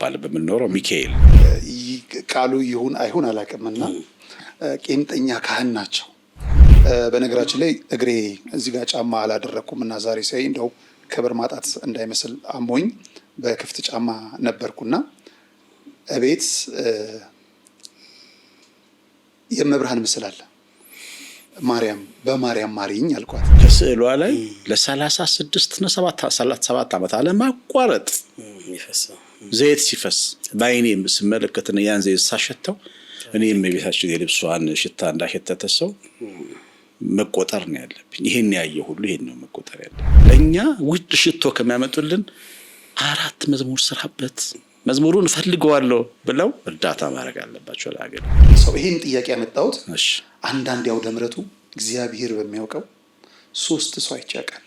እየተባባለ በመኖረው ሚካኤል ቃሉ ይሁን አይሁን አላውቅምና ቄንጠኛ ካህን ናቸው። በነገራችን ላይ እግሬ እዚህ ጋር ጫማ አላደረኩምና ዛሬ ሳይ እንደው ክብር ማጣት እንዳይመስል አሞኝ በክፍት ጫማ ነበርኩና እቤት የመብርሃን ምስል አለ። ማርያም በማርያም ማሪኝ አልኳት። ከስዕሏ ላይ ለ36 እና 7 ዓመት አለማቋረጥ ዘይት ሲፈስ በአይኔም ስመለከትና ያን ዘይት ሳሸተው እኔም የቤታችን የልብሷን ሽታ እንዳሸተተ ሰው መቆጠር ነው ያለብኝ። ይሄን ያየ ሁሉ ይሄን ነው መቆጠር ያለብኝ። ለኛ ውድ ሽቶ ከሚያመጡልን 4 መዝሙር ስራበት መዝሙሩን ፈልገዋለሁ ብለው እርዳታ ማድረግ አለባቸው ለሀገር። ሰው ይሄን ጥያቄ ያመጣሁት አንዳንድ ያው ደምረቱ እግዚአብሔር በሚያውቀው 3 ሰው አይቻቃል።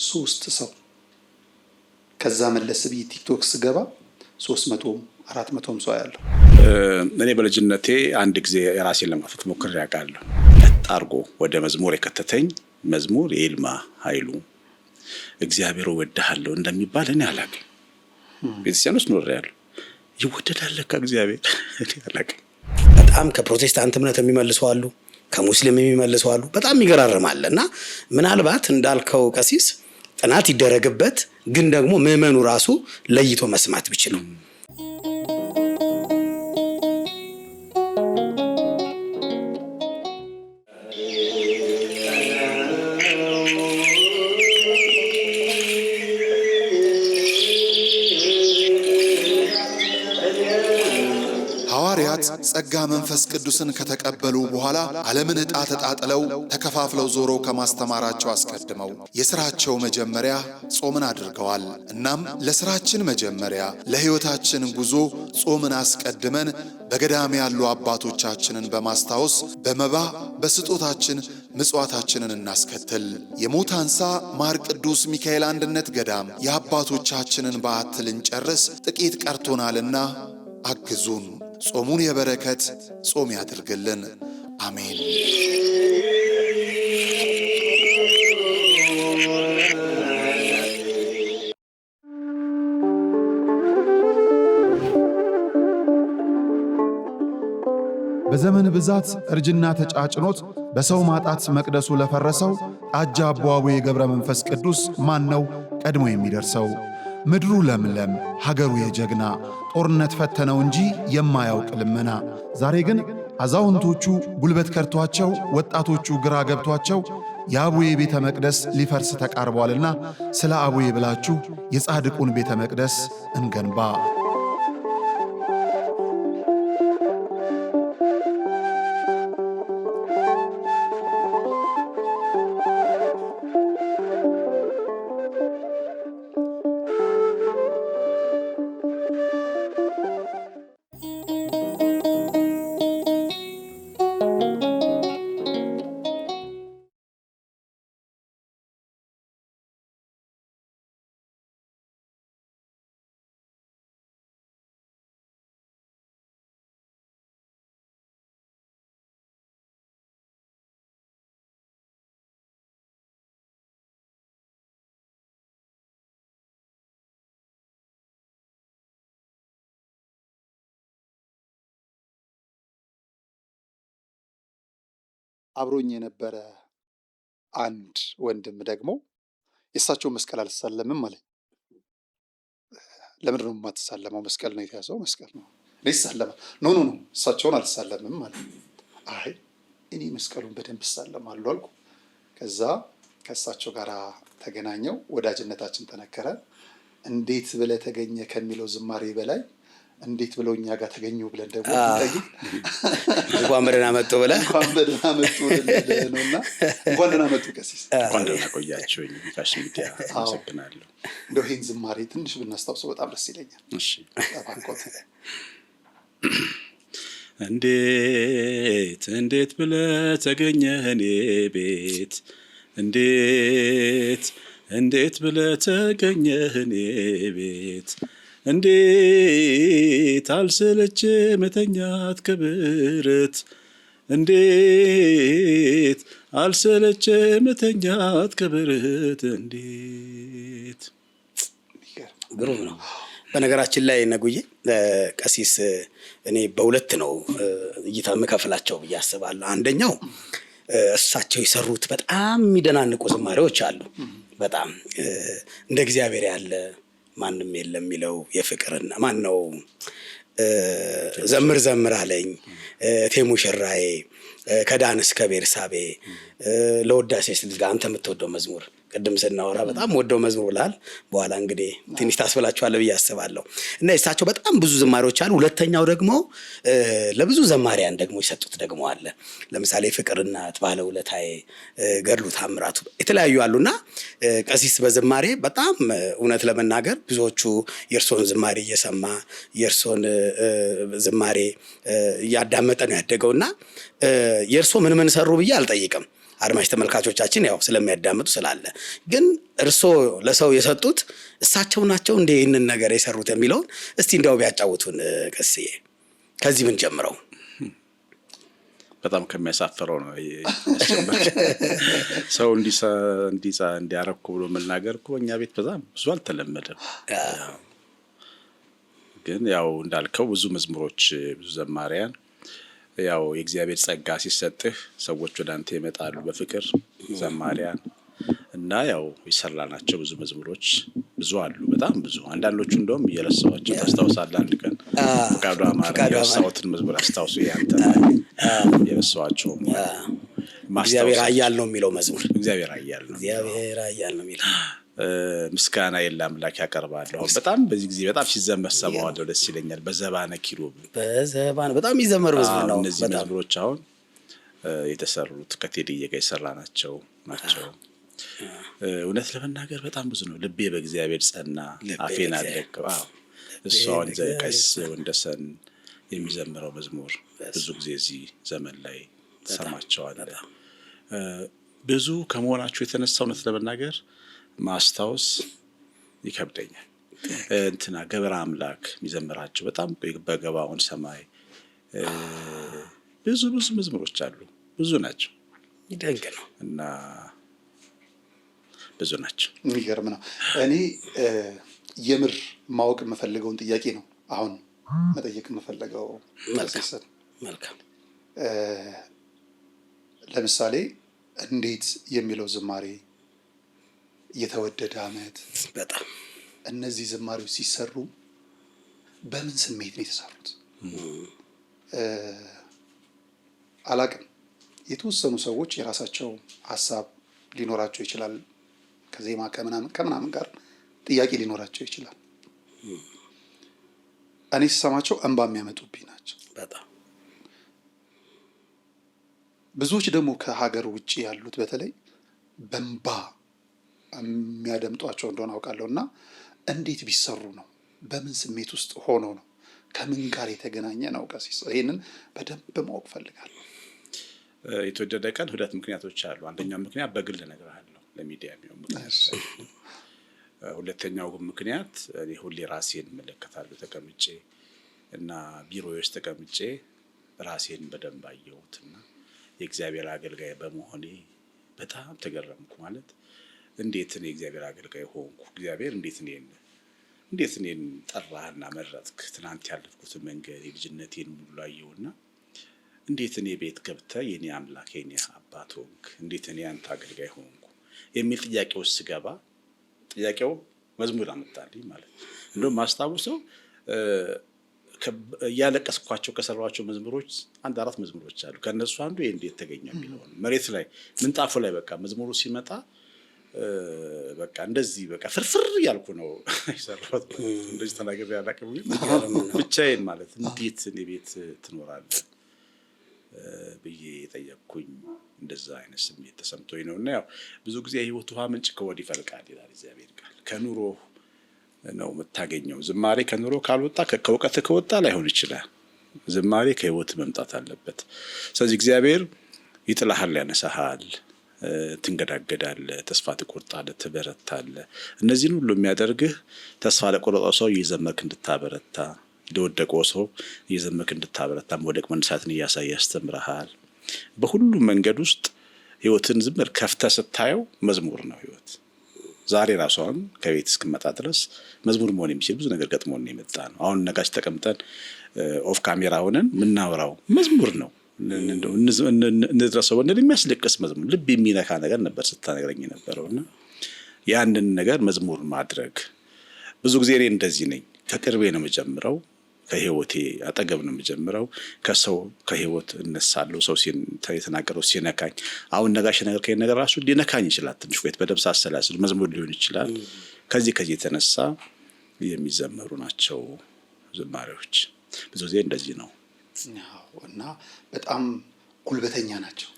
3 ሰው ከዛ መለስ ብዬ ቲክቶክ ስገባ 300 400 ሰው ያለው። እኔ በልጅነቴ አንድ ጊዜ የራሴን ለማፈት ሞክሬ ያውቃለሁ። አርጎ ወደ መዝሙር የከተተኝ መዝሙር የይልማ ኃይሉ እግዚአብሔር ወደሃለሁ እንደሚባል እኔ አላውቅም። ቤተክርስቲያን ውስጥ ኖሬያለሁ። ይወደዳል ከእግዚአብሔር እኔ አላውቅም። በጣም ከፕሮቴስታንት እምነት የሚመልሱ አሉ፣ ከሙስሊም የሚመልሱ አሉ። በጣም ይገራርማልና ምናልባት እንዳልከው ቀሲስ ጥናት ይደረግበት፣ ግን ደግሞ ምዕመኑ ራሱ ለይቶ መስማት ቢችል ነው። ጸጋ መንፈስ ቅዱስን ከተቀበሉ በኋላ ዓለምን ዕጣ ተጣጥለው ተከፋፍለው ዞሮ ከማስተማራቸው አስቀድመው የሥራቸው መጀመሪያ ጾምን አድርገዋል። እናም ለሥራችን መጀመሪያ ለሕይወታችን ጉዞ ጾምን አስቀድመን በገዳም ያሉ አባቶቻችንን በማስታወስ በመባ በስጦታችን ምጽዋታችንን እናስከትል። የሞት አንሳ ማር ቅዱስ ሚካኤል አንድነት ገዳም የአባቶቻችንን በዓት ልንጨርስ ጥቂት ቀርቶናልና አግዙን። ጾሙን የበረከት ጾም ያድርግልን። አሜን። በዘመን ብዛት እርጅና ተጫጭኖት በሰው ማጣት መቅደሱ ለፈረሰው ጣጃ አቦአቡ የገብረ መንፈስ ቅዱስ ማን ነው ቀድሞ የሚደርሰው? ምድሩ ለምለም ሀገሩ የጀግና ጦርነት ፈተነው እንጂ የማያውቅ ልመና። ዛሬ ግን አዛውንቶቹ ጉልበት ከርቷቸው ወጣቶቹ ግራ ገብቷቸው የአቡዬ ቤተ መቅደስ ሊፈርስ ተቃርቧልና ስለ አቡዬ ብላችሁ የጻድቁን ቤተ መቅደስ እንገንባ። አብሮኝ የነበረ አንድ ወንድም ደግሞ የእሳቸው መስቀል አልተሳለምም አለኝ። ለምንድን ነው የማትሳለመው? መስቀል ነው የተያዘው፣ መስቀል ነው። እኔ እሳለማለሁ። ኖ እሳቸውን አልተሳለምም አለ። አይ እኔ መስቀሉን በደንብ እሳለማለሁ አልኩ። ከዛ ከእሳቸው ጋር ተገናኘው፣ ወዳጅነታችን ጠነከረ። እንዴት ብለህ ተገኘ ከሚለው ዝማሬ በላይ እንዴት ብለው እኛ ጋር ተገኙ ብለን ደግሞ እንጠይቅ። እንኳን በደህና መጡ ብለህ እንኳን በደህና መጡ ነውና እንኳን ደህና መጡ ቀሲስ። እንኳን ደህና ቆያችሁኝ። ፋሽ ሚዲያ አመሰግናለሁ። እንደው ይህን ዝማሬ ትንሽ ብናስታውሰው በጣም ደስ ይለኛል። እሺ አባንቆት እንዴት ብለህ ተገኘህ እኔ ቤት እንዴት ብለህ ተገኘህ እኔ ቤት እንዴት አልሰለችም መተኛት ከብረት እንዴት አልሰለችም መተኛት ከብረት እንዴት ግሩም ነው። በነገራችን ላይ ነጉዬ ቀሲስ እኔ በሁለት ነው እይታ የምከፍላቸው ብዬ አስባለሁ። አንደኛው እሳቸው የሰሩት በጣም የሚደናንቁ ዝማሬዎች አሉ። በጣም እንደ እግዚአብሔር ያለ ማንም የለም የሚለው የፍቅርና ማን ነው ዘምር ዘምር አለኝ፣ ቴሙሽራዬ፣ ከዳን እስከ ቤርሳቤ፣ ለወዳሴ ስልት ጋር አንተ የምትወደው መዝሙር ቅድም ስናወራ በጣም ወደው መዝሙር ብላል። በኋላ እንግዲህ ትንሽ ታስብላችኋለሁ ብዬ አስባለሁ። እና የእሳቸው በጣም ብዙ ዝማሬዎች አሉ። ሁለተኛው ደግሞ ለብዙ ዘማሪያን ደግሞ የሰጡት ደግሞ አለ። ለምሳሌ ፍቅርና ባለውለታዬ፣ ገድሉ ታምራቱ የተለያዩ አሉና ቀሲስ በዝማሬ በጣም እውነት ለመናገር ብዙዎቹ የእርሶን ዝማሬ እየሰማ የእርሶን ዝማሬ እያዳመጠ ነው ያደገውና የእርሶ ምን ሰሩ ብዬ አልጠይቅም። አድማጭ ተመልካቾቻችን ያው ስለሚያዳምጡ ስላለ ግን እርሶ ለሰው የሰጡት እሳቸው ናቸው እንደ ይህንን ነገር የሰሩት የሚለውን እስቲ እንዲያው ቢያጫውቱን ቀስዬ። ከዚህ ምን ጀምረው? በጣም ከሚያሳፍረው ነው ሰው እንዲያረኩ ብሎ መናገር እኮ እኛ ቤት በጣም ብዙ አልተለመደም። ግን ያው እንዳልከው ብዙ መዝሙሮች ብዙ ዘማሪያን ያው የእግዚአብሔር ጸጋ ሲሰጥህ ሰዎች ወደ አንተ ይመጣሉ በፍቅር ዘማሪያን እና ያው ይሰራናቸው ብዙ መዝሙሮች ብዙ አሉ፣ በጣም ብዙ። አንዳንዶቹ እንደውም እየረሳኋቸው ታስታውሳለህ? አንድ ቀን ፈቃዱ አማረ የረሳሁትን መዝሙር አስታውሱ። ያንተ የረሳኋቸው እግዚአብሔር ኃያል ነው የሚለው መዝሙር እግዚአብሔር ኃያል ነው የሚለው ምስጋና ለአምላክ ያቀርባለሁ። በጣም በዚህ ጊዜ በጣም ሲዘመር ሰማዋለሁ፣ ደስ ይለኛል። በዘባነ ኪሩብ በጣም ይዘመር መዝሙር ነው። እነዚህ መዝሙሮች አሁን የተሰሩት ከቴዲዬ ጋር የሰራናቸው ናቸው። እውነት ለመናገር በጣም ብዙ ነው። ልቤ በእግዚአብሔር ጸና አፌን አልደከም። እሷን ቀስ ወንደሰን የሚዘምረው መዝሙር ብዙ ጊዜ እዚህ ዘመን ላይ ሰማቸዋለሁ። ብዙ ከመሆናቸው የተነሳ እውነት ለመናገር ማስታወስ ይከብደኛል። እንትና ገብረ አምላክ የሚዘምራቸው በጣም በገባውን ሰማይ ብዙ መዝሙሮች አሉ። ብዙ ናቸው። ይደንቅ ነው እና ብዙ ናቸው። የሚገርም ነው። እኔ የምር ማወቅ የምፈልገውን ጥያቄ ነው አሁን መጠየቅ የምፈልገው። መልካም ለምሳሌ እንዴት የሚለው ዝማሬ የተወደደ ዓመት በጣም እነዚህ ዝማሬዎች ሲሰሩ በምን ስሜት ነው የተሰሩት? አላቅም። የተወሰኑ ሰዎች የራሳቸው ሀሳብ ሊኖራቸው ይችላል። ከዜማ ከምናምን ጋር ጥያቄ ሊኖራቸው ይችላል። እኔ ስሰማቸው እንባ የሚያመጡብኝ ናቸው በጣም። ብዙዎች ደግሞ ከሀገር ውጭ ያሉት በተለይ በእንባ የሚያደምጧቸው እንደሆነ አውቃለሁ። እና እንዴት ቢሰሩ ነው? በምን ስሜት ውስጥ ሆኖ ነው? ከምን ጋር የተገናኘ ነው? ቀሲስ ይህንን በደንብ ማወቅ ፈልጋለሁ። የተወደደ ቀን ሁለት ምክንያቶች አሉ። አንደኛው ምክንያት በግል እነግርሃለሁ ለሚዲያ የሚሆን ምክንያት፣ ሁለተኛው ምክንያት እኔ ሁሌ ራሴን እመለከታለሁ ተቀምጬ እና ቢሮ ውስጥ ተቀምጬ ራሴን በደንብ አየሁትና የእግዚአብሔር አገልጋይ በመሆኔ በጣም ተገረምኩ። ማለት እንዴት እኔ እግዚአብሔር አገልጋይ ሆንኩ? እግዚአብሔር እንዴት እኔን ጠራህና መረጥክ? ትናንት ያለፍኩትን መንገድ የልጅነቴን ሙሉ አየሁና እንዴት እኔ ቤት ገብተህ የኔ አምላክ የኔ አባት ሆንክ? እንዴት እኔ አንተ አገልጋይ ሆንኩ የሚል ጥያቄ ውስጥ ስገባ ጥያቄው መዝሙር አመጣልኝ ማለት ነው። እንደውም ማስታወሰው እያለቀስኳቸው ከሰራኋቸው መዝሙሮች 1-4 መዝሙሮች አሉ። ከነሱ አንዱ እንዴት ተገኘ የሚለው መሬት ላይ ምንጣፉ ላይ በቃ መዝሙሩ ሲመጣ በቃ እንደዚህ በቃ ፍርፍር ያልኩ ነው የሰራሁት። እንደዚህ ተናግሬ አላውቅም። ብቻዬን ማለት እንዴት እኔ ቤት ትኖራለህ ብዬ ጠየቅኩኝ። እንደዛ አይነት ስሜት ተሰምቶኝ ነው። እና ያው ብዙ ጊዜ የህይወት ውሃ ምንጭ ከወዲህ ይፈልቃል ይላል እግዚአብሔር ቃል። ከኑሮ ነው የምታገኘው። ዝማሬ ከኑሮ ካልወጣ ከእውቀት ከወጣ ላይሆን ይችላል። ዝማሬ ከህይወት መምጣት አለበት። ስለዚህ እግዚአብሔር ይጥልሃል፣ ያነሳሃል፣ ትንገዳገዳለህ፣ ተስፋ ትቆርጣለህ፣ ትበረታለህ። እነዚህን ሁሉ የሚያደርግህ ተስፋ ለቆረጠው ሰው እየዘመርክ እንድታበረታ፣ ለወደቀው ሰው እየዘመርክ እንድታበረታ፣ መውደቅ መነሳትን እያሳየ ያስተምርሃል። በሁሉም መንገድ ውስጥ ህይወትን ዝም ብለህ ከፍተህ ስታየው መዝሙር ነው ህይወት። ዛሬ ራሷን ከቤት እስክመጣ ድረስ መዝሙር መሆን የሚችል ብዙ ነገር ገጥሞን የመጣ ነው። አሁን ነጋሽ ተቀምጠን ኦፍ ካሜራ ሆነን የምናወራው መዝሙር ነው። እንድረሰው ወንድ የሚያስለቅስ መዝሙር፣ ልብ የሚነካ ነገር ነበር ስታነግረኝ የነበረውና ያንን ነገር መዝሙር ማድረግ ብዙ ጊዜ እኔ እንደዚህ ነኝ። ከቅርቤ ነው የምጀምረው፣ ከህይወቴ አጠገብ ነው የምጀምረው። ከሰው ከህይወት እነሳለሁ። ሰው የተናገረው ሲነካኝ፣ አሁን ነጋሽ ነገር ከይ ነገር ራሱ ሊነካኝ ይችላል። ትንሽ ቆይት በደብስ አሰላስል መዝሙር ሊሆን ይችላል። ከዚህ የተነሳ የሚዘመሩ ናቸው ዝማሬዎች። ብዙ ጊዜ እንደዚህ ነው እና በጣም ጉልበተኛ ናቸው።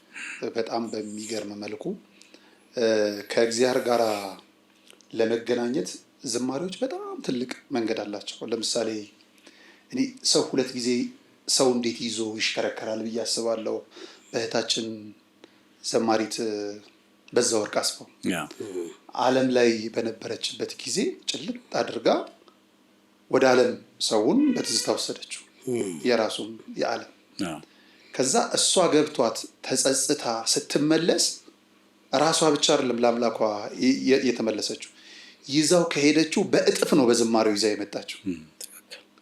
በጣም በሚገርም መልኩ ከእግዚአብሔር ጋር ለመገናኘት ዝማሬዎች በጣም ትልቅ መንገድ አላቸው። ለምሳሌ እኔ ሰው 2 ጊዜ ሰው እንዴት ይዞ ይሽከረከራል ብዬ አስባለሁ። በእህታችን ዘማሪት በዛወርቅ አስፋው ዓለም ላይ በነበረችበት ጊዜ ጭልጥ አድርጋ ወደ ዓለም ሰውን በትዝታ ወሰደችው፣ የራሱን የዓለም ከዛ እሷ ገብቷት ተጸጽታ ስትመለስ ራሷ ብቻ አይደለም ለአምላኳ የተመለሰችው፣ ይዛው ከሄደችው በእጥፍ ነው በዝማሬው ይዛ የመጣችው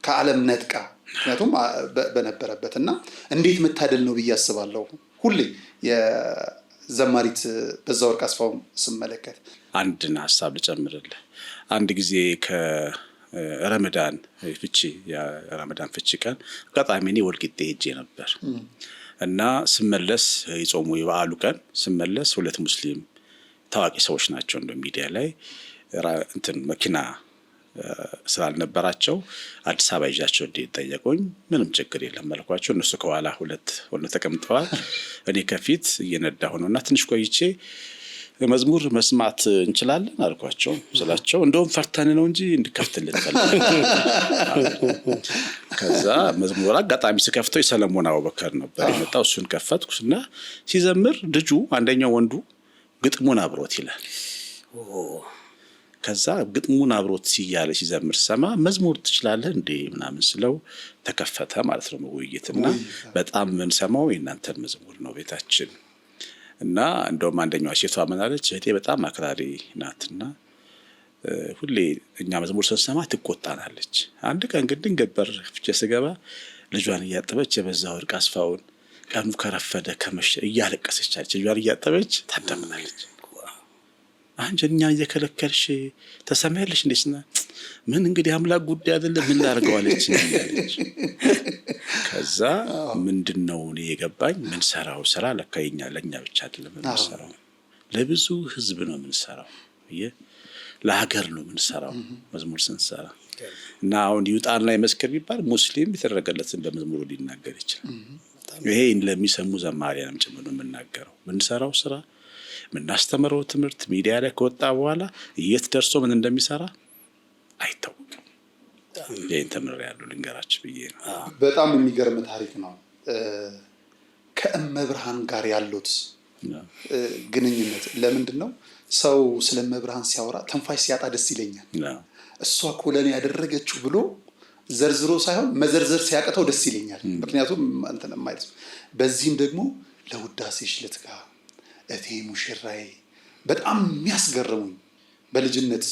ከዓለም ነጥቃ። ምክንያቱም በነበረበት እና እንዴት መታደል ነው ብዬ አስባለሁ ሁሌ የዘማሪት በዛወርቅ አስፋው ስመለከት። አንድን ሀሳብ ልጨምርልህ። አንድ ጊዜ ረመዳን ፍቺ ቀን አጋጣሚ እኔ ወልቂጤ ሄጄ ነበር እና ስመለስ የጾሙ የበዓሉ ቀን ስመለስ 2 ሙስሊም ታዋቂ ሰዎች ናቸው እንደ ሚዲያ ላይ መኪና ስላልነበራቸው አዲስ አበባ ይዣቸው እንዲጠየቁኝ ምንም ችግር የለም አልኳቸው። እነሱ ከኋላ 2 ሆነው ተቀምጠዋል፣ እኔ ከፊት እየነዳሁ ነውና ትንሽ ቆይቼ መዝሙር መስማት እንችላለን አልኳቸው ስላቸው እንደውም ፈርተን ነው እንጂ እንድከፍትልን ፈልገን። ከዛ መዝሙር አጋጣሚ ስከፍተው የሰለሞን አቡበከር ነበር የመጣው። እሱን ከፈትኩና ሲዘምር ልጁ አንደኛው ወንዱ ግጥሙን አብሮት ይላል። ከዛ ግጥሙን አብሮት ሲያለ ሲዘምር ሰማ መዝሙር ትችላለህ እንዴ ምናምን ስለው ተከፈተ ማለት ነው ውይይትና በጣም ምን ሰማው የእናንተን መዝሙር ነው ቤታችን እና እንደውም አንደኛዋ ሴቷ ምን አለች፣ እህቴ በጣም አክራሪ ናትና ሁሌ እኛ መዝሙር ስንሰማ ትቆጣናለች። አንድ ቀን ግን ድንገት በር ፍቼ ስገባ ልጇን እያጠበች የበዛወርቅ አስፋውን ቀኑ ከረፈደ ከመሸ እያለቀሰች አለች። ልጇን እያጠበች ታደምናለች። አንቺ እኛን እየከለከልሽ ተሰማያለሽ እንዴስና ምን እንግዲህ አምላክ ጉዳይ አይደለም ምን ላድርገዋለች እንዴ። ከዛ ምንድነው እኔ የገባኝ ምን ሰራው ስራ ለካይኛ ለኛ ብቻ አይደለም ምን ሰራው ለብዙ ህዝብ ነው ምን ሰራው ለሀገር ነው ምን ሰራው መዝሙር ስንሰራ እና አሁን ይውጣና ይመስከር ቢባል ሙስሊም የተደረገለትን በመዝሙሩ ሊናገር ይችላል። ይሄ ለሚሰሙ ዘማሪያንም ጭምር ነው የምናገረው። ምን ሰራው ስራ ምን አስተምረው ትምህርት ሚዲያ ላይ ከወጣ በኋላ የት ደርሶ ምን እንደሚሰራ አይታወቅም። ይሄን ተምሬያለሁ ልንገራችሁ ብዬ ነው። በጣም የሚገርም ታሪክ ነው። ከእመብርሃን ጋር ያሉት ግንኙነት ለምንድን ነው? ሰው ስለ እመብርሃን ሲያወራ ተንፋሽ ሲያጣ ደስ ይለኛል። እሷ እኮ ለኔ ያደረገችው ብሎ ዘርዝሮ ሳይሆን መዘርዘር ሲያቅተው ደስ ይለኛል። ምክንያቱም እንትን ማለት በዚህም ደግሞ ለውዳሴሽ ልትጋ እቴ ሙሽራዬ በጣም የሚያስገርሙኝ በልጅነት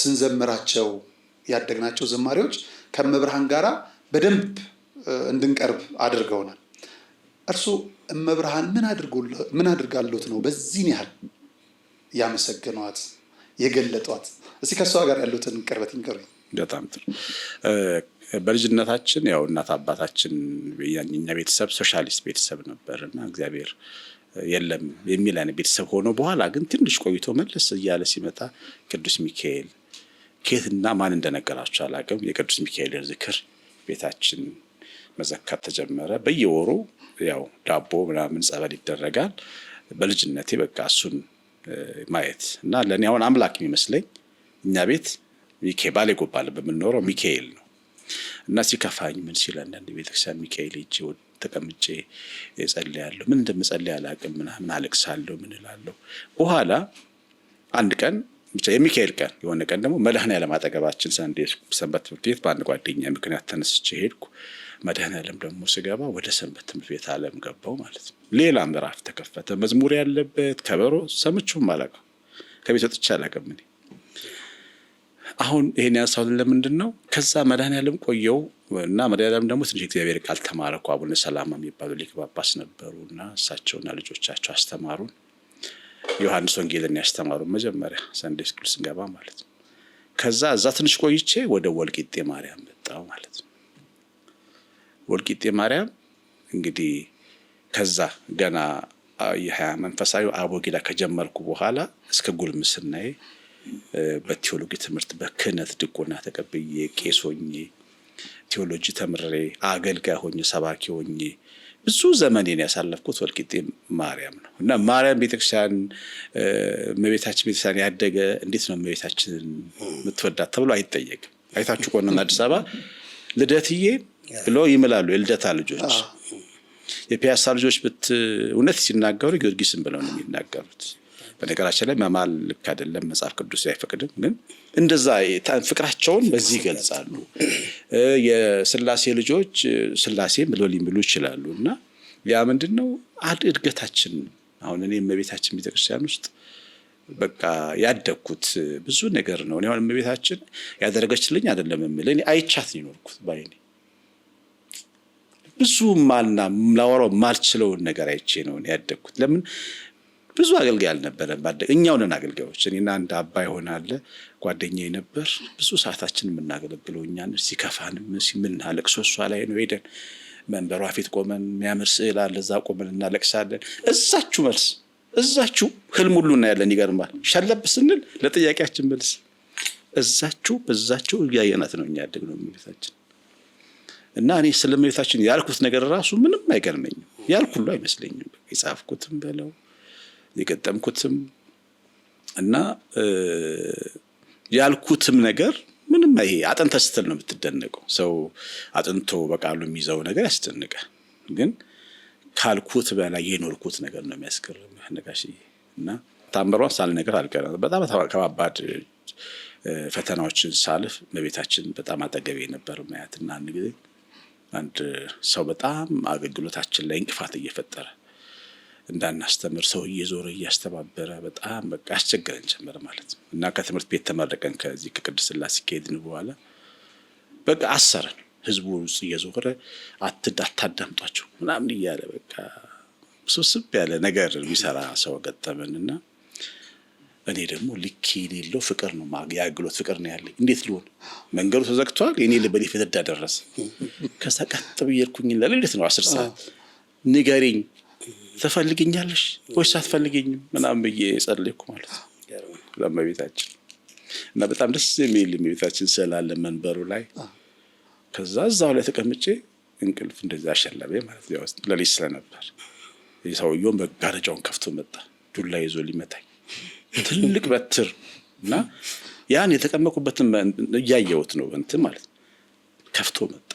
ስንዘምራቸው ያደግናቸው ዘማሪዎች ከእመብርሃን ጋራ በደንብ እንድንቀርብ አድርገውናል። እርሱ እመብርሃን ምን አድርጋሉት ነው በዚህን ያህል ያመሰግኗት የገለጧት? እስቲ ከሷ ጋር ያሉትን ቅርበት ይንገሩኝ። በጣም ጥሩ። በልጅነታችን ያው እናት አባታችን የኛ ቤተሰብ ሶሻሊስት ቤተሰብ ነበርና እግዚአብሔር የለም የሚል አይነት ቤተሰብ ሆኖ በኋላ ግን ትንሽ ቆይቶ መለስ እያለ ሲመጣ ቅዱስ ሚካኤል ከየትና ማን እንደነገራቸው አላውቅም፣ የቅዱስ ሚካኤል ዝክር ቤታችን መዘከር ተጀመረ። በየወሩ ያው ዳቦ ምናምን ጸበል ይደረጋል። በልጅነቴ በቃ እሱን ማየት እና ለኔ አሁን አምላክ የሚመስለኝ እኛ ቤት ሚካኤል ባሌ ጎባል በመኖረው ሚካኤል ነው እና ሲከፋኝ ምን ሲለና እንደ ቤተክርስቲያን ሚካኤል ሄጄ ተቀምጬ እጸልያለሁ። ምን እንደምጸልይ አላውቅም፣ ምናምን አለቅሳለሁ፣ ምን እላለሁ። በኋላ አንድ ቀን ብቻ የሚካኤል ቀን የሆነ ቀን ደግሞ መድኃኔዓለም አጠገባችን ሰንበት ትምህርት ቤት በአንድ ጓደኛ ምክንያት ተነስቼ ሄድኩ። መድኃኔዓለም ደግሞ ስገባ ወደ ሰንበት ትምህርት ቤት ዓለም ገባው ማለት ነው። ሌላ ምዕራፍ ተከፈተ። መዝሙር ያለበት ከበሮ ሰምቼውም አላውቅም። ከቤት ወጥቼ አላውቅም እኔ። አሁን ይሄን ያነሳሁት ለምንድን ነው? ከዛ መድኃኔዓለም ቆየው እና መድኃኔዓለም ደግሞ ትንሽ እግዚአብሔር ቃል ተማረኩ። አቡነ ሰላማ የሚባሉ ሊቀ ጳጳስ ነበሩና እሳቸውና ልጆቻቸው አስተማሩን። ዮሐንስ ወንጌልን ያስተማሩን መጀመሪያ ሰንዴይ ስኩል ስንገባ ማለት ነው። ከዛ እዛ ትንሽ ቆይቼ ወደ ወልቂጤ ማርያም መጣሁ ማለት ነው። ወልቂጤ ማርያም እንግዲህ ከዛ ገና መንፈሳዊ አቦጊዳ ከጀመርኩ በኋላ እስከ ጉልምስናዬ በቴዎሎጂ ትምህርት በክህነት ድቁና ተቀብዬ ቄስ ሆኜ ቴዎሎጂ ተምሬ አገልጋይ ሆኜ ሰባኪ ሆኜ ብዙ ዘመኔን ያሳለፍኩት ወልቂጤ ማርያም ነው። እና ማርያም ቤተክርስቲያን እመቤታችን ቤተክርስቲያን ያደገ እንዴት ነው እመቤታችንን የምትወዳት ተብሎ አይጠየቅም። አይታችሁ ከሆነ አዲስ አበባ ልደትዬ ብሎ ይምላሉ የልደታ ልጆች። የፒያሳ ልጆች እውነት ሲናገሩ ጊዮርጊስን ብለው ነው የሚናገሩት። በነገራችን ላይ መማል ልክ አይደለም፣ መጽሐፍ ቅዱስ አይፈቅድም። ግን እንደዛ ፍቅራቸውን በዚህ ይገልጻሉ። የስላሴ ልጆች ስላሴም ብለው ሊምሉ ይችላሉ። እና ያ ምንድነው እድገታችን። አሁን እኔ እመቤታችን ቤተክርስቲያን ውስጥ በቃ ያደግኩት ብዙ ነገር ነው። እኔ አሁን እመቤታችን ያደረገችልኝ አይደለም የምልህ፣ እኔ አይቻት ነው የኖርኩት ባይኔ። ብዙ ላወራው ማልችለውን ነገር አይቼ ነው ያደግኩት። ለምን ብዙ አገልጋይ አልነበረም እኛው ነን አገልጋዮች። እኔና አንድ አባ ይሆናል ጓደኛዬ ነበር። ብዙ ሰዓታችን የምናገለግለው እኛ ነን። ሲከፋንም ሲምናለቅሶ እሷ ላይ ነው ሄደን መንበሯ ፊት ቆመን የሚያምር ስዕል አለ እዛ ቆመን እናለቅሳለን። እዛችሁ መልስ እዛችሁ ህልም ሁሉ እናያለን። ይገርማል። ሸለብ ስንል ለጥያቄያችን መልስ እዛችሁ እያየናት ነው እኛ ያደግነው እመቤታችን። እና እኔ ስለ እመቤታችን ያልኩት ነገር ራሱ ምንም አይገርመኝም። ያልኩ ሁሉ አይመስለኝም። የጻፍኩትም በለው የገጠምኩትም እና ያልኩትም ነገር ምንም ይሄ አጥንተ ስትል ነው የምትደነቀው። ሰው አጥንቶ በቃሉ የሚይዘው ነገር ያስደንቃል። ግን ካልኩት በላይ የኖርኩት ነገር ነው የሚያስገርምህ ነጋሽዬ። እና ታምሯን ሳልነግር አልቀረም። በጣም ከባባድ ፈተናዎችን ሳልፍ እመቤታችን በጣም አጠገቤ ነበር ማያትና አንድ ሰው በጣም አገልግሎታችን ላይ እንቅፋት እየፈጠረ እንዳናስተምር ሰው እየዞረ እያስተባበረ በጣም በቃ አስቸገረን ጀመረ ማለት ነው። እና ከትምህርት ቤት ተመረቀን ከዚህ ከቅድስት ሥላሴ ከሄድን በኋላ በቃ አሰረን። ህዝቡ ውስጥ እየዞረ አታዳምጧቸው ምናምን እያለ በቃ ስብስብ ያለ ነገር የሚሰራ ሰው ገጠመንና እኔ ደግሞ ልክ የሌለው ፍቅር ነው የአገልግሎት ፍቅር ነው ያለኝ። እንዴት ሊሆን መንገዱ ተዘግቷል። የኔ ልበል ይፈተዳ ደረሰ። ከዛ ቀጥ ብዬ እርኩኝ ለሌሊት ነው 10 ሰዓት ንገሪኝ ተፈልገኛለሽ ወይስ አትፈልገኝም ምናምን ብዬ ጸለይኩ ማለት ነው ለእመቤታችን። እና በጣም ደስ የሚል እመቤታችን ስላለ መንበሩ ላይ ከዛ እዛው ላይ ተቀምጬ እንቅልፍ እንደዛ አሸለበኝ ማለት ነው። ለሊት ስለነበር የሰውየውን በጋረጃውን ከፍቶ መጣ። ዱላ ይዞ ሊመታኝ ትልቅ በትር እና ያን የተቀመቁበትን እያየሁት ነው እንትን ማለት ከፍቶ መጣ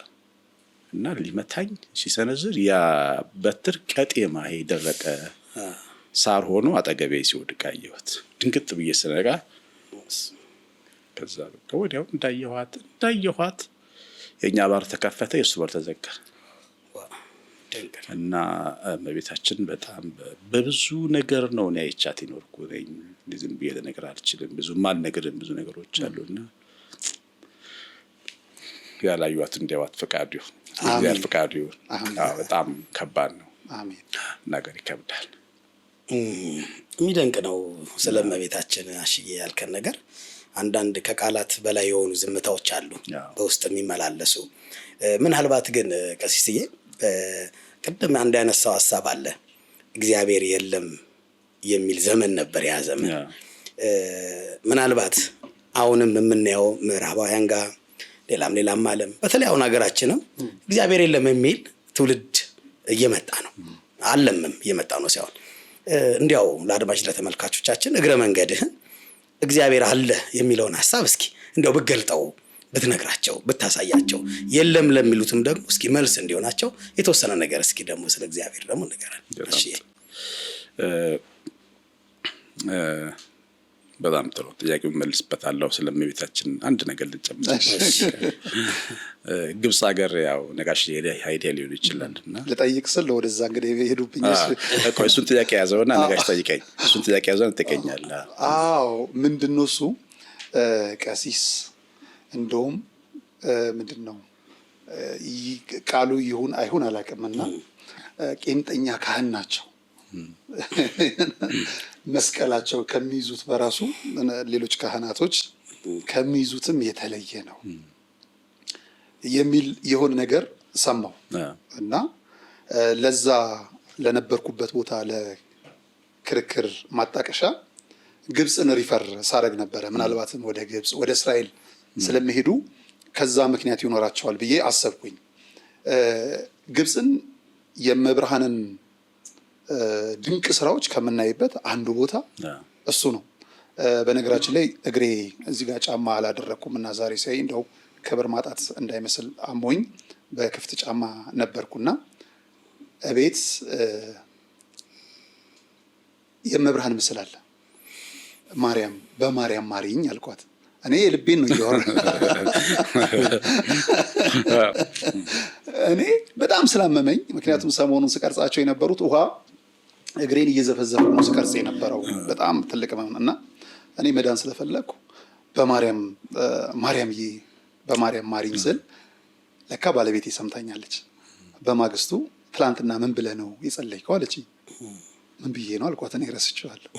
እና ሊመታኝ ሲሰነዝር ያ በትር ቀጤማ ደረቀ ሳር ሆኖ አጠገቤ ሲወድቅ አየሁት። ድንግጥ ብዬ ስነቃ ከዛ በቃ ወዲያው እንዳየኋት የኛ በር ተከፈተ፣ የሱ በር ተዘጋ። እና እመቤታችን በጣም በብዙ ነገር ነው እኔ አይቻት ይኖርኩ ነኝ። ዝም ብዬ ነገር አልችልም። ብዙ ማልነገርም ብዙ ነገሮች አሉና ያላዩት እንዲያዋት ፈቃዱ እግዚአብሔር ፈቃዱ። በጣም ከባድ ነው። አሜን። ነገር ይከብዳል። የሚደንቅ ነው። ስለ እመቤታችን አሽዬ ያልከን ነገር አንዳንድ ከቃላት በላይ የሆኑ ዝምታዎች አሉ በውስጥ የሚመላለሱ። ምናልባት ግን ቀሲስዬ ቅድም አንድ ያነሳው ሐሳብ አለ። እግዚአብሔር የለም የሚል ዘመን ነበር ያ ዘመን። ምናልባት አሁንም የምናየው ምዕራባውያን ጋር ሌላም ዓለም በተለይ አሁን ሀገራችንም እግዚአብሔር የለም የሚል ትውልድ እየመጣ ነው። አለምም እየመጣ ነው ሳይሆን እንዲያው ለአድማጭ ለተመልካቾቻችን እግረ መንገድህን እግዚአብሔር አለ የሚለውን ሐሳብ እስኪ እንዲያው ብገልጠው ብትነግራቸው ብታሳያቸው፣ የለም ለሚሉትም ደግሞ እስኪ መልስ እንዲሆናቸው የተወሰነ ነገር እስኪ ደግሞ ስለ እግዚአብሔር ደግሞ ንገረን። እሺ በጣም ጥሩ ጥያቄው መልስበታለሁ። ስለእመቤታችን አንድ ነገር ልጨምር። ግብጽ ሀገር ያው ነጋሽ አይዲያ ሊሆን ይችላልና ልጠይቅ ስል ወደዛ እንግዲህ ሄዱብኝ። እኮ እሱን ጥያቄ ያዘውና ነጋሽ ጠይቀኝ። እሱን ጥያቄ ያዘውና ትጠይቀኛለህ። አዎ ምንድነው እሱ ቀሲስ እንደውም ምንድነው ቃሉ ይሁን አይሁን አላውቅምና ቄንጠኛ ካህን ናቸው። መስቀላቸው ከሚይዙት በራሱ ሌሎች ካህናቶች ከሚይዙትም የተለየ ነው የሚል የሆነ ነገር ሰማሁ እና ለዛ ለነበርኩበት ቦታ ለክርክር ማጣቀሻ ግብፅን ሪፈር ሳረግ ነበረ። ምናልባትም ወደ ግብፅ ወደ እስራኤል ስለሚሄዱ ከዛ ምክንያት ይኖራቸዋል ብዬ አሰብኩኝ። ግብፅን የመብርሃንን ድንቅ ስራዎች ከምናይበት አንዱ ቦታ እሱ ነው። በነገራችን ላይ እግሬ እዚህ ጋር ጫማ አላደረኩም እና ዛሬ ሳይ እንደው ክብር ማጣት እንዳይመስል አሞኝ በክፍት ጫማ ነበርኩና እቤት የመብርሃን ምስል አለ። ማርያም በማርያም ማሪኝ አልኳት። እኔ የልቤን ነው እያወራ እኔ በጣም ስላመመኝ፣ ምክንያቱም ሰሞኑን ስቀርጻቸው የነበሩት ውሃ እግሬን እየዘፈዘፈ ነው ስቀርጽ የነበረው በጣም ትልቅ መሆን እና እኔ መዳን ስለፈለግኩ በማርያም ማርያምዬ በማርያም ማሪኝ ስል ለካ ባለቤቴ ሰምታኛለች። በማግስቱ ትላንትና ምን ብለህ ነው የጸለይከው አለችኝ። ምን ብዬ ነው አልኳት። እኔ ረስቼዋለሁ።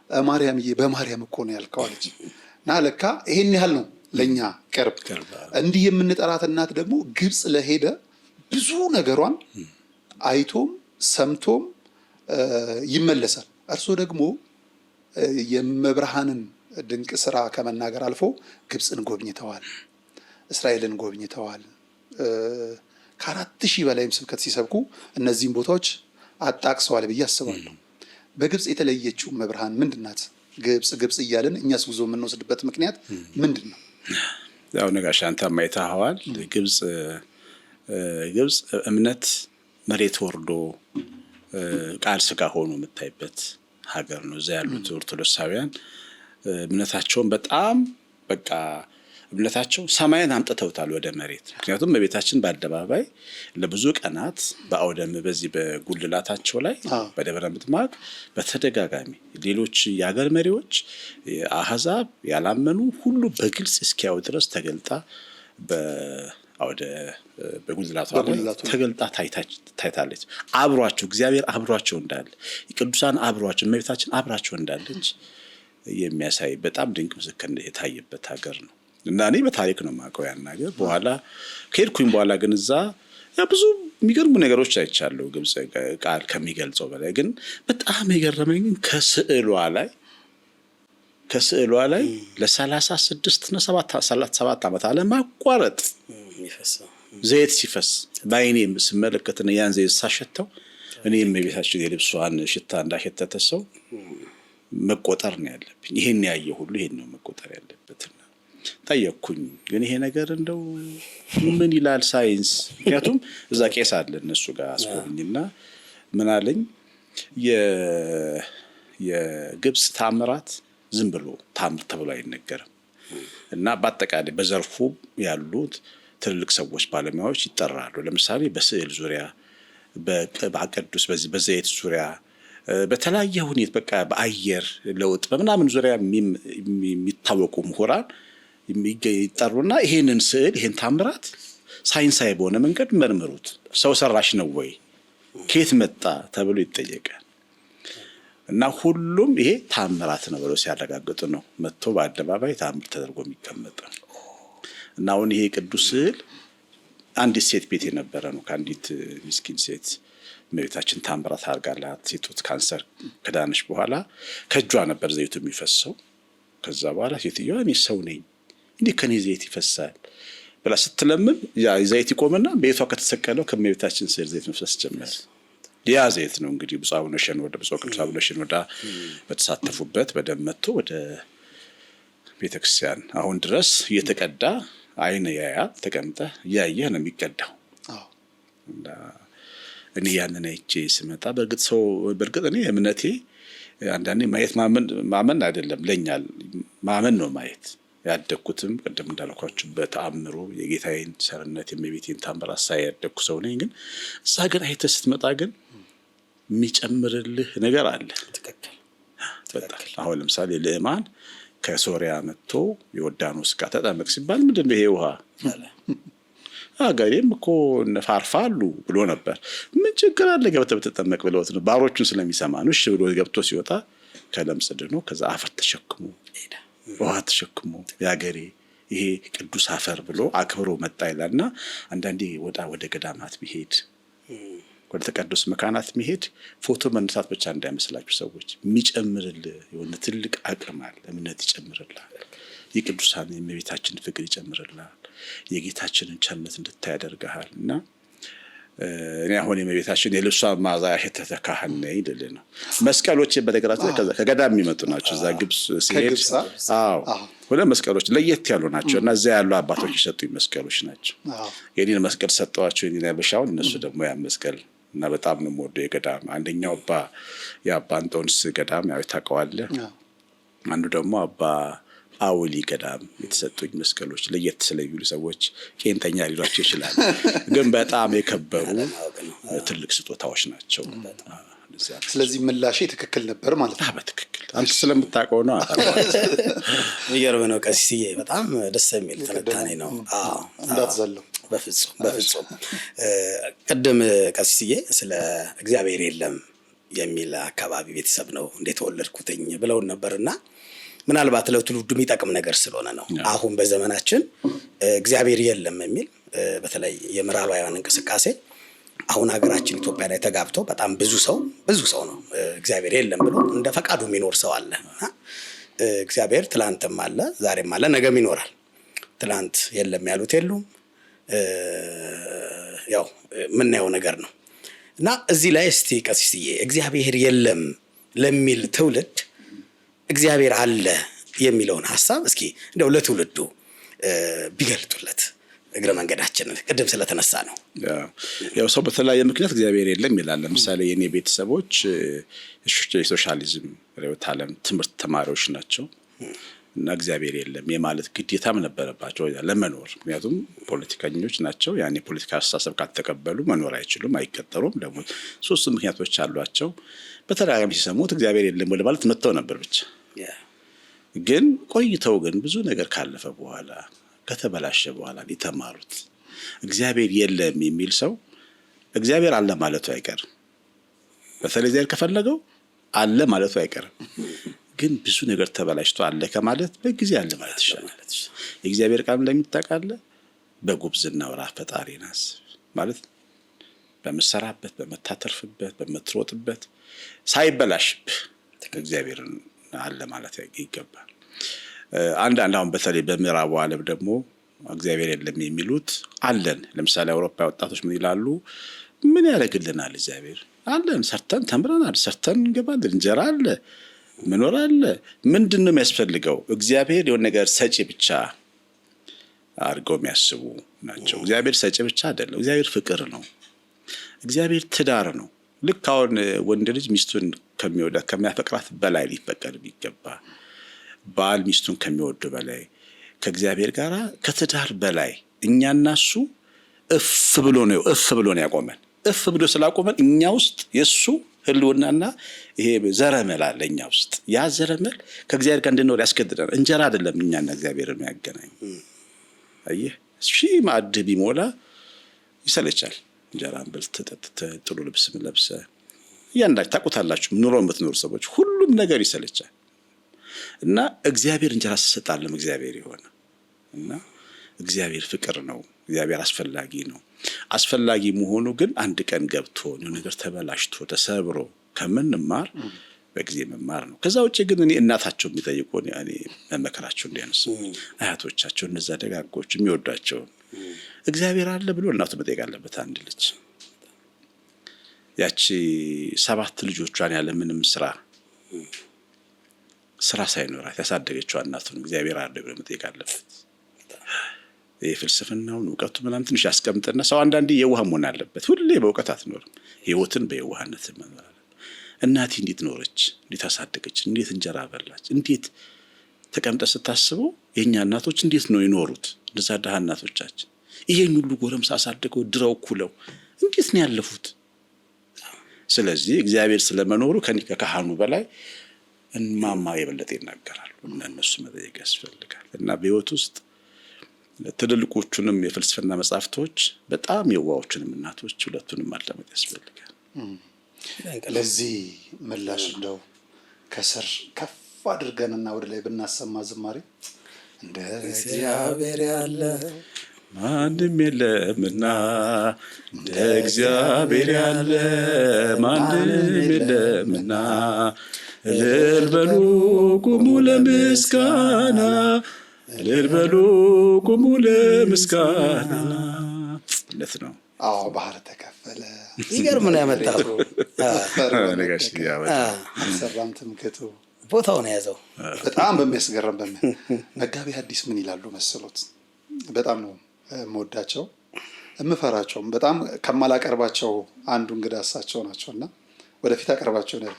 ማርያምዬ በማርያም እኮ ነው ያልከው አለችኝ። እና ለካ ይሄን ያህል ነው ለኛ ቅርብ። እንዲህ የምንጠራት እናት ደግሞ ግብፅ ለሄደ ብዙ ነገሯን አይቶም ሰምቶም ይመለሳል። እርሶ ደግሞ የመብርሃንን ድንቅ ስራ ከመናገር አልፎ ግብፅን ጎብኝተዋል፣ እስራኤልን ጎብኝተዋል። ከ4000 በላይም ስብከት ሲሰብኩ እነዚህም ቦታዎች አጣቅሰዋል ብዬ አስባለሁ። በግብፅ የተለየችው መብርሃን ምንድን ናት? ግብፅ እያልን እኛስ ጉዞ የምንወስድበት ምክንያት ምንድን ነው? ያው ነጋሽ አንተ ማይታኸዋል። ግብፅ እምነት መሬት ወርዶ ቃል ስጋ ሆኖ የምታይበት ሀገር ነው። እዛ ያሉት ኦርቶዶክሳውያን እምነታቸውን በጣም በቃ እምነታቸው ሰማይን አምጥተውታል ወደ መሬት። ምክንያቱም በቤታችን በአደባባይ ለብዙ ቀናት በአውደም በዚህ በጉልላታቸው ላይ በደብረ ምጥማቅ በተደጋጋሚ ሌሎች የሀገር መሪዎች አህዛብ ያላመኑ ሁሉ በግልጽ እስኪያው ድረስ ተገልጣ በአውደ በጉልላቷ ላይ ተገልጣ ታይታለች። አብሯቸው እግዚአብሔር አብሯቸው እንዳለ ቅዱሳን አብሯቸው እመቤታችን አብራቸው እንዳለች የሚያሳይ በጣም ድንቅ ምስክርነት የታየበት ሀገር ነው። እና እኔ በታሪክ ነው የማውቀው ያን ነገር። በኋላ ከሄድኩኝ በኋላ ግን እዛ ብዙ የሚገርሙ ነገሮች አይቻለሁ። ግብፅ ቃል ከሚገልጸው በላይ ግን በጣም የገረመኝ ግን ከስዕሏ ላይ ለ36 እና 37 ዓመት አለማቋረጥ ዘይት ሲፈስ በአይኔ ስመለከት ነው ያን ዘይት ሳሸተው እኔም የቤታችን የልብሷን ሽታ እንዳሸተተ ሰው መቆጠር ነው ያለብኝ። ይሄን ያየ ሁሉ ይሄን ነው መቆጠር ያለበት። ጠየቅኩኝ ግን ይሄ ነገር እንደው ምን ይላል ሳይንስ? ምክንያቱም እዛ ቄስ አለ እነሱ ጋር አስጎብኝና ምን አለኝ የግብፅ ታምራት ዝም ብሎ ታምር ተብሎ አይነገርም እና በአጠቃላይ በዘርፉ ያሉት ትልልቅ ሰዎች ባለሙያዎች ይጠራሉ። ለምሳሌ በስዕል ዙሪያ በቅዱስ በዚህ በዘይት ዙሪያ በተለያየ ሁኔታ በቃ በአየር ለውጥ በምናምን ዙሪያ የሚታወቁ ምሁራን ይጠሩና ይሄንን ስዕል ይሄን ታምራት ሳይንሳዊ በሆነ መንገድ መርምሩት፣ ሰው ሰራሽ ነው ወይ ከየት መጣ ተብሎ ይጠየቃል። እና ሁሉም ይሄ ታምራት ነው ብለው ሲያረጋግጡ ነው መጥቶ በአደባባይ ታምር ተደርጎ የሚቀመጠው። እና አሁን ይሄ ቅዱስ ስዕል አንዲት ሴት ቤት የነበረ ነው። ከአንዲት ምስኪን ሴት እመቤታችን ታምራት አድርጋላት ሴቶት ካንሰር ከዳነች በኋላ ከእጇ ነበር ዘይቱ የሚፈሰው። ከዛ በኋላ ሴትዮዋ እኔ ሰው ነኝ እንዴ ከኔ ዘይት ይፈሳል ብላ ስትለምን ያ ዘይት ይቆምና ቤቷ ከተሰቀለው ከእመቤታችን ስዕል ዘይት መፍሰስ ጀመረ። ያ ዘይት ነው እንግዲህ ብፁዕ አቡነ ሽኖዳ ብፁዕ ቅዱስ አቡነ ሽኖዳ በተሳተፉበት በደም መጥቶ ወደ ቤተክርስቲያን አሁን ድረስ እየተቀዳ አይነ ያያ ተቀምጠ ያየህ ነው የሚቀዳው። እና እኔ ያንን አይቼ ስመጣ በእርግጥ እኔ እምነቴ አንዳንዴ ማየት ማመን አይደለም ለኛ ማመን ነው ማየት። ያደኩትም ቀደም እንዳልኳችሁ በተአምሮ የጌታዬን ቸርነት የእመቤቴን ታምር ሳይ ያደኩ ሰው ነኝ። ግን እዛ ግን አይተህ ስትመጣ ግን የሚጨምርልህ ነገር አለ። ትክክል። አሁን ለምሳሌ ለማን ከሶሪያ መጥቶ ዮርዳኖስ ጋር ተጠመቅ ሲባል ምንድነው ይሄ ውሃ አገሬም እኮ ነፋርፋሉ ብሎ ነበር። ምን ችግር አለ ገብተህ ብትጠመቅ ብለውት ነው። ባሮቹን ስለሚሰማ ነው። እሺ ብሎ ገብቶ ሲወጣ ከለምጽ ድኖ ከዛ አፈር ተሸክሞ ውሃ ተሸክሞ ያገሬ ይሄ ቅዱስ አፈር ብሎ አክብሮ መጣ ይላልና አንዳንዴ ወደ ገዳማት ቢሄድ ወደ ተቀደሱ መካናት ቢሄድ ፎቶ መነሳት ብቻ እንዳይመስላችሁ ሰዎች የሚጨምርልህ የሆነ ትልቅ አቅም አለ። እምነት ይጨምርልሃል። የቅዱሳን የእመቤታችን ፍቅር ይጨምርልሃል። የጌታችንን ቸርነት እንድታይ ያደርግሃል። እና እኔ አሁን የእመቤታችን የልብሷ መዓዛ ያሸተተ ካህን ነኝ ልልህ ነው። መስቀሎች በነገራችን ከገዳም የሚመጡ ናቸው። እዛ ግብጽ ሲሄድ ወደ መስቀሎች ለየት ያሉ ናቸው እና እዛ ያሉ አባቶች የሰጡኝ መስቀሎች ናቸው። የኔን መስቀል ሰጠዋቸው የኔን ያበሻውን እነሱ ደግሞ ያ መስቀል እና በጣም ነው የምወደው የገዳም አንደኛው የአባ እንጦንስ ገዳም ያው ታውቀዋለህ። አንዱ ደግሞ አባ አውሊ ገዳም የተሰጡኝ መስቀሎች ለየት ስለሚሉ ሰዎች ቄንተኛ ሊሏቸው ይችላል፣ ግን በጣም የከበሩ ትልቅ ስጦታዎች ናቸው። ስለዚህ ምላሼ ትክክል ነበር ማለት ነው። በትክክል አንተ ስለምታውቀው ነው። የሚገርም ነው ቀሲስዬ፣ በጣም ደስ የሚል ትንታኔ ነው። እንዳትዘለው በፍጹም ቅድም ቀሲስዬ ስለ እግዚአብሔር የለም የሚል አካባቢ ቤተሰብ ነው እንደተወለድኩትኝ ብለውን ነበርና ምናልባት ለትውልዱ የሚጠቅም ነገር ስለሆነ ነው። አሁን በዘመናችን እግዚአብሔር የለም የሚል በተለይ የምዕራባውያን እንቅስቃሴ አሁን ሀገራችን ኢትዮጵያ ላይ ተጋብቶ በጣም ብዙ ሰው ነው እግዚአብሔር የለም ብሎ እንደ ፈቃዱ የሚኖር ሰው አለ። እግዚአብሔር ትላንትም አለ፣ ዛሬም አለ፣ ነገም ይኖራል። ትላንት የለም ያሉት የሉም፣ ያው የምናየው ነገር ነው። እና እዚህ ላይ እስቲ ቀሲስዬ እግዚአብሔር የለም ለሚል ትውልድ እግዚአብሔር አለ የሚለውን ሐሳብ እስኪ እንደው ለትውልዱ ቢገልጡለት እግረ መንገዳችንን ቅድም ስለተነሳ ነው። ያው ሰው በተለያየ ምክንያት እግዚአብሔር የለም ይላል። ለምሳሌ የኔ ቤተሰቦች የሶሻሊዝም ርዕዮተ ዓለም ትምህርት ተማሪዎች ናቸው እና እግዚአብሔር የለም የማለት ግዴታም ነበረባቸው ለመኖር። ምክንያቱም ፖለቲከኞች ናቸው። ያኔ ፖለቲካ አስተሳሰብ ካልተቀበሉ መኖር አይችሉም፣ አይቀጠሩም። ደግሞ ሶስት ምክንያቶች አሏቸው። በተደጋጋሚ ሲሰሙት እግዚአብሔር የለም ወደ ማለት መጥተው ነበር ብቻ። ግን ቆይተው ግን ብዙ ነገር ካለፈ በኋላ ከተበላሸ በኋላ የተማሩት እግዚአብሔር የለም የሚል ሰው እግዚአብሔር አለ ማለቱ አይቀርም። በተለይ እግዚአብሔር ከፈለገው አለ ማለቱ አይቀርም። ግን ብዙ ነገር ተበላሽቶ አለ ከማለት በጊዜ አለ ማለት ይሻላል። የእግዚአብሔር ቃል እንደሚታቃለ በጉብዝና ወራት ፈጣሪን አስብ ማለት በመሰራበት፣ በመታተርፍበት፣ በመትሮጥበት ሳይበላሽብህ እግዚአብሔርን አለ ማለት ይገባል። አንዳንድ አሁን በተለይ በምዕራቡ ዓለም ደግሞ እግዚአብሔር የለም የሚሉት አለን። ለምሳሌ አውሮፓ ወጣቶች ምን ይላሉ? ምን ያደርግልናል እግዚአብሔር? አለን፣ ሰርተን ተምረናል፣ ሰርተን እንገባለን፣ እንጀራ አለ፣ መኖር አለ። ምንድነው የሚያስፈልገው? እግዚአብሔር የሆነ ነገር ሰጪ ብቻ አድርገው የሚያስቡ ናቸው። እግዚአብሔር ሰጪ ብቻ አይደለም፣ እግዚአብሔር ፍቅር ነው። እግዚአብሔር ትዳር ነው። ልክ አሁን ወንድ ልጅ ሚስቱን ከሚወዳት ከሚያፈቅራት በላይ ሊፈቀድ ቢገባ፣ ባል ሚስቱን ከሚወዱ በላይ ከእግዚአብሔር ጋር ከትዳር በላይ እኛና እሱ እፍ ብሎ ነው ያቆመን። እፍ ብሎ ስላቆመን እኛ ውስጥ የሱ ህልውናና ይሄ ዘረመል አለ እኛ ውስጥ። ያ ዘረመል ከእግዚአብሔር ጋር እንድንኖር ያስገድደናል። እንጀራ አይደለም እኛና እግዚአብሔርን የሚያገናኝ። አየህ፣ ማዕድ ቢሞላ ይሰለቻል። እንጀራን በልተህ ጠጥተህ ጥሩ ልብስ ለብሰህ እያንዳንዳችሁ ታውቁታላችሁ፣ ኑሮ የምትኖሩ ሰዎች ሁሉም ነገር ይሰለቻል። እና እግዚአብሔር እንጀራ ሲሰጣለም እግዚአብሔር የሆነ እና እግዚአብሔር ፍቅር ነው። እግዚአብሔር አስፈላጊ ነው። አስፈላጊ መሆኑ ግን አንድ ቀን ገብቶ ነው ነገር ተበላሽቶ ተሰብሮ ከምንማር በጊዜ መማር ነው። ከዛ ውጪ ግን እኔ እናታቸው የሚጠይቁ እኔ መመከራቸው እንዲያነሱ አያቶቻቸው እነዛ ደጋጎች የሚወዷቸው እግዚአብሔር አለ ብሎ እናቱ መጠየቅ አለበት። አንድ ልጅ ያቺ 7 ልጆቿን ያለ ምንም ስራ ሳይኖራት ያሳደገችው እናቱን እግዚአብሔር አለ ብሎ መጠየቅ አለበት። የፍልስፍናውን እውቀቱ ምናምን ትንሽ ያስቀምጥና ሰው አንዳንዴ የዋህ መሆን አለበት። ሁሌ በእውቀት አትኖርም። ህይወትን በየዋህነት መኖር አለበት። እናቴ እንዴት ኖረች፣ እንዴት አሳደገች፣ እንዴት እንጀራ በላች፣ እንዴት ተቀምጠህ ስታስበው የእኛ እናቶች እንዴት ነው የኖሩት? እንደዛ ድሃ እናቶቻችን ይሄን ሁሉ ጎረምሳ አሳድገው ድረው ኩለው እንዴት ነው ያለፉት? ስለዚህ እግዚአብሔር ስለመኖሩ ከካህኑ በላይ እማማ የበለጠ ይናገራሉ። እነሱ መጠየቅ ያስፈልጋል። እና በሕይወት ውስጥ ትልልቆቹንም የፍልስፍና መጽሐፍቶች በጣም የዋዎቹንም እናቶች ሁለቱንም ማዳመጥ ያስፈልጋል። ለዚህ ምላሽ እንደው ከስር ከፍ አድርገንና ወደ ላይ ብናሰማ ዝማሬ እንደ እግዚአብሔር ያለ ማንም የለምና፣ እንደ እግዚአብሔር ያለ ማንም የለምና፣ እልል በሉ ቁሙ ለምስጋና፣ እልል በሉ ቁሙ ለምስጋና። እውነት ነው። አዎ ባህር ተከፈለ። ይገርም ነው ያመጣው። አልሰራም ትምክህቱ ቦታውን የያዘው በጣም በሚያስገርም መጋቢ ሐዲስ ምን ይላሉ መሰሎት? በጣም ነው የምወዳቸው የምፈራቸውም። በጣም ከማላቀርባቸው አንዱ እንግዳ እሳቸው ናቸውና ወደፊት አቀርባቸው ነው።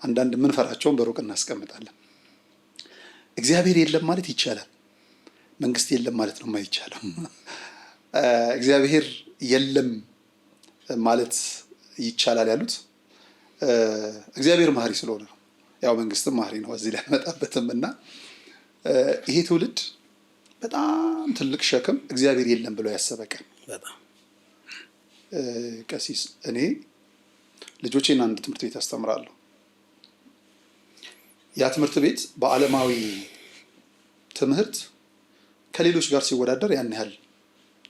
አንዳንድ የምንፈራቸውን በሩቅ እናስቀምጣለን። እግዚአብሔር የለም ማለት ይቻላል፣ መንግስት የለም ማለት ነው የማይቻለው። እግዚአብሔር የለም ማለት ይቻላል ያሉት እግዚአብሔር መሐሪ ስለሆነ ነው። ያው መንግስትም መሐሪ ነው፣ እዚህ ላይ አልመጣበትም። እና ይሄ ትውልድ በጣም ትልቅ ሸክም እግዚአብሔር የለም ብሎ ያሰበቀን። በጣም ቀሲስ እኔ ልጆቼን አንድ ትምህርት ቤት አስተምራለሁ። ያ ትምህርት ቤት በዓለማዊ ትምህርት ከሌሎች ጋር ሲወዳደር ያን ያህል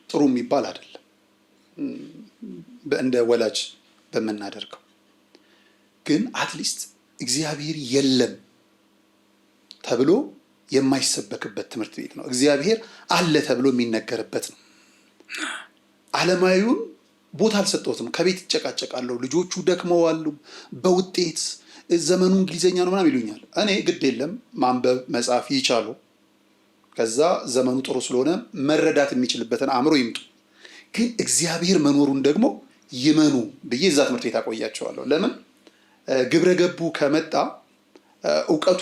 ጥሩ የሚባል አይደለም እንደ ወላጅ በምናደርገው። ግን አትሊስት እግዚአብሔር የለም ተብሎ የማይሰበክበት ትምህርት ቤት ነው። እግዚአብሔር አለ ተብሎ የሚነገርበት ነው። ዓለማዊውን ቦታ አልሰጠሁትም። ከቤት ይጨቃጨቃለሁ፣ ልጆቹ ደክመዋሉ በውጤት ዘመኑ እንግሊዘኛ ነው ምናምን ይሉኛል። እኔ ግድ የለም ማንበብ መጻፍ ይቻሉ፣ ከዛ ዘመኑ ጥሩ ስለሆነ መረዳት የሚችልበትን አእምሮ ይምጡ። ግን እግዚአብሔር መኖሩን ደግሞ ይመኑ ብዬ እዛ ትምህርት ቤት አቆያቸዋለሁ። ለምን ግብረ ገቡ ከመጣ እውቀቱ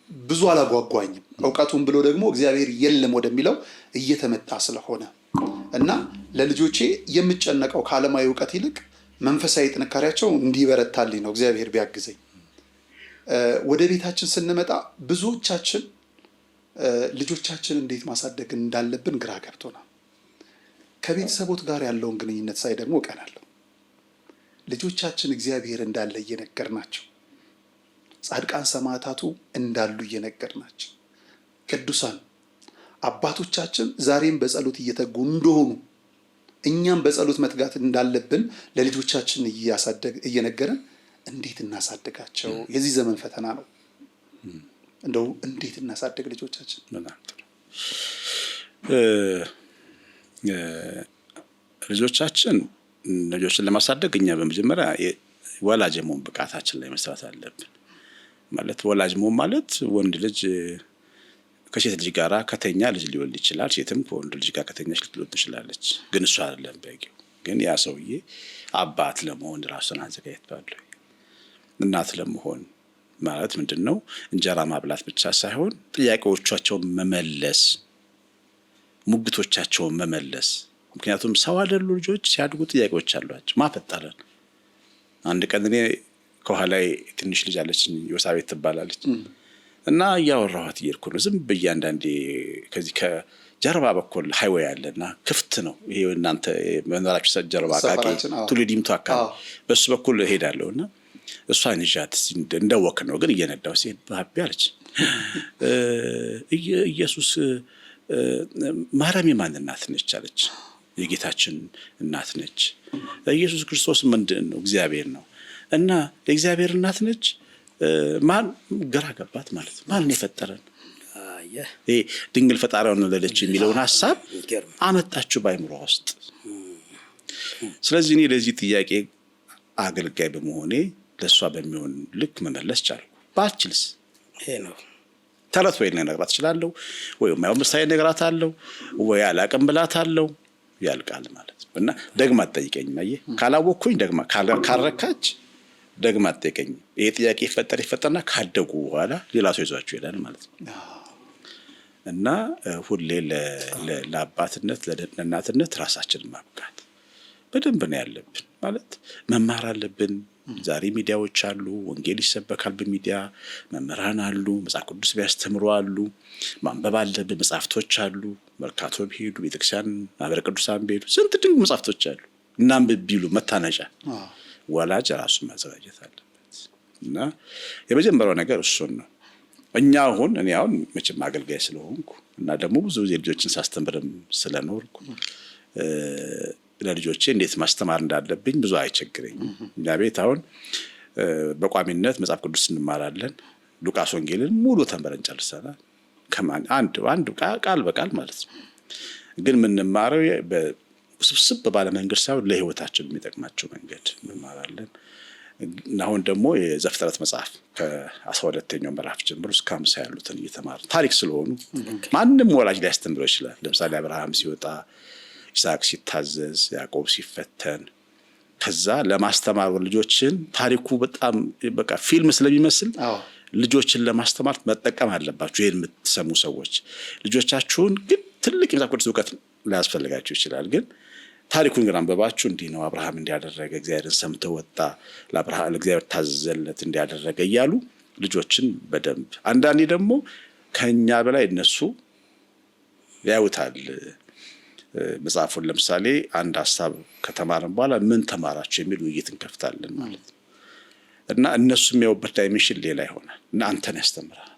ብዙ አላጓጓኝም። እውቀቱን ብሎ ደግሞ እግዚአብሔር የለም ወደሚለው እየተመጣ ስለሆነ እና ለልጆቼ የምጨነቀው ከዓለማዊ እውቀት ይልቅ መንፈሳዊ ጥንካሬያቸው እንዲበረታልኝ ነው። እግዚአብሔር ቢያግዘኝ። ወደ ቤታችን ስንመጣ ብዙዎቻችን ልጆቻችን እንዴት ማሳደግ እንዳለብን ግራ ገብቶናል። ከቤተሰቦት ጋር ያለውን ግንኙነት ሳይ ደግሞ እቀናለሁ። ልጆቻችን እግዚአብሔር እንዳለ እየነገርናቸው፣ ጻድቃን ሰማዕታቱ እንዳሉ እየነገርናቸው፣ ቅዱሳን አባቶቻችን ዛሬም በጸሎት እየተጉ እንደሆኑ እኛም በጸሎት መትጋት እንዳለብን ለልጆቻችን እየነገርን እንዴት እናሳድጋቸው? የዚህ ዘመን ፈተና ነው። እንደው እንዴት እናሳድግ ልጆቻችን? ልጆችን ለማሳደግ እኛ በመጀመሪያ ወላጅ መሆን ብቃታችን ላይ መስራት አለብን። ማለት ወላጅ መሆን ማለት ወንድ ልጅ ከሴት ልጅ ጋር ከተኛ ልጅ ሊወልድ ይችላል። ሴትም ከወንድ ልጅ ጋር ከተኛች ልትወልድ ትችላለች። ግን እሱ አይደለም በቂው። ግን ያ ሰውዬ አባት ለመሆን ራሱን አዘጋጅቷል። እናት ለመሆን ማለት ምንድነው? እንጀራ ማብላት ብቻ ሳይሆን ጥያቄዎቻቸውን መመለስ፣ ሙግቶቻቸውን መመለስ። ምክንያቱም ሰው አይደሉ ልጆች ሲያድጉ ጥያቄዎች አሏቸው። ማፈጣለን አንድ ቀን እኔ ከኋላዬ ትንሽ ልጅ አለች፣ ዮሳቤት ትባላለች። እና እያወራኋት እየሄድኩ ነው። ዝም ብዬ አንዳንዴ ከዚህ ከጀርባ በኩል ሃይዌይ አለና ክፍት ነው። ይሄ እናንተ መኖራችሁ ጀርባ አቃቂ ቱሉ ዲምቱ አካባቢ በሱ በኩል ሄዳለሁና እሷን ይዣት እንደወክ ነው። ግን እየነዳሁ ሲሄድ ባቢ አለች፣ ኢየሱስ ማርያም የማን እናት ነች አለች። የጌታችን እናት ነች። ኢየሱስ ክርስቶስ ምንድን ነው? እግዚአብሔር ነው። እና የእግዚአብሔር እናት ነች። ማን ግራ ገባት ማለት ነው። ማን የፈጠረን? ይሄ ድንግል ፈጣሪዋን ወለደች የሚለውን ሐሳብ አመጣችሁ ባይምሮ ውስጥ። ስለዚህ እኔ ለዚህ ጥያቄ አገልጋይ በመሆኔ ለሷ በሚሆን ልክ መመለስ ቻልኩ። ባችልስ ይሄ ነው ተረት ወይ ልነግራት እችላለሁ፣ ወይ ማው ምሳሌ እነግራታለሁ፣ ወይ አላቅም ብላታለሁ። ያልቃል ማለት ነው። እና ደግማ አትጠይቀኝ ማየ ካላወቅኩኝ ደግማ ካልረካች ደግማ አትጠይቀኝ። ይሄ ጥያቄ ይፈጠርና ካደጉ በኋላ ሌላ ሰው ይዟቸው ይሄዳል ማለት ነው። እና ሁሌ ለአባትነት ለእናትነት ራሳችንን ማብቃት በደንብ ነው ያለብን። ማለት መማር አለብን። ዛሬ ሚዲያዎች አሉ፣ ወንጌል ይሰበካል በሚዲያ መምህራን አሉ፣ መጽሐፍ ቅዱስ ቢያስተምሩ አሉ። ማንበብ አለብን። መጽሐፍቶች አሉ። መርካቶ ቢሄዱ፣ ቤተክርስቲያን ማህበረ ቅዱሳን ቢሄዱ ስንት ድንቅ መጽሐፍቶች አሉ። እናንብብ ቢሉ መታነጫ ወላጅ ራሱን ማዘጋጀት አለበት። እና የመጀመሪያው ነገር እሱን ነው። እኔ አሁን መቼም አገልጋይ ስለሆንኩ እና ደግሞ ብዙ ጊዜ ልጆችን ሳስተምርም ስለኖርኩ ለልጆቼ እንዴት ማስተማር እንዳለብኝ ብዙ አይቸግረኝም። እኛ ቤት አሁን በቋሚነት መጽሐፍ ቅዱስ እንማራለን። ሉቃስ ወንጌልን ሙሉ ተምረን ጨርሰናል። አንድ ቃል በቃል ማለት ነው። ግን የምንማረው በስብስብ ባለ መንገድ ሳይሆን ለህይወታችን የሚጠቅማቸው መንገድ እንማራለን። አሁን ደግሞ የዘፍጥረት መጽሐፍ ከ12ኛው ምዕራፍ ጀምሮ እስከ 50 ያሉትን እየተማርን ታሪክ ስለሆኑ ማንም ወላጅ ሊያስተምረው ይችላል። ለምሳሌ አብርሃም ሲወጣ፣ ይስሐቅ ሲታዘዝ፣ ያዕቆብ ሲፈተን፣ ከዛ ለማስተማር ልጆችን ታሪኩ በጣም በቃ ፊልም ስለሚመስል ልጆችን ለማስተማር መጠቀም አለባችሁ። ይሄን የምትሰሙ ሰዎች ልጆቻችሁን ግን ትልቅ የመጽሐፍ ቅዱስ እውቀት ሊያስፈልጋችሁ ይችላል። ግን ታሪኩን ግን አንበባችሁ እንዲህ ነው አብርሃም እንዲያደረገ እግዚአብሔርን ሰምቶ ወጣ፣ ለእግዚአብሔር ታዘዘለት እንዲያደረገ እያሉ ልጆችን በደንብ አንዳንዴ ደግሞ ከኛ በላይ እነሱ ያዩታል መጽሐፉን። ለምሳሌ አንድ ሀሳብ ከተማርን በኋላ ምን ተማራችሁ የሚል ውይይት እንከፍታለን ማለት ነው። እና እነሱ የሚያዩበት ዳይሜንሽን ሌላ ይሆናል እና አንተን ያስተምራል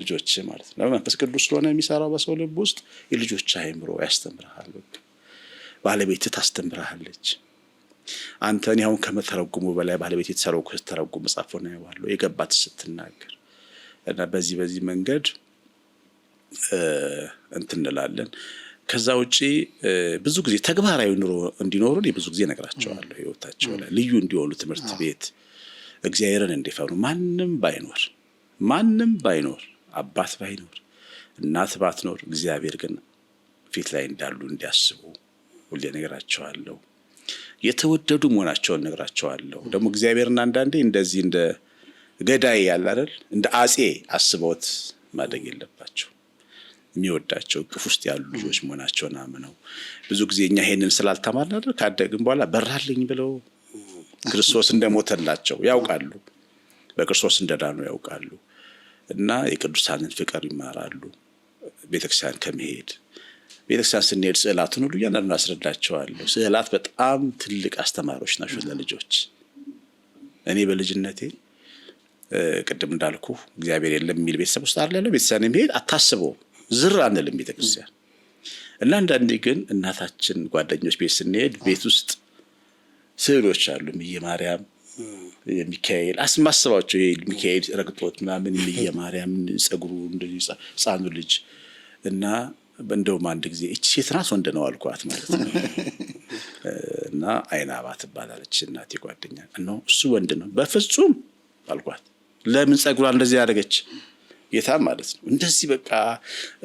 ልጆች ማለት ነው። መንፈስ ቅዱስ ስለሆነ የሚሰራው በሰው ልብ ውስጥ የልጆች አእምሮ ያስተምራል። ባለቤትህ ታስተምራለች። አንተን ያሁን ከመተረጉሙ በላይ ባለቤት የተተረጉም መጽሐፍ ነው ያለው የገባት ስትናገር እና በዚህ መንገድ እንላለን። ከዛ ውጪ ብዙ ጊዜ ተግባራዊ ኑሮ እንዲኖሩ ብዙ ጊዜ እነግራቸዋለሁ። ህይወታቸው ላይ ልዩ እንዲሆኑ ትምህርት ቤት እግዚአብሔርን እንዲፈሩ ማንም ባይኖር አባት ባይኖር እናት ባትኖር እግዚአብሔር ግን ፊት ላይ እንዳሉ እንዲያስቡ ሁሌ እነግራቸዋለሁ። የተወደዱ መሆናቸውን እነግራቸዋለሁ። ደግሞ እግዚአብሔርን አንዳንዴ እንደዚህ እንደ ገዳይ ያለ አይደል እንደ አጼ አስበውት ማደግ የለባቸው። የሚወዳቸው እቅፍ ውስጥ ያሉ ልጆች መሆናቸውን አምነው ብዙ ጊዜ እኛ ይሄንን ስላልተማርን አይደል ካደግን በኋላ በራልኝ ብለው ክርስቶስ እንደሞተላቸው ያውቃሉ፣ በክርስቶስ እንደዳኑ ያውቃሉ እና የቅዱሳንን ፍቅር ይማራሉ። ቤተክርስቲያን ከመሄድ ቤተክርስቲያን ስንሄድ ስዕላቱን ሁሉ እያንዳንዱን አስረዳቸዋለሁ። ስዕላት በጣም ትልቅ አስተማሪዎች ናቸው ለልጆች። እኔ በልጅነቴ ቅድም እንዳልኩ እግዚአብሔር የለም የሚል ቤተሰብ ውስጥ አለ ያለው ቤተክርስቲያን የሚሄድ አታስበው ዝር አንልም ቤተክርስቲያን እና አንዳንዴ ግን እናታችን ጓደኞች ቤት ስንሄድ ቤት ውስጥ ስዕሎች አሉ። ማርያም የሚካኤል አስማስባቸው ሚካኤል ረግጦት ምናምን ማርያም ጸጉሩ እንደዚህ ሕፃኑ ልጅ እና እንደውም አንድ ጊዜ እቺ ሴት ናት ወንድ ነው አልኳት ማለት ነው። እና አይናባ ትባላለች እናቴ ጓደኛ ነው። እሱ ወንድ ነው በፍጹም አልኳት። ለምን ጸጉሯን እንደዚህ ያደረገች ጌታ ማለት ነው። እንደዚህ በቃ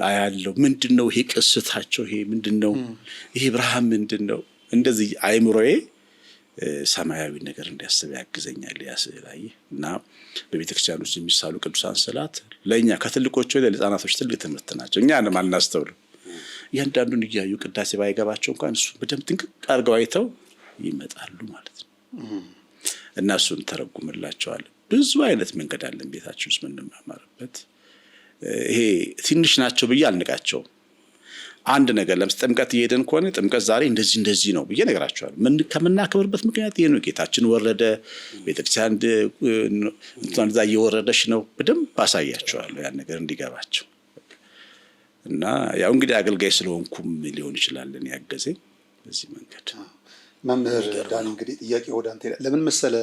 አያለው ምንድነው ይሄ ቅስታቸው ይሄ ምንድነው ይሄ ብርሃን ምንድነው? እንደዚህ አይምሮዬ ሰማያዊ ነገር እንዲያስብ ያግዘኛል ያስላየ እና በቤተክርስቲያን ውስጥ የሚሳሉ ቅዱሳን ስዕላት ለኛ ከትልቆቹ ለህፃናቶች ትልቅ ትምህርት ናቸው። እኛንም አናስተውልም። ያንዳንዱን እያዩ ቅዳሴ ባይገባቸው እንኳን እሱ በደንብ ጥንቅቅ አድርገው አይተው ይመጣሉ ማለት ነው። እና እሱን ተረጉምላቸዋል። ብዙ አይነት መንገድ አለን ቤታችን ውስጥ የምንማማርበት። ይሄ ትንሽ ናቸው ብዬ አልንቃቸውም። አንድ ነገር ለምሳሌ ጥምቀት እየሄድን ከሆነ ጥምቀት ዛሬ እንደዚህ ነው ብዬ እነግራቸዋለሁ። ምን ከምናከብርበት ምክንያት ይሄ ነው። ጌታችን ወረደ፣ ቤተክርስቲያን እንዛ እየወረደች ነው። በደንብ አሳያቸዋለሁ ያን ነገር እንዲገባቸው እና ያው እንግዲህ አገልጋይ ስለሆንኩም ሊሆን ይችላል እኔ ያገዘኝ በዚህ መንገድ። መምህር ዳን እንግዲህ ጥያቄ ወደ አንተ ለምን መሰለ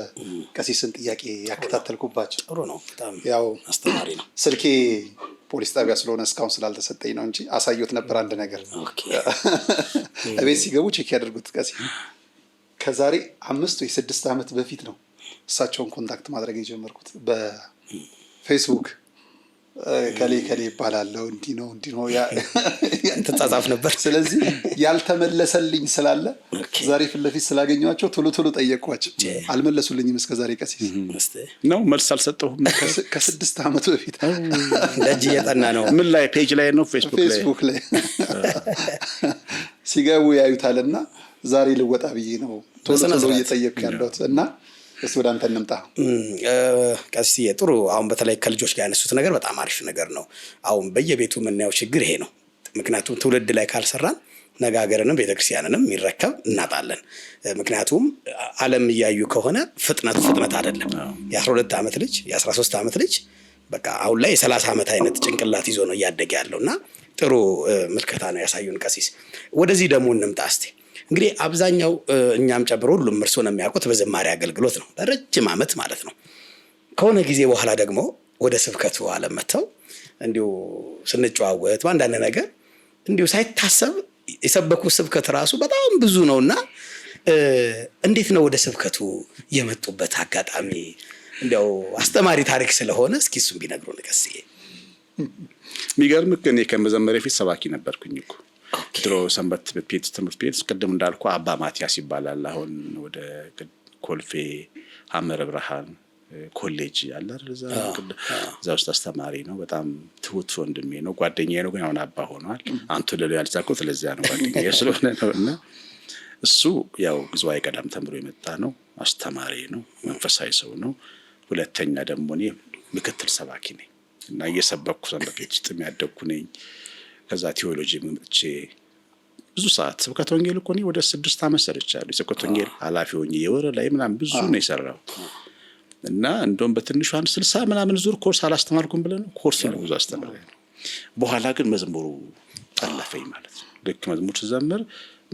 ቀሲስን ጥያቄ ያከታተልኩባቸው ጥሩ ነው። በጣም ያው አስተማሪ ነው። ስልኬ ፖሊስ ጣቢያ ስለሆነ እስካሁን ስላልተሰጠኝ ነው እንጂ አሳየሁት ነበር አንድ ነገር። እቤት ሲገቡ ቼክ ያደርጉት ቀሲስ ከዛሬ 5 ወይ 6 ዓመት በፊት ነው እሳቸውን ኮንታክት ማድረግ የጀመርኩት በፌስቡክ ከሌ ይባላለው እንዲህ ነው ተጻጻፍ ነበር። ስለዚህ ያልተመለሰልኝ ስላለ ዛሬ ፊት ለፊት ስላገኘኋቸው ቶሎ ጠየቅኳቸው። አልመለሱልኝም እስከ ዛሬ ቀሲስ ነው መልስ አልሰጠሁም። ከ6 ዓመት በፊት ደጅ እየጠና ነው። ምን ላይ ፔጅ ላይ ነው? ፌስቡክ ላይ ሲገቡ ያዩታልና ዛሬ ልወጣ ብዬ ነው ቶሎ እየጠየቅኩ ያለሁት እና እሱ ወደ አንተ እንምጣ። ቀሲስ ጥሩ። አሁን በተለይ ከልጆች ጋር ያነሱት ነገር በጣም አሪፍ ነገር ነው። አሁን በየቤቱ የምናየው ችግር ይሄ ነው። ምክንያቱም ትውልድ ላይ ካልሰራን ነገ ሀገርንም ቤተክርስቲያንንም የሚረከብ እናጣለን። ምክንያቱም ዓለም እያዩ ከሆነ ፍጥነት አይደለም። የ12 ዓመት ልጅ የ13 ዓመት ልጅ በቃ አሁን ላይ የ30 ዓመት አይነት ጭንቅላት ይዞ ነው እያደገ ያለው እና ጥሩ ምልከታ ነው ያሳዩን ቀሲስ። ወደዚህ ደግሞ እንምጣ እስቲ። እንግዲህ አብዛኛው እኛም ጨምሮ ሁሉም እርስዎን የሚያውቁት በዝማሬ አገልግሎት ነው ለረጅም ዓመት ማለት ነው። ከሆነ ጊዜ በኋላ ደግሞ ወደ ስብከቱ ዓለም መጥተው እንዲሁ ስንጨዋወት በአንዳንድ ነገር እንዲሁ ሳይታሰብ የሰበኩ ስብከት ራሱ በጣም ብዙ ነውና እንዴት ነው ወደ ስብከቱ የመጡበት አጋጣሚ? እንዲያው አስተማሪ ታሪክ ስለሆነ እስኪ እሱም ቢነግሩን ቀሲስ። የሚገርምህ እኔ ከመዘመሬ ፊት ሰባኪ ነበርኩኝ እኮ ድሮ ሰንበት ቤት ትምህርት ቤት ቅድም እንዳልኩ አባ ማቲያስ ይባላል። አሁን ወደ ኮልፌ ሐመረ ብርሃን ኮሌጅ ያለ እዛ ውስጥ አስተማሪ ነው። በጣም ትሁት ወንድሜ ነው፣ ጓደኛዬ ነው። ግን አሁን አባ ሆኗል። አንቱ ልለው ያልቻልኩት ለዚያ ነው፣ ጓደኛዬ ስለሆነ ነው። እና እሱ ያው ዝዋይ ገዳም ተምሮ የመጣ ነው፣ አስተማሪ ነው፣ መንፈሳዊ ሰው ነው። ሁለተኛ ደግሞ እኔ ምክትል ሰባኪ ነኝ እና እየሰበኩ ሰንበት ቤት ውስጥ የሚያደግኩ ነኝ። ከዛ ቴዎሎጂ መጥቼ ብዙ ሰዓት ስብከተ ወንጌል እኮ እኔ ወደ 6 ዓመት ሰርቻለሁ። ስብከተ ወንጌል ኃላፊ ሆኜ የወር ላይ ምናምን ብዙ ነው የሰራው እና እንደውም በትንሹ 60 ምናምን ዙር ኮርስ አላስተማርኩም ብለን ኮርስ ነው ብዙ አስተምረን። በኋላ ግን መዝሙሩ ጠለፈኝ ማለት ነው። ልክ መዝሙር ስዘምር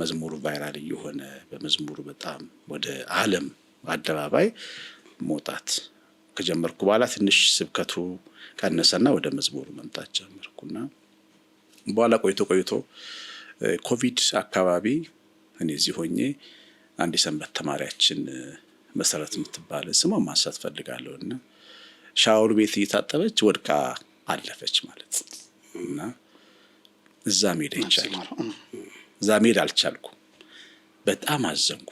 መዝሙሩ ቫይራል እየሆነ በመዝሙሩ በጣም ወደ ዓለም አደባባይ መውጣት ከጀመርኩ በኋላ ትንሽ ስብከቱ ቀነሰና ወደ መዝሙሩ መምጣት ጀመርኩና በኋላ ቆይቶ ኮቪድ አካባቢ እኔ እዚህ ሆኜ አንድ የሰንበት ተማሪያችን መሰረት የምትባል ስሟን ማንሳት ፈልጋለሁና ሻወር ቤት እየታጠበች ወድቃ አለፈች ማለት እና እዛ መሄድ አይቻልም። እዛ መሄድ አልቻልኩም። በጣም አዘንኩ።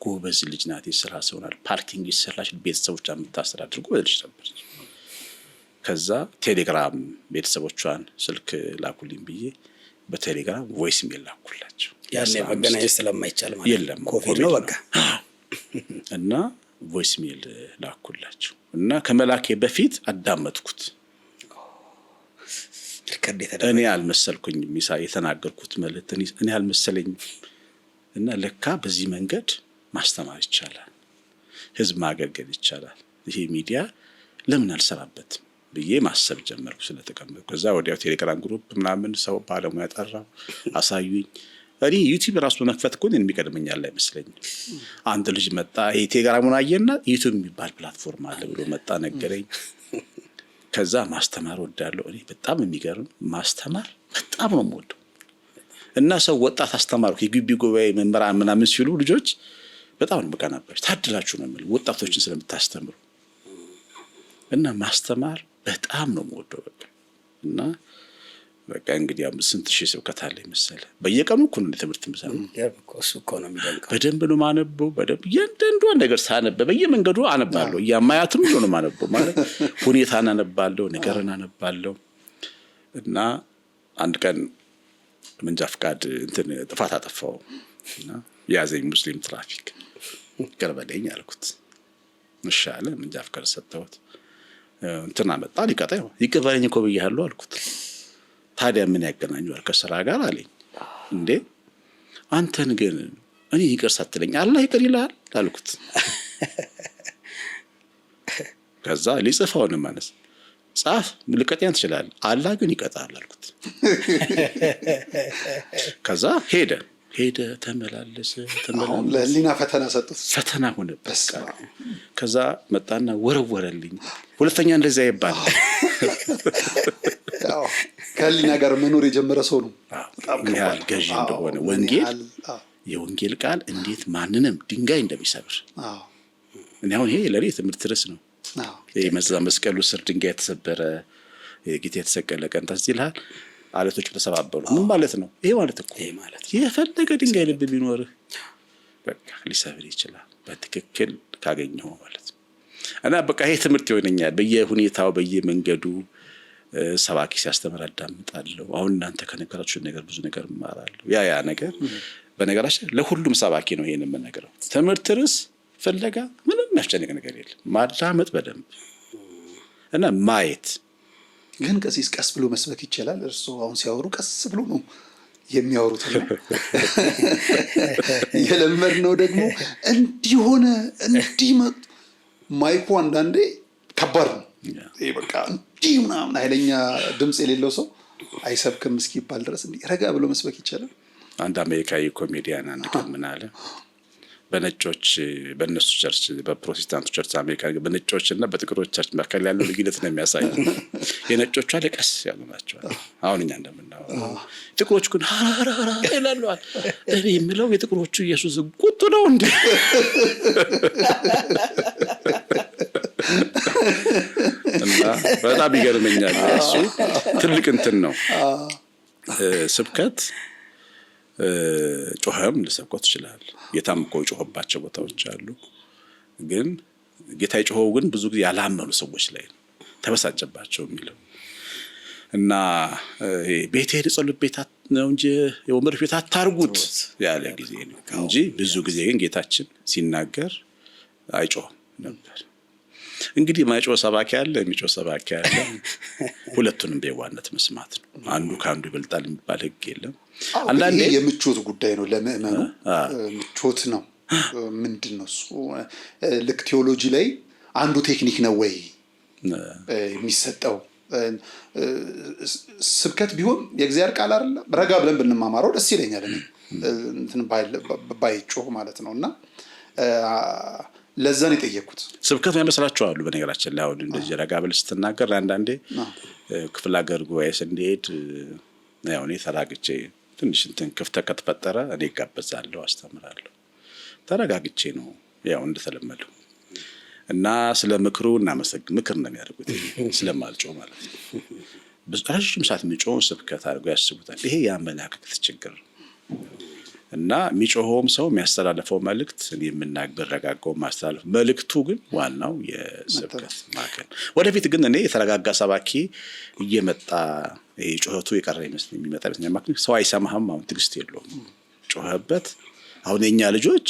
ጎበዝ ልጅ ናት፣ የስራ ሰው ናት፣ ፓርኪንግ ይሰራች፣ ቤተሰቦቿ የምታስተዳድር ጎበዝ ልጅ ነበር። ከዛ ቴሌግራም ቤተሰቦቿን ስልክ ላኩልኝ ብዬ በቴሌግራም ቮይስ ሜል ላኩላቸው። ያኔ መገናኘት ስለማይቻል ማለት የለም ኮቪድ ነው በቃ እና ቮይስ ሜል ላኩላቸው እና ከመላኬ በፊት አዳመጥኩት። እኔ አልመሰልኩኝም የተናገርኩት መልእክት እኔ አልመሰለኝም። እና ለካ በዚህ መንገድ ማስተማር ይቻላል፣ ህዝብ ማገልገል ይቻላል፣ ይሄ ሚዲያ ለምን አልሰራበትም ብዬ ማሰብ ጀመርኩ ስለተቀመጥኩ። ከዛ ወዲያው ቴሌግራም ግሩፕ ምናምን ሰው ባለሙያ ጠራው፣ አሳዩኝ። እኔ ዩቲዩብ ራሱ በመክፈት እኮ የሚቀድመኛል አይመስለኝም። አንድ ልጅ መጣ፣ ይሄ ቴሌግራሙን አየና ዩቲዩብ የሚባል ፕላትፎርም አለ ብሎ መጣ ነገረኝ። ከዛ ማስተማር ወዳለሁ። እኔ በጣም የሚገርም ማስተማር በጣም ነው የምወደው። እና ሰው ወጣት አስተማርኩ የግቢ ጉባኤ መምህራን ምናምን ሲሉ ልጆች በጣም ነው በቃናባች ታድላችሁ ነው የምልህ ወጣቶችን ስለምታስተምሩ። እና ማስተማር በጣም ነው የምወደው በቃ። እና በቃ እንግዲህ ስንት ሺህ ስብከት አለ መሰለህ። በየቀኑ እኮ ነው ትምህርት የምሰማው። እሱ እኮ ነው የሚደንቀው። በደንብ ነው የማነበው። በደንብ እያንዳንዷን ነገር ሳነብ በየመንገዱ አነባለሁ። እያማያትም ነው የማነበው ማለት ሁኔታን አነባለሁ፣ ነገርን አነባለሁ። እና አንድ ቀን መንጃ ፈቃድ ጥፋት አጠፋው እና ያዘኝ ሙስሊም ትራፊክ። ቀርበለኝ አልኩት። እሺ አለ። መንጃ ፈቃድ ሰጠሁት። አመጣ ሊቀጣው። ይቅርበለኝ እኮ ብያለሁ አልኩት። ታዲያ ምን ያገናኘዋል ከስራ ጋር አለኝ። እንዴ አንተን ግን እኔ ይቅር ሳትለኝ አላህ ይቅር ይላል አልኩት። ከዛ ሊጽፈውን ማለት ጻፍ ልቀጥያን ትችላል፣ አላህ ግን ይቀጣል አልኩት። ከዛ ሄደ ተመላለሰ ለሊና ፈተና ሰጡት። ፈተና ሆነበት። ከዛ መጣና ወረወረልኝ። ሁለተኛ እንደዚያ ይባላል። ከሊና ጋር መኖር የጀመረ ሰው ነው ምን ያህል ገዢ እንደሆነ የወንጌል ቃል እንዴት ማንንም ድንጋይ እንደሚሰብር። እኔ አሁን ይሄ ለኔ ትምህርት ርዕስ ነው። ይሄ መስቀሉ ስር ድንጋይ የተሰበረ ጌታ የተሰቀለ ቀን ትዝ ይልሃል? አለቶቹ ተሰባበሩ። ምን ማለት ነው? ይሄ ማለት እኮ የፈለገ ድንጋይ ልብ ቢኖርህ በቃ ሊሰብር ይችላል በትክክል ካገኘው ማለት ነው። እና በቃ ይሄ ትምህርት ይሆነኛል። በየሁኔታው በየመንገዱ ሰባኪ ሲያስተምር አዳምጣለሁ። አሁን እናንተ ከነገራችሁ ነገር ብዙ ነገር እማራለሁ። ያ ነገር በነገራችን ለሁሉም ሰባኪ ነው ይሄን የምነግረው። ትምህርት ርዕስ ፍለጋ ምንም የሚያስጨንቅ ነገር የለም። ማዳመጥ በደንብ እና ማየት። ግን ቀስ ብሎ መስበክ ይችላል። እርሱ አሁን ሲያወሩ ቀስ ብሎ ነው የሚያወሩት ነው። የለመድነው ደግሞ እንዲሆነ እንዲመጥ ማይኩ አንዳንዴ ከባድ ነው። ይሄ በቃ እንዲህ ምናምን ኃይለኛ ድምጽ የሌለው ሰው አይሰብክም እስኪባል ድረስ እንዲህ ረጋ ብሎ መስበክ ይችላል። አንድ አሜሪካዊ ኮሜዲያን አንድ ቀን ምን አለ? በነጮች በእነሱ ቸርች በፕሮቴስታንቱ ቸርች አሜሪካ በነጮችና በጥቁሮቻችን መካከል ያለው ልዩነት ነው የሚያሳይ። የነጮቹ አለቀስ ያሉ ናቸው። አሁን እኛ እንደምናወራው ጥቁሮች ግን ሃራራ ይላሉ። እኔ የምለው የጥቁሮቹ ኢየሱስ ቁጡ ነው እንዴ? እና በጣም ይገርመኛል። እሱ ትልቅ እንትን ነው ስብከት። ጮኸም ልሰብከው ትችላለህ። ጌታም እኮ ጮኸባቸው ቦታዎች አሉ። ግን ጌታ የጮኸው ግን ብዙ ጊዜ ያላመኑ ሰዎች ላይ ተበሳጨባቸው የሚለው እና ቤቴ ጸሎት ቤት ነው እንጂ የወንበር ቤት አታርጉት ያለ ጊዜ ነው እንጂ ብዙ ጊዜ ግን ጌታችን ሲናገር አይጮህም ነበር። እንግዲህ ማይጮህ ሰባኪ አለ፣ የሚጮህ ሰባኪ አለ። ሁለቱንም በየዋነት መስማት ነው። አንዱ ከአንዱ ይበልጣል የሚባል ሕግ የለም። አንዳንዴ የምቾት ጉዳይ ነው ለምእመኑ። ምቾት ነው ምንድን ነው እሱ? ልክ ቴዎሎጂ ላይ አንዱ ቴክኒክ ነው ወይ የሚሰጠው? ስብከት ቢሆን የእግዚአብሔር ቃል አይደለ? ረጋ ብለን ብንማማረው ደስ ይለኛል እኔ እንትን ባይጮህ ማለት ነው። እና ለዛ ነው የጠየኩት። ስብከት የሚመስላቸው አሉ በነገራችን ላይ። አሁን እንደዚህ ረጋ ብለህ ስትናገር አንዳንዴ ክፍለ ሀገር ጉባኤ ስንሄድ ያው እኔ ተራግቼ ትንሽ እንትን ክፍተት ከተፈጠረ እኔ እጋበዛለሁ፣ አስተምራለሁ። ተረጋግቼ ነው ያው እንደተለመደው እና ስለ ምክሩ ምክር ነው የሚያደርጉት ስለማልጮህ ማለት ነው። ረዥም ሰዓት የሚጮህ ስብከት አድርገው ያስቡታል። ይሄ የአመለካከት ችግር ነው። እና የሚጮኸውም ሰው የሚያስተላልፈው መልእክት የምናገር ረጋጋው ማስተላለፍ መልእክቱ ግን ዋናው የስብከት ማከል። ወደፊት ግን እኔ የተረጋጋ ሰባኪ እየመጣ ጮኸቱ የቀረ ይመስል የሚመጣ ማለት ሰው አይሰማህም። አሁን ትግስት የለውም ጮኸበት። አሁን የኛ ልጆች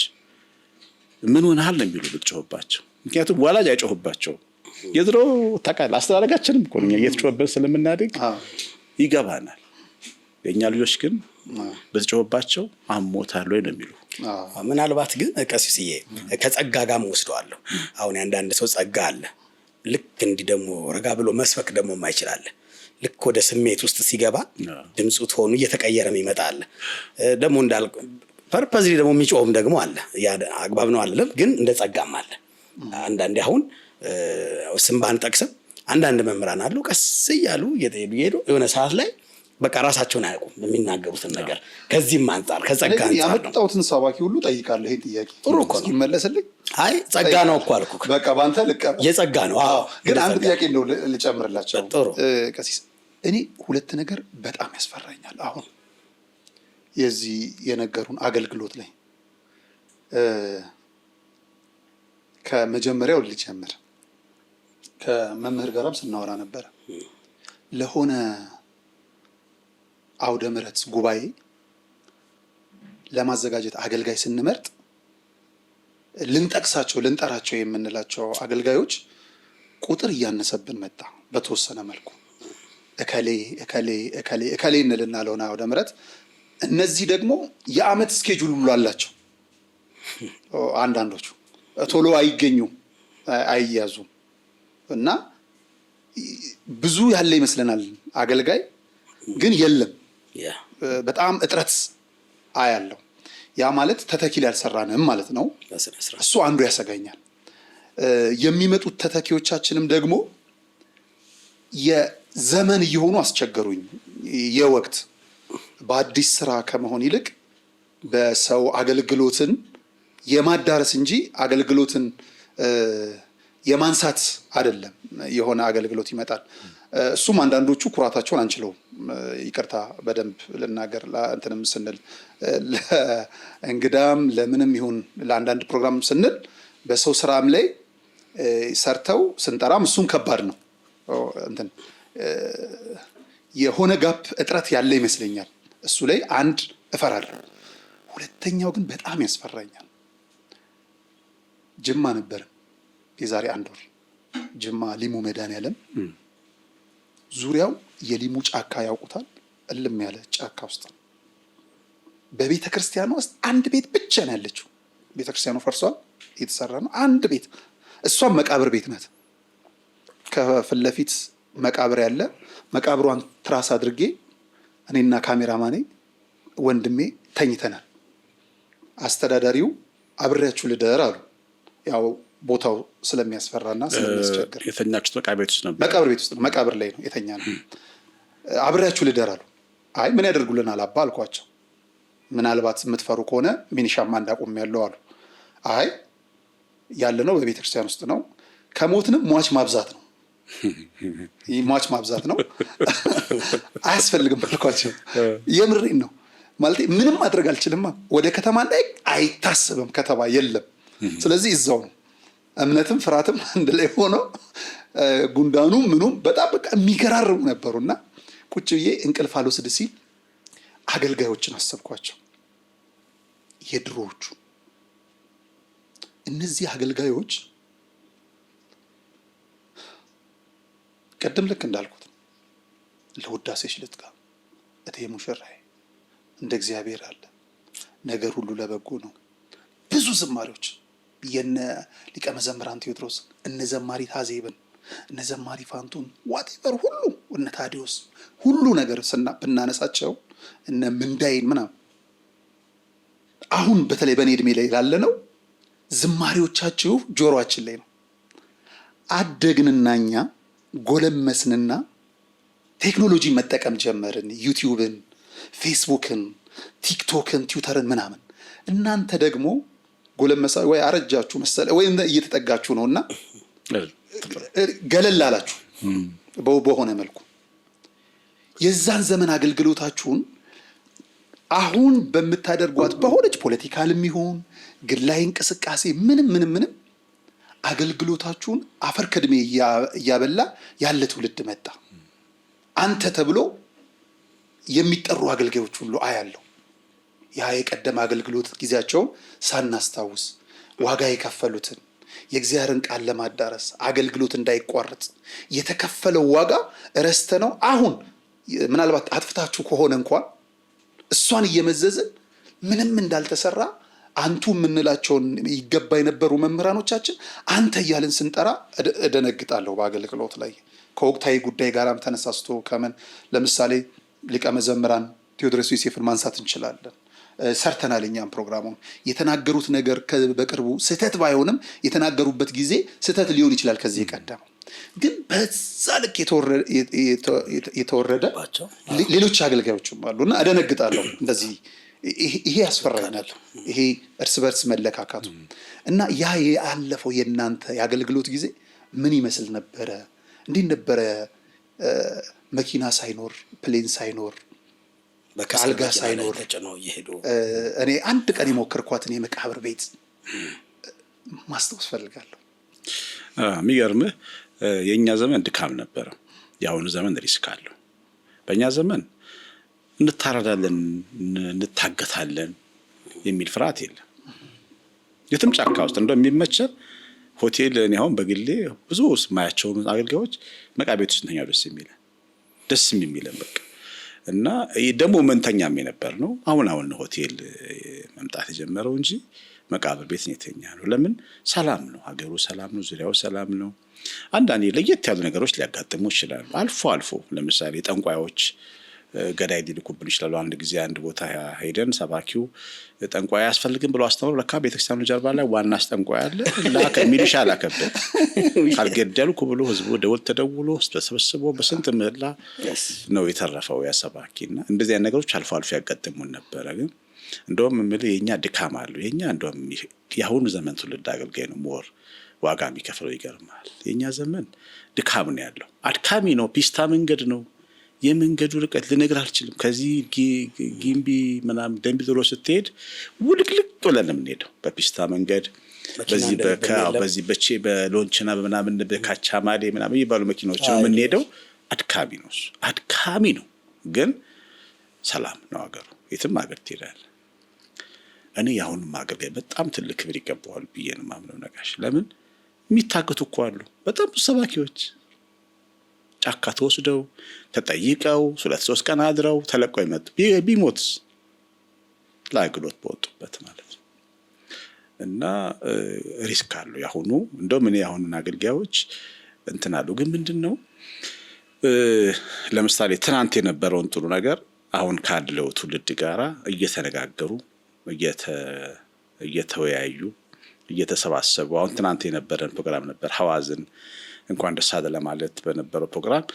ምን ሆነሃል ነው የሚሉ ብትጮህባቸው። ምክንያቱም ወላጅ አይጮህባቸው። የድሮ ታውቃለህ አስተዳደጋችንም እኮ ነው እየተጮህበት ስለምናድግ ይገባናል። የኛ ልጆች ግን በተጮህባቸው አሞታል ወይ ነው የሚሉ። ምናልባት ግን ቀሲስዬ ከጸጋ ጋርም ወስደዋለሁ። አሁን አንዳንድ ሰው ጸጋ አለ፣ ልክ እንዲህ ደግሞ ረጋ ብሎ መስበክ ደግሞ የማይችላል። ልክ ወደ ስሜት ውስጥ ሲገባ ድምፁ ቶኑ እየተቀየረ ይመጣል። ደግሞ እንዳልኩ ፐርፐዝሊ ደግሞ የሚጮህም ደግሞ አለ። ያ አግባብ ነው አይደለም? ግን እንደ ጸጋም አለ። አንዳንዴ አሁን ስም ባንጠቅስም አንዳንድ መምህራን አሉ ቀስ እያሉ እየሄዱ የሆነ ሰዓት ላይ በቃ ራሳቸውን አያውቁም የሚናገሩትን ነገር። ከዚህም አንጻር ከጸጋ አንጻር ያመጣሁትን ሰባኪ ሁሉ ጠይቃለሁ። ይሄ ጥያቄ ጥሩ እኮ ነው ይመለስልኝ። አይ ጸጋ ነው እኮ አልኩህ። በቃ ባንተ ልቀር የጸጋ ነው። አዎ ግን አንድ ጥያቄ ነው ልጨምርላቸው። ጥሩ ቀሲስ፣ እኔ ሁለት ነገር በጣም ያስፈራኛል። አሁን የዚህ የነገሩን አገልግሎት ላይ ከመጀመሪያው ልጀምር። ከመምህር ጋርም ስናወራ ነበረ። ለሆነ አውደ ምሕረት ጉባኤ ለማዘጋጀት አገልጋይ ስንመርጥ ልንጠራቸው የምንላቸው አገልጋዮች ቁጥር እያነሰብን መጣ። በተወሰነ መልኩ እከሌ እንልና ለሆነ አውደ ምሕረት እነዚህ ደግሞ የዓመት ስኬጁል ሁሉ አላቸው። አንዳንዶቹ ቶሎ አይገኙም፣ አይያዙም እና ብዙ ያለ ይመስለናል አገልጋይ ግን የለም። በጣም እጥረት አያለው። ያ ማለት ተተኪል ያልሰራንም ማለት ነው። እሱ አንዱ ያሰጋኛል። የሚመጡት ተተኪዎቻችንም ደግሞ የዘመን እየሆኑ አስቸገሩኝ። የወቅት በአዲስ ስራ ከመሆን ይልቅ በሰው አገልግሎትን የማዳረስ እንጂ አገልግሎትን የማንሳት አይደለም የሆነ አገልግሎት ይመጣል። እሱም አንዳንዶቹ ኩራታቸውን አንችለውም። ይቅርታ በደንብ ልናገር እንትንም ስንል ለእንግዳም ለምንም ይሁን ለአንዳንድ ፕሮግራም ስንል በሰው ስራም ላይ ሰርተው ስንጠራም እሱም ከባድ ነው። እንትን የሆነ ጋፕ እጥረት ያለ ይመስለኛል። እሱ ላይ አንድ እፈራለሁ። ሁለተኛው ግን በጣም ያስፈራኛል። ጅማ ነበር የዛሬ 1 ወር ጅማ ሊሙ መድኃኔዓለም ዙሪያው የሊሙ ጫካ ያውቁታል። እልም ያለ ጫካ ውስጥ በቤተ ክርስቲያኗ ውስጥ አንድ ቤት ብቻ ነው ያለችው። ቤተ ክርስቲያኗ ፈርሷል፣ የተሰራ ነው አንድ ቤት። እሷም መቃብር ቤት ናት። ከፊት ለፊት መቃብር ያለ መቃብሯን ትራስ አድርጌ እኔና ካሜራማኔ ወንድሜ ተኝተናል። አስተዳዳሪው አብሬያችሁ ልደር አሉ። ያው ቦታው ስለሚያስፈራና ስለሚያስቸግር የተኛችሁት መቃብር ቤት ውስጥ ነበር? መቃብር ቤት ውስጥ መቃብር ላይ ነው የተኛ ነው። አብሬያችሁ ልደር አሉ። አይ ምን ያደርጉልናል አባ አልኳቸው። ምናልባት የምትፈሩ ከሆነ ሚኒሻማ እንዳቆም ያለው አሉ። አይ ያለነው በቤተ ክርስቲያን ውስጥ ነው፣ ከሞትንም ሟች ማብዛት ነው። ሟች ማብዛት ነው አያስፈልግም አልኳቸው። የምሬን ነው ማለት ምንም ማድረግ አልችልም። ወደ ከተማ ላይ አይታሰብም፣ ከተማ የለም። ስለዚህ እዛው ነው። እምነትም ፍርሃትም አንድ ላይ ሆኖ ጉንዳኑ ምኑም በጣም በቃ የሚገራርሙ ነበሩና ቁጭ ብዬ እንቅልፍ አልወስድ ሲል አገልጋዮችን አሰብኳቸው። የድሮዎቹ እነዚህ አገልጋዮች ቀደም ልክ እንዳልኩት ለውዳሴሽ ልትጋ እቴ ሙሽራዬ እንደ እግዚአብሔር አለ ነገር ሁሉ ለበጎ ነው። ብዙ ዝማሬዎች የነ ሊቀ መዘምራን ቴዎድሮስ እነ ዘማሪ ታዜብን እነ ዘማሪ ፋንቱን ዋቴቨር ሁሉ እነ ታዲዮስ ሁሉ ነገር ብናነሳቸው እነ ምንዳይን ምናምን አሁን በተለይ በኔ እድሜ ላይ ላለነው ዝማሬዎቻቸው ጆሮአችን ላይ ነው። አደግንናኛ ጎለመስንና ቴክኖሎጂ መጠቀም ጀመርን። ዩቲዩብን፣ ፌስቡክን፣ ቲክቶክን፣ ትዊተርን ምናምን። እናንተ ደግሞ ጎለመሳ ወይ አረጃችሁ መሰለ ወይ እየተጠጋችሁ ነውና ገለል አላችሁ በሆነ መልኩ። የዛን ዘመን አገልግሎታችሁን አሁን በምታደርጓት በሆነች ፖለቲካልም ይሁን ግላይ እንቅስቃሴ ምንም አገልግሎታችሁን አፈር ከድሜ እያበላ ያለ ትውልድ መጣ። አንተ ተብሎ የሚጠሩ አገልጋዮች ሁሉ አያለው። ያ የቀደመ አገልግሎት ጊዜያቸውን ሳናስታውስ ዋጋ የከፈሉትን የእግዚአብሔርን ቃል ለማዳረስ አገልግሎት እንዳይቋረጥ የተከፈለው ዋጋ ረስተነው አሁን ምናልባት አጥፍታችሁ ከሆነ እንኳን እሷን እየመዘዝን ምንም እንዳልተሰራ አንቱ የምንላቸውን ይገባ የነበሩ መምህራኖቻችን አንተ እያልን ስንጠራ እደነግጣለሁ። በአገልግሎት ላይ ከወቅታዊ ጉዳይ ጋራም ተነሳስቶ ከምን ለምሳሌ ሊቀ መዘምራን ቴዎድሮስ ዮሴፍን ማንሳት እንችላለን። ሰርተናል። እኛም ፕሮግራሙን የተናገሩት ነገር በቅርቡ ስህተት ባይሆንም የተናገሩበት ጊዜ ስህተት ሊሆን ይችላል ከዚህ ቀደም ግን በዛ ልክ የተወረደ ሌሎች አገልጋዮችም አሉና እደነግጣለሁ። እንደዚህ ይሄ ያስፈራኛል። ይሄ እርስ በርስ መለካካቱ እና ያ ያለፈው የእናንተ የአገልግሎት ጊዜ ምን ይመስል ነበረ? እንዴት ነበረ? መኪና ሳይኖር ፕሌን ሳይኖር አልጋ ሳይኖር እኔ አንድ ቀን የሞከርኳትን የመቃብር ቤት ማስታወስ ፈልጋለሁ። የሚገርምህ የእኛ ዘመን ድካም ነበረ፣ የአሁኑ ዘመን ሪስክ አለው። በእኛ ዘመን እንታረዳለን እንታገታለን የሚል ፍርሃት የለም። የትም ጫካ ውስጥ እንደሚመቸን ሆቴል እኔ አሁን በግሌ ብዙ ማያቸው አገልጋዮች መቃብር ቤት ውስጥ ነው ደስ የሚለን በቃ እና ደግሞ መንተኛም የነበር ነው። አሁን ሆቴል መምጣት የጀመረው እንጂ መቃብር ቤት ነው የተኛ ነው። ለምን? ሰላም ነው፣ ሀገሩ ሰላም ነው፣ ዙሪያው ሰላም ነው። አንዳንዴ ለየት ያሉ ነገሮች ሊያጋጥሙ ይችላሉ። አልፎ ለምሳሌ ጠንቋዮች ገዳይ ሊልኩብን ይችላሉ። አንድ ጊዜ አንድ ቦታ ሄደን ሰባኪው ጠንቋይ አያስፈልግም ብሎ አስተምሮ ለካ ቤተክርስቲያኑ ጀርባ ላይ ዋና አስጠንቋይ አለ ሚሊሻ ላከበት ካልገደልኩ ብሎ ህዝቡ ደወል ተደውሎ ተሰብስቦ በስንት ምህላ ነው የተረፈው ያ ሰባኪና እንደዚህ አይነት ነገሮች አልፎ ያጋጥሙን ነበር። ግን እንደውም የኛ ድካም አለው። የኛ እንደውም ያሁኑ ዘመን ትውልድ አገልጋይ ነው ሞር ዋጋ የሚከፍለው ይገርማል። የኛ ዘመን ድካም ነው ያለው፣ አድካሚ ነው። ፒስታ መንገድ ነው። የመንገዱ ርቀት ልነግር አልችልም። ከዚህ ጊምቢ ምናምን ደምቢዶሎ ስትሄድ ውልቅልቅ ብለን ነው የምንሄደው በፒስታ መንገድ። በዚህ በሎንችና በምናምን በካቻማሌ ምናምን ይባሉ መኪኖች ነው የምንሄደው። አድካሚ ነው፣ አድካሚ ነው። ግን ሰላም ነው ሀገሩ። የትም ሀገር ትሄዳለህ። እኔ የአሁንም ሀገር ላይ በጣም ትልቅ ክብር ይገባዋል ብዬ ነው የማምነው። ነጋሽ ለምን የሚታክቱ እኮ አሉ በጣም ብዙ ሰባኪዎች ጫካ ተወስደው ተጠይቀው 2-3 ቀን አድረው ተለቀው ይመጡ ቢሞትስ ለአገልግሎት በወጡበት ማለት ነው። እና ሪስክ አለው ያሁኑ። እንደውም እኔ ያሁኑን አገልጋዮች እንትን አሉ። ግን ምንድነው ለምሳሌ ትናንት የነበረውን ጥሩ ነገር አሁን ካለው ትውልድ ጋራ እየተነጋገሩ እየተወያዩ እየተሰባሰቡ አሁን ትናንት የነበረን ፕሮግራም ነበር ሐዋዝን እንኳን ደስ አለ ለማለት በነበረው ፕሮግራም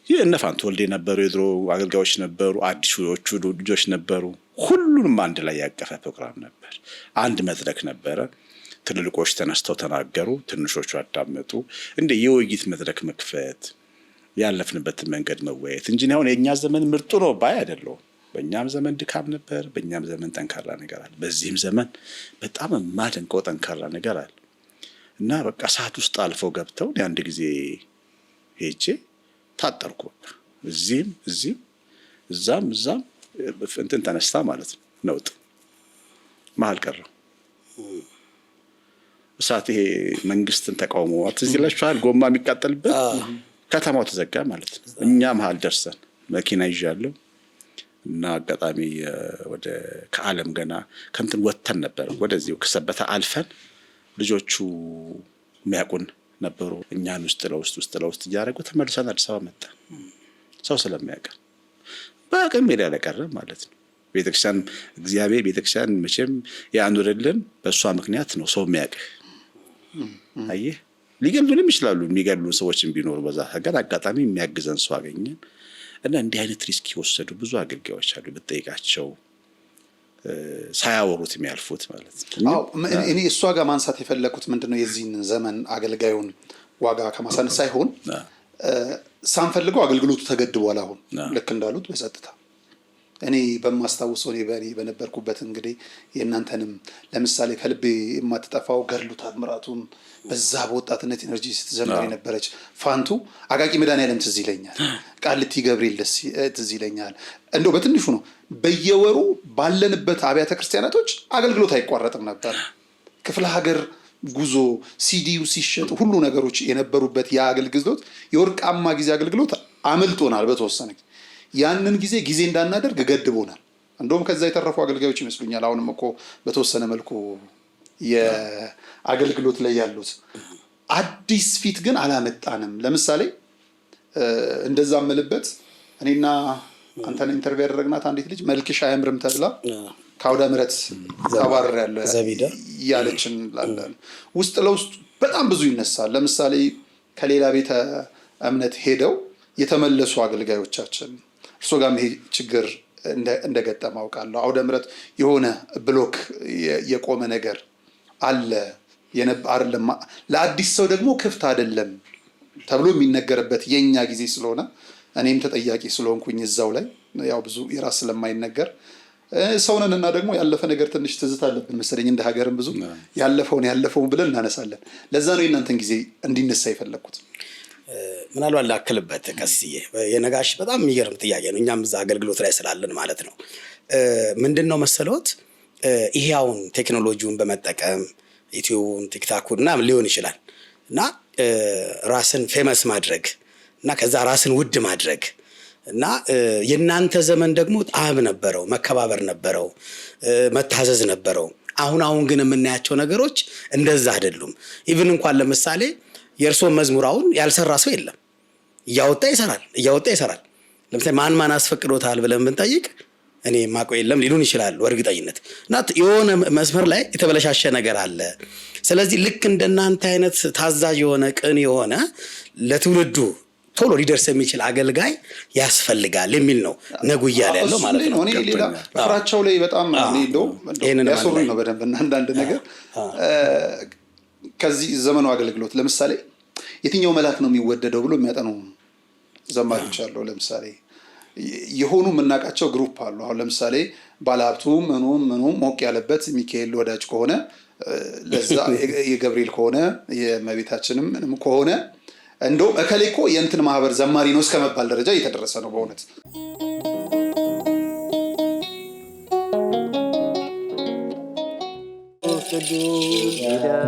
የነፋንቱ ወልዴ ነበሩ፣ የድሮ አገልጋዮች ነበሩ፣ አዲሶቹ ልጆች ነበሩ። ሁሉንም አንድ ላይ ያቀፈ ፕሮግራም ነበር። አንድ መድረክ ነበረ። ትልልቆች ተነስተው ተናገሩ፣ ትንሾቹ አዳመጡ። እንደ የውይይት መድረክ መክፈት፣ ያለፍንበትን መንገድ መወያየት እንጂ አሁን የኛ ዘመን ምርጡ ነው ባይ አይደለም። በእኛም ዘመን ድካም ነበር፣ በእኛም ዘመን ጠንካራ ነገር አለ። በዚህም ዘመን በጣም የማደንቀው ጠንካራ ነገር አለ። እና በቃ ሰዓት ውስጥ አልፈው ገብተው አንድ ጊዜ ሄጄ ታጠርኩ። እዚህም እዛም እንትን ተነስታ ማለት ነው ነውጥ መሀል ቀረው እሳት። ይሄ መንግስትን ተቃውሞ ትዝ ይላችኋል? ጎማ የሚቃጠልበት ከተማው ተዘጋ ማለት ነው። እኛ መሀል ደርሰን መኪና ይዣለሁ እና አጋጣሚ ወደ ከዓለም ገና ከንትን ወጥተን ነበር ወደዚህ ከሰበታ አልፈን ልጆቹ የሚያውቁን ነበሩ። እኛን ውስጥ ለውስጥ እያደረጉ ተመልሰን አዲስ አበባ መጣ። ሰው ስለሚያውቀን በአቅም ሜዳ ለቀረ ማለት ነው። ቤተክርስቲያን እግዚአብሔር ቤተክርስቲያን መቼም ያኑርልን። በእሷ ምክንያት ነው ሰው የሚያውቅህ። አየህ ሊገሉንም ይችላሉ። የሚገሉ ሰዎችን ቢኖሩ በዛ ሀገር አጋጣሚ የሚያግዘን ሰው አገኘን እና እንዲህ አይነት ሪስክ የወሰዱ ብዙ አገልጋዮች አሉ። ብትጠይቃቸው ሳያወሩት የሚያልፉት ማለት ነው። እኔ እሷ ጋር ማንሳት የፈለኩት ምንድነው የዚህን ዘመን አገልጋዩን ዋጋ ከማሳነስ ሳይሆን ሳንፈልገው አገልግሎቱ ተገድቧል። አሁን ልክ እንዳሉት በጸጥታ እኔ በማስታውሰው እኔ በነበርኩበት እንግዲህ የእናንተንም ለምሳሌ ከልቤ የማትጠፋው ገድሉ ታምራቱን በዛ በወጣትነት ኢነርጂ ስትዘምር የነበረች ፋንቱ አቃቂ መድኃኔዓለም ትዝ ይለኛል። ቃልቲ ገብርኤል ትዝ ይለኛል። እንደው በትንሹ ነው በየወሩ ባለንበት አብያተ ክርስቲያናቶች አገልግሎት አይቋረጥም ነበር። ክፍለ ሀገር ጉዞ ሲዲዩ ሲሸጥ ሁሉ ነገሮች የነበሩበት ያ አገልግሎት የወርቃማ ጊዜ አገልግሎት አመልጦናል በተወሰነ ያንን ጊዜ እንዳናደርግ ገድቦናል። እንደውም ከዛ የተረፉ አገልጋዮች ይመስሉኛል አሁንም እኮ በተወሰነ መልኩ የአገልግሎት ላይ ያሉት አዲስ ፊት ግን አላመጣንም። ለምሳሌ እንደዛ መልበት እኔና አንተን ኢንተርቪው ያደረግናት አንዲት ልጅ መልክሽ አያምርም ተብላ ከአውደ ምሕረት ተባረር ያለ ያለችን ላለን ውስጥ ለውስጥ በጣም ብዙ ይነሳል። ለምሳሌ ከሌላ ቤተ እምነት ሄደው የተመለሱ አገልጋዮቻችን እርሶ ጋር ይሄ ችግር እንደገጠመ አውቃለሁ። አውደ ምሕረት የሆነ ብሎክ የቆመ ነገር አለ አይደለም፣ ለአዲስ ሰው ደግሞ ክፍት አይደለም ተብሎ የሚነገርበት የኛ ጊዜ ስለሆነ እኔም ተጠያቂ ስለሆንኩኝ እዛው ላይ ያው ብዙ የራስ ስለማይነገር ሰውነንና ደግሞ ያለፈ ነገር ትንሽ ትዝታ አለብን መሰለኝ እንደ ሀገርም ብዙ ያለፈውን ብለን እናነሳለን። ለዛ ነው የእናንተን ጊዜ እንዲነሳ የፈለኩት። ምናልባት ላክልበት ቀስዬ የነጋሽ በጣም የሚገርም ጥያቄ ነው። እኛም እዛ አገልግሎት ላይ ስላለን ማለት ነው። ምንድነው መሰሎት ይሄ አሁን ቴክኖሎጂውን በመጠቀም ዩቲዩብን ቲክታኩን እና ሊሆን ይችላል እና ራስን ፌመስ ማድረግ እና ከዛ ራስን ውድ ማድረግ እና የናንተ ዘመን ደግሞ ጣዕም ነበረው፣ መከባበር ነበረው፣ መታዘዝ ነበረው። አሁን ግን የምናያቸው ነገሮች እንደዛ አይደሉም። ኢቭን እንኳን ለምሳሌ የእርሶን መዝሙራውን ያልሰራ ሰው የለም። እያወጣ ይሰራል። ለምሳሌ ማን አስፈቅዶታል ብለን ብንጠይቅ እኔ ማቆይ የለም ሊሉን ይችላሉ እርግጠኝነት። እና የሆነ መስመር ላይ የተበለሻሸ ነገር አለ። ስለዚህ ልክ እንደናንተ አይነት ታዛዥ የሆነ ቅን የሆነ ለትውልዱ ቶሎ ሊደርስ የሚችል አገልጋይ ያስፈልጋል የሚል ነው ነጉያ ላይ ያለው ማለት ነው። እኔ ሌላ ፍራቻው ላይ በጣም እኔ እንደው ያሶሩኝ ነው በደንብ እና አንዳንድ ነገር ከዚህ ዘመኑ አገልግሎት ለምሳሌ የትኛው መልአክ ነው የሚወደደው ብሎ የሚያጠኑ ዘማሪዎች አሉ። ለምሳሌ የሆኑ የምናውቃቸው ግሩፕ አሉ። አሁን ለምሳሌ ባለሀብቱ ምኑም ሞቅ ያለበት ሚካኤል ወዳጅ ከሆነ ለዛ የገብርኤል ከሆነ የእመቤታችንም ምንም ከሆነ እንደውም እከሌ እኮ የእንትን ማህበር ዘማሪ ነው እስከመባል ደረጃ እየተደረሰ ነው በእውነት።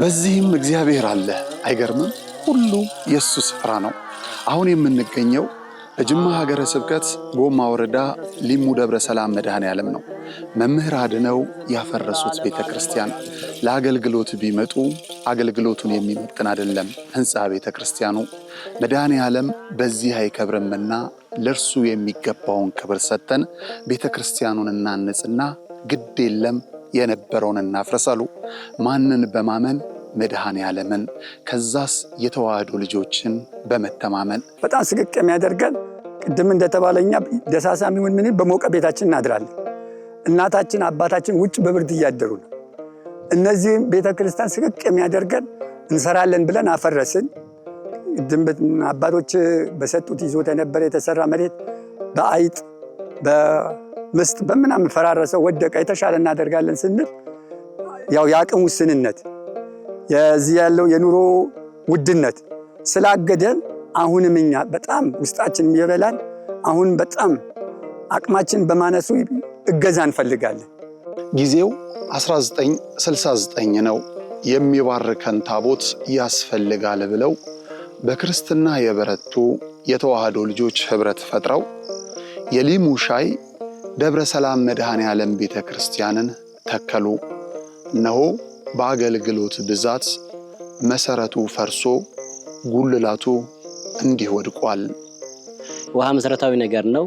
በዚህም እግዚአብሔር አለ። አይገርምም? ሁሉ የእሱ ስፍራ ነው። አሁን የምንገኘው በጅማ ሀገረ ስብከት ጎማ ወረዳ ሊሙ ደብረ ሰላም መድኃኔዓለም ነው። መምህር አድነው ያፈረሱት ቤተ ክርስቲያን ለአገልግሎት ቢመጡ አገልግሎቱን የሚመጥን አይደለም ህንፃ ቤተ ክርስቲያኑ። መድኃኔዓለም በዚህ አይከብርምና ለእርሱ የሚገባውን ክብር ሰጥተን ቤተ ክርስቲያኑን እናንጽና ግድ የለም የነበረውን እናፍረሳሉ። ማንን በማመን? መድኃኔዓለምን። ከዛስ የተዋህዶ ልጆችን በመተማመን በጣም ስቅቅ የሚያደርገን ቅድም እንደተባለኛ ደሳሳም ይሁን ምን በሞቀ ቤታችን እናድራለን። እናታችን አባታችን ውጭ በብርድ እያደሩ ነው። እነዚህም ቤተክርስቲያን ስቅቅ የሚያደርገን እንሰራለን ብለን አፈረስን። አባቶች በሰጡት ይዞት የነበረ የተሰራ መሬት በአይጥ በምስጥ በምናምን ፈራረሰው ወደቀ። የተሻለ እናደርጋለን ስንል ያው የአቅም ውስንነት የዚህ ያለው የኑሮ ውድነት ስላገደን አሁንም እኛ በጣም ውስጣችን ይበላል። አሁን በጣም አቅማችን በማነሱ እገዛ እንፈልጋለን። ጊዜው 1969 ነው። የሚባርከን ታቦት ያስፈልጋል ብለው በክርስትና የበረቱ የተዋህዶ ልጆች ህብረት ፈጥረው የሊሙ ሻይ ደብረ ሰላም መድኃኔዓለም ቤተ ክርስቲያንን ተከሉ። እነሆ በአገልግሎት ብዛት መሰረቱ ፈርሶ ጉልላቱ እንዲህ ወድቋል። ውሃ መሰረታዊ ነገር ነው።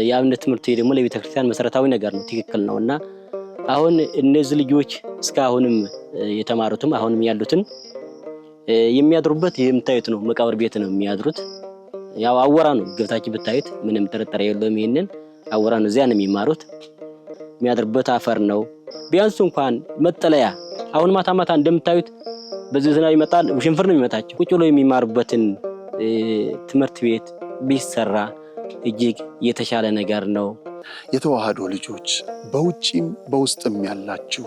የአብነት ትምህርት ደግሞ ለቤተ ክርስቲያን መሰረታዊ ነገር ነው። ትክክል ነውና አሁን እነዚህ ልጆች እስካሁንም የተማሩትም አሁንም ያሉትን የሚያድሩበት የምታዩት ነው። መቃብር ቤት ነው የሚያድሩት። ያው አወራ ነው ገብታችሁ ብታዩት ምንም ጥርጥር የለውም። ይሄንን አወራ ነው። እዚያ ነው የሚማሩት። የሚያድሩበት አፈር ነው። ቢያንስ እንኳን መጠለያ አሁን ማታ ማታ እንደምታዩት በዚህ ዝናብ ይመጣል፣ ውሽንፍር ነው የሚመታቸው። ቁጭ ብለው የሚማሩበትን ትምህርት ቤት ቢሰራ እጅግ የተሻለ ነገር ነው። የተዋህዶ ልጆች በውጪም በውስጥም ያላችሁ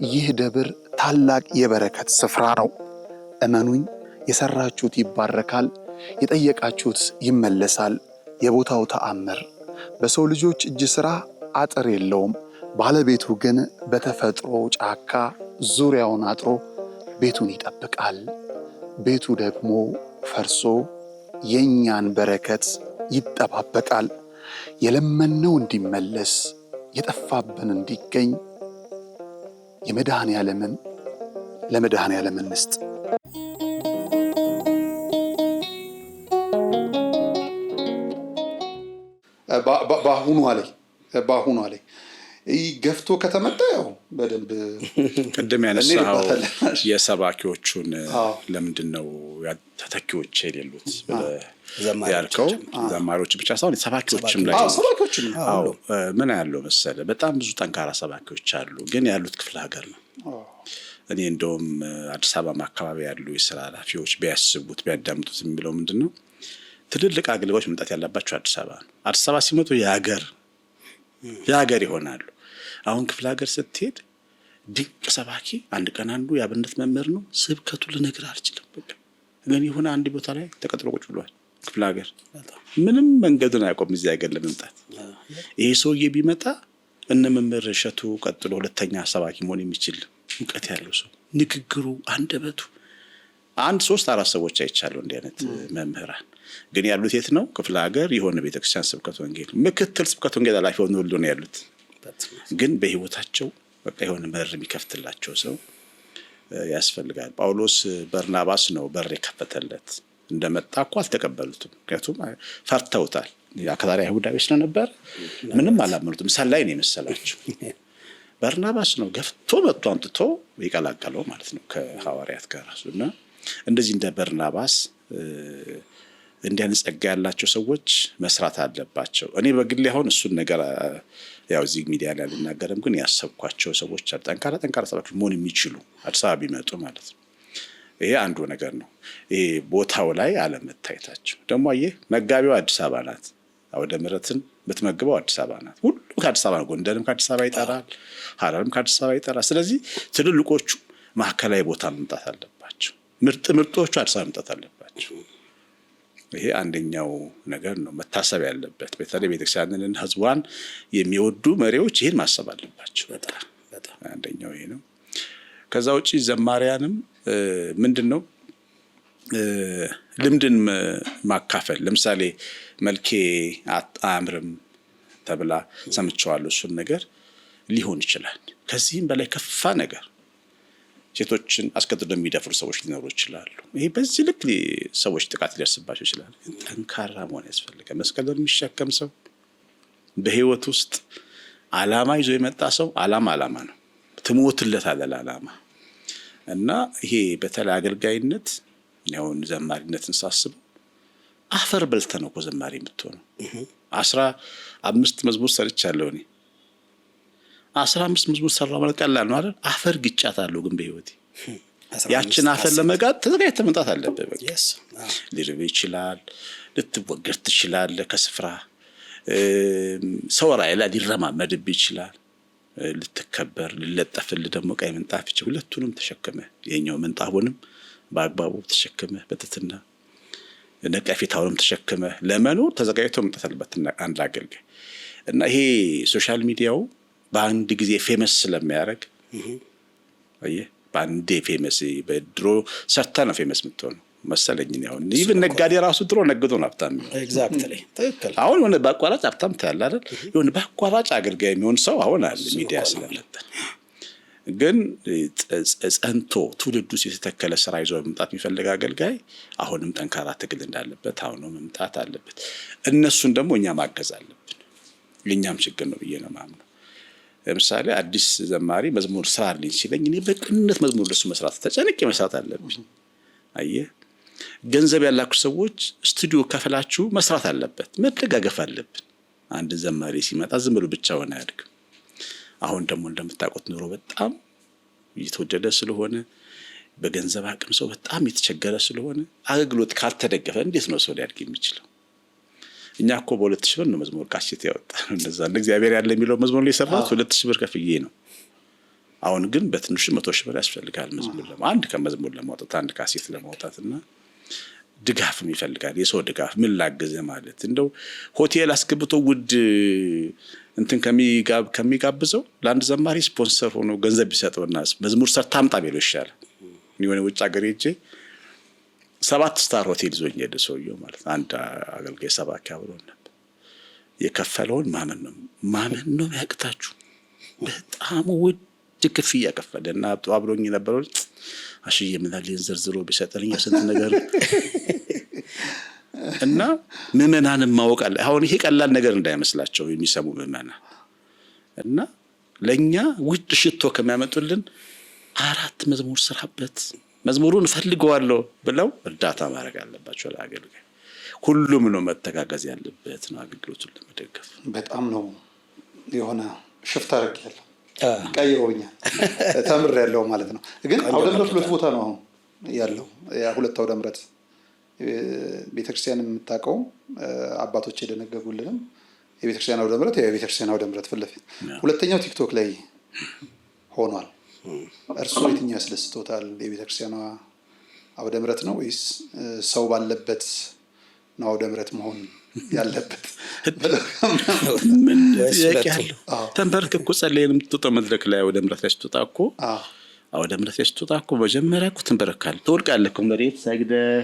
ይህ ደብር ታላቅ የበረከት ስፍራ ነው። እመኑኝ፣ የሰራችሁት ይባረካል፣ የጠየቃችሁት ይመለሳል። የቦታው ተአምር በሰው ልጆች እጅ ሥራ አጥር የለውም። ባለቤቱ ግን በተፈጥሮ ጫካ ዙሪያውን አጥሮ ቤቱን ይጠብቃል። ቤቱ ደግሞ ፈርሶ የኛን በረከት ይጠባበቃል። የለመነው እንዲመለስ የጠፋብን እንዲገኝ የመድኃኔዓለምን ለመድኃኔዓለም እንስጥ። በአሁኑ ላይ ገፍቶ ከተመጣ ያው በደንብ ቅድም ያነሳው የሰባኪዎቹን ለምንድን ነው ተተኪዎች የሌሉት ያልከው? ዘማሪዎች ብቻ ሳይሆን ሰባኪዎችም ላይ ምን ያለው መሰለ፣ በጣም ብዙ ጠንካራ ሰባኪዎች አሉ፣ ግን ያሉት ክፍለ ሀገር ነው። እኔ እንደውም አዲስ አበባ አካባቢ ያሉ የስራ ኃላፊዎች ቢያስቡት ቢያዳምጡት የሚለው ምንድን ነው፣ ትልልቅ አገልጋዮች መምጣት ያለባቸው አዲስ አበባ ነው። አዲስ አበባ ሲመጡ የሀገር ይሆናሉ። አሁን ክፍለ ሀገር ስትሄድ ድንቅ ሰባኪ አንድ ቀን አንዱ የአብነት መምህር ነው፣ ስብከቱ ልነግርህ አልችልም። በቃ ግን የሆነ አንድ ቦታ ላይ ተቀጥሮ ቁጭ ብሏል። ክፍለ ሀገር ምንም መንገዱን አያውቀውም እዚህ ሀገር ለመምጣት። ይሄ ሰውዬ ቢመጣ እነ መምህር እሸቱ ቀጥሎ ሁለተኛ ሰባኪ መሆን የሚችል እውቀት ያለው ሰው፣ ንግግሩ፣ አንደበቱ 1-3-4 ሰዎች አይቻሉ እንዲህ አይነት መምህራን። ግን ያሉት የት ነው? ክፍለ ሀገር የሆነ ቤተክርስቲያን ስብከት ወንጌል ምክትል ስብከት ወንጌል ኃላፊ ሆነው ሁሉ ነው ያሉት። ግን በህይወታቸው በቃ የሆነ በር የሚከፍትላቸው ሰው ያስፈልጋል። ጳውሎስ በርናባስ ነው በር የከፈተለት። እንደመጣ እኮ አልተቀበሉትም፣ ምክንያቱም ፈርተውታል። አካታሪ አይሁዳዊ ስለነበር ምንም አላመኑትም። ሰላይ ነው የመሰላቸው። በርናባስ ነው ገፍቶ መጥቶ አምጥቶ ይቀላቀለው ማለት ነው ከሐዋርያት ጋር ራሱና እንደዚህ እንደ በርናባስ እንዲያን ጸጋ ያላቸው ሰዎች መስራት አለባቸው። እኔ በግሌ አሁን እሱን ነገር ያው እዚህ ሚዲያ ላይ አልናገርም፣ ግን ያሰብኳቸው ሰዎች ጠንካራ ሰባኪዎች መሆን የሚችሉ አዲስ አበባ ቢመጡ ማለት ነው። ይሄ አንዱ ነገር ነው። ይሄ ቦታው ላይ አለመታየታቸው ደግሞ አየህ፣ መጋቢው አዲስ አበባ ናት። አውደ ምሕረትን የምትመግበው አዲስ አበባ ናት። ሁሉ ከአዲስ አበባ ነው። ጎንደርም ከአዲስ አበባ ይጠራል፣ ሐረርም ከአዲስ አበባ ይጠራል። ስለዚህ ትልልቆቹ ማዕከላዊ ቦታ መምጣት አለባቸው። ምርጦቹ አዲስ አበባ መምጣት አለባቸው። ይሄ አንደኛው ነገር ነው መታሰብ ያለበት። በተለይ ቤተክርስቲያንን ህዝቧን የሚወዱ መሪዎች ይህን ማሰብ አለባቸው። በጣም አንደኛው ይሄ ነው። ከዛ ውጪ ዘማሪያንም ምንድን ነው ልምድን ማካፈል። ለምሳሌ መልኬ አያምርም ተብላ ሰምቼዋለሁ። እሱን ነገር ሊሆን ይችላል። ከዚህም በላይ ከፋ ነገር ሴቶችን አስገድደው የሚደፍሩ ሰዎች ሊኖሩ ይችላሉ። ይሄ በዚህ ልክ ሰዎች ጥቃት ሊደርስባቸው ይችላል። ጠንካራ መሆን ያስፈልጋል። መስቀልን የሚሸከም ሰው በህይወት ውስጥ አላማ ይዞ የመጣ ሰው አላማ ነው። ትሞትለታለህ ለዓላማ እና ይሄ በተለይ አገልጋይነት ያውን ዘማሪነትን ሳስበው አፈር በልተህ ነው እኮ ዘማሪ የምትሆነው። 15 መዝሙር ሰርቻለሁ እኔ 15 መዝሙር ሰራው ማለት ቀላል ነው አይደል? አፈር ግጫታለሁ ግን በህይወቴ ያችን አፈር ለመጋጥ ተዘጋጅተህ መምጣት አለብህ። በቃ ሊርብ ይችላል፣ ልትወገር ትችላለህ። ከስፍራ ሰው ራእይ ላይ ሊረማመድብ ይችላል። ልትከበር ልለጠፍልህ ደግሞ ቀይ ምንጣፍ ይችላል። ሁለቱንም ተሸክመህ የኛው ምንጣፉንም በአግባቡ ተሸክመህ በትትና ነቀፌታውንም ተሸክመህ ለመኖር ተዘጋጅቶ መምጣት አለበት አንድ አገልጋይ። እና ይሄ ሶሻል ሚዲያው በአንድ ጊዜ ፌመስ ስለሚያደርግ አየህ፣ በአንዴ ፌመስ በድሮ ሰርታ ነው ፌመስ የምትሆነው መሰለኝ። አሁን ይብን ነጋዴ ራሱ ድሮ ነግዶ ነው ሀብታም የሚሆነው። ኤግዛክትሊ ትክክል። አሁን የሆነ በአቋራጭ ሀብታም ታያለህ አይደል? የሆነ በአቋራጭ አገልጋይ የሚሆን ሰው አሁን አለ ሚዲያ ስለለበት። ግን ጸንቶ ትውልዱ የተተከለ ስራ ይዞ መምጣት የሚፈልግ አገልጋይ አሁንም ጠንካራ ትግል እንዳለበት አሁን መምጣት አለበት። እነሱን ደግሞ እኛ ማገዝ አለብን። የኛም ችግር ነው ብዬ ነው ማምነው። ለምሳሌ አዲስ ዘማሪ መዝሙር ስራልኝ ሲለኝ እኔ በቅንነት መዝሙር ለሱ መስራት ተጨንቄ መስራት አለብኝ። አየህ፣ ገንዘብ ያላችሁ ሰዎች ስቱዲዮ ከፈላችሁ መስራት አለበት፣ መደጋገፍ አለብን። አንድ ዘማሪ ሲመጣ ዝም ብሎ ብቻውን አያድግም። አሁን ደግሞ እንደምታውቁት ኑሮ በጣም እየተወደደ ስለሆነ በገንዘብ አቅም ሰው በጣም የተቸገረ ስለሆነ አገልግሎት ካልተደገፈ እንዴት ነው ሰው ሊያድግ የሚችለው? እኛ እኮ በ2000 ብር ነው መዝሙር ካሴት ያወጣ። እንደዛ እንደ እግዚአብሔር ያለ የሚለው መዝሙር ላይ ሰራሁት 2000 ብር ከፍዬ ነው። አሁን ግን በትንሹ 100,000 ብር ያስፈልጋል መዝሙር አንድ ከመዝሙር ለማውጣት አንድ ካሴት ለማውጣትና ድጋፍም ይፈልጋል። የሰው ድጋፍ ምን ላገዘ ማለት እንደው ሆቴል አስገብቶ ውድ እንትን ከሚጋብዘው ለአንድ ዘማሪ ስፖንሰር ሆኖ ገንዘብ ቢሰጠውና መዝሙር ሰርታ አምጣ ቢለው ይሻላል። የሆነ ውጭ ሀገር ሄጄ 7 ስታር ሆቴል ይዞኝ ሄደ ሰውየው ማለት አንድ አገልጋይ ሰባኪ አብሮን ነበር። የከፈለውን ማመን ነው ያቅታችሁ። በጣም ውድ ክፍያ ከፈለና አብሮኝ ነበረው። አሽዬ ምን አለ ዘርዝሮ ቢሰጠልኝ ስንት ነገር እና ምዕመናንም ማወቅ አለ። አሁን ይሄ ቀላል ነገር እንዳይመስላቸው የሚሰሙ ምዕመናን እና ለኛ ውድ ሽቶ ከሚያመጡልን 4 መዝሙር ስራበት መዝሙሩን ፈልገዋለሁ ብለው እርዳታ ማድረግ አለባቸው ለአገልጋይ። ሁሉም ነው መተጋገዝ ያለበት ነው አገልግሎቱን ለመደገፍ። በጣም ነው የሆነ ሽፍት አድርጌያለሁ፣ ቀይሮኛል፣ ተምሬያለሁ ማለት ነው። ግን አውደ ምሕረት 2 ቦታ ነው አሁን ያለው። ያ 2 አውደ ምሕረት ቤተክርስቲያን የምታውቀው አባቶች የደነገጉልንም የቤተክርስቲያን አውደ ምሕረት የቤተክርስቲያን አውደ ምሕረት ፍለፊት። ሁለተኛው ቲክቶክ ላይ ሆኗል። እርሱ የትኛው ያስደስቶታል? የቤተክርስቲያኗ አውደ ምሕረት ነው ወይስ ሰው ባለበት ነው አውደ ምሕረት መሆን ያለበት? ምን ያውቃል? ተንበርክኮ ጸልየን የምትወጣው መድረክ ላይ አውደ ምሕረት ላይ ስትወጣ እኮ አውደ ምሕረት ላይ ስትወጣ እኮ መጀመሪያ እኮ ትንበረካለህ፣ ትወድቃለህ እኮ መሬት ሰግደህ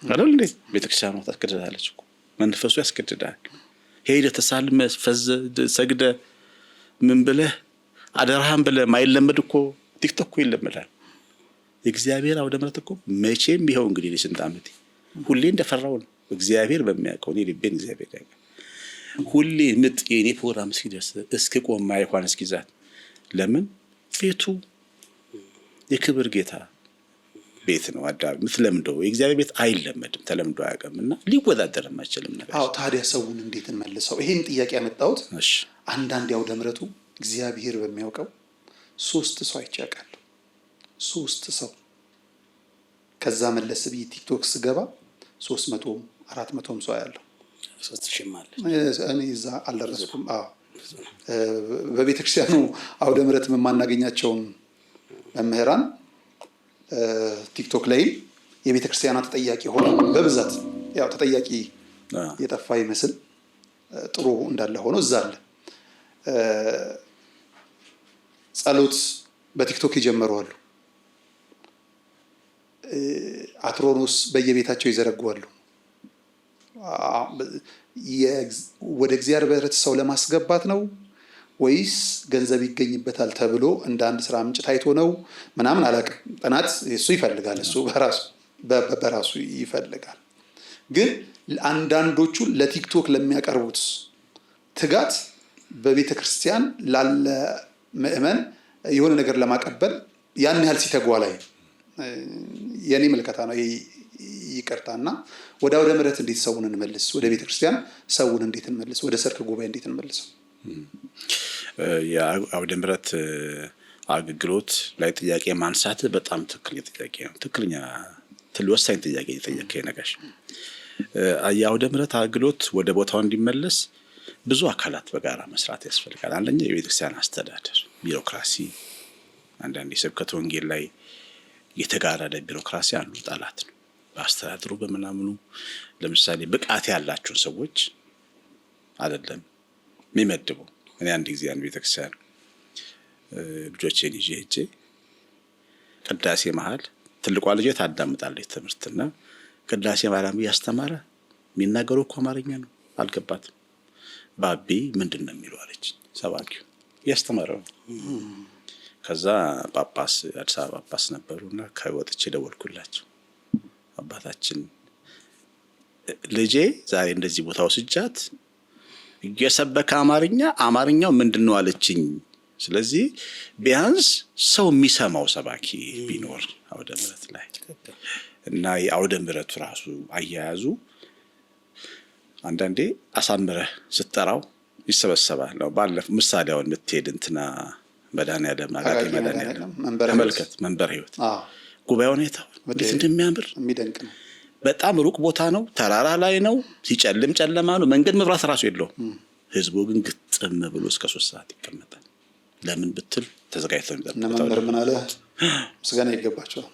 አይደል እንዴ? ቤተክርስቲያኗ ታስገድዳለች እኮ፣ መንፈሱ ያስገድዳል። ሄደህ ተሳልመህ ሰግደህ ምን ብለህ አደራህን ብለህ ማይለመድ እኮ ቲክቶክ እኮ ይለመዳል። የእግዚአብሔር አውደ ምሕረት እኮ መቼም ይኸው እንግዲህ ለስንት ዓመቴ ሁሌ እንደፈራው ነው። እግዚአብሔር በሚያውቀው እኔ ልቤን እግዚአብሔር ያውቃል። ሁሌ ምጥ የኔ ፕሮግራም እስኪደርስ እስኪቆም ማይኳን እስኪዛት ለምን ቤቱ የክብር ጌታ ቤት ነው። አዳም ምትለምደው የእግዚአብሔር ቤት አይለመድም፣ ተለምዶ አያውቅምና ሊወዳደርም አይችልም ነገር። ታዲያ ሰውን እንዴት እንመልሰው? ይሄን ጥያቄ ያመጣሁት አንዳንድ አውደ ምሕረቱ እግዚአብሔር በሚያውቀው 3 ሰው አይቻቃለሁ። 3 ሰው ከዛ መለስ ብዬ ቲክቶክ ስገባ 300 400 ሰው ያለው 3000 ማለት እኔ እዛ አልደረስኩም። በቤተክርስቲያኑ አውደ ምሕረት የማናገኛቸውን መምህራን ቲክቶክ ላይ የቤተክርስቲያኗ ተጠያቂ ሆነው በብዛት ያው ተጠያቂ የጠፋ ይመስል ጥሩ እንዳለ ሆኖ እዛ አለ። ጸሎት በቲክቶክ ይጀምሩ አሉ። አትሮኖስ በየቤታቸው ይዘረጉዋሉ። ወደ እግዚአብሔር በረት ሰው ለማስገባት ነው ወይስ ገንዘብ ይገኝበታል ተብሎ እንደ አንድ ስራ ምንጭ ታይቶ ነው ምናምን አላውቅም። ጥናት እሱ ይፈልጋል፣ እሱ በራሱ ይፈልጋል። ግን አንዳንዶቹ ለቲክቶክ ለሚያቀርቡት ትጋት በቤተ ክርስቲያን ላለ ምእመን የሆነ ነገር ለማቀበል ያን ያህል ሲተጓ ላይ የኔ ምልከታ ነው። ይቅርታና ወደ አውደ ምሕረት እንዴት ሰውን እንመልስ? ወደ ቤተ ክርስቲያን ሰውን እንዴት እንመልስ? ወደ ሰርክ ጉባኤ እንዴት እንመልስ? የአውደ ምሕረት አገልግሎት ላይ ጥያቄ ማንሳት በጣም ትክክለኛ ጥያቄ ነው። ትክክለኛ ወሳኝ ጥያቄ የጠየቀኝ ነጋሽ። የአውደ ምሕረት አገልግሎት ወደ ቦታው እንዲመለስ ብዙ አካላት በጋራ መስራት ያስፈልጋል። አንደኛ የቤተክርስቲያን አስተዳደር ቢሮክራሲ፣ አንዳንድ የስብከተ ወንጌል ላይ የተጋረደ ቢሮክራሲ አንዱ ጠላት ነው። በአስተዳድሩ በምናምኑ ለምሳሌ ብቃት ያላቸው ሰዎች አይደለም የሚመድበው። እኔ አንድ ጊዜ አንድ ቤተክርስቲያን ልጆቼን ይዤ ሄጄ ቅዳሴ መሀል ትልቋ ልጄ ታዳምጣለች ትምህርትና ቅዳሴ መሀል እያስተማረ የሚናገረው እኮ አማርኛ ነው፣ አልገባትም። ባቢ ምንድን ነው የሚለው አለች። ሰባኪው እያስተማረው። ከዛ ጳጳስ አዲስ አበባ ጳጳስ ነበሩና ከወጥቼ ደወልኩላቸው። አባታችን ልጄ ዛሬ እንደዚህ ቦታ ወስጃት እየሰበከ አማርኛው ምንድን ነው አለችኝ። ስለዚህ ቢያንስ ሰው የሚሰማው ሰባኪ ቢኖር አውደ ምሕረት ላይ እና የአውደ ምሕረቱ ራሱ አያያዙ አንዳንዴ አሳምረህ ስትጠራው ይሰበሰባል ነው። ባለፈው ምሳሌውን የምትሄድ እንትና መድኃኔዓለም አጋቂ መድኃኔዓለም ተመልከት፣ መንበረ ሕይወት ጉባኤው ሁኔታው እንዴት እንደሚያምር የሚደንቅ ነው። በጣም ሩቅ ቦታ ነው፣ ተራራ ላይ ነው፣ ሲጨልም ጨለማ ነው፣ መንገድ መብራት ራሱ የለውም። ህዝቡ ግን ግጥም ብሎ እስከ 3 ሰዓት ይቀመጣል። ለምን ብትል ተዘጋጅተው መምህር ምን አለ ምስጋና ይገባቸዋል።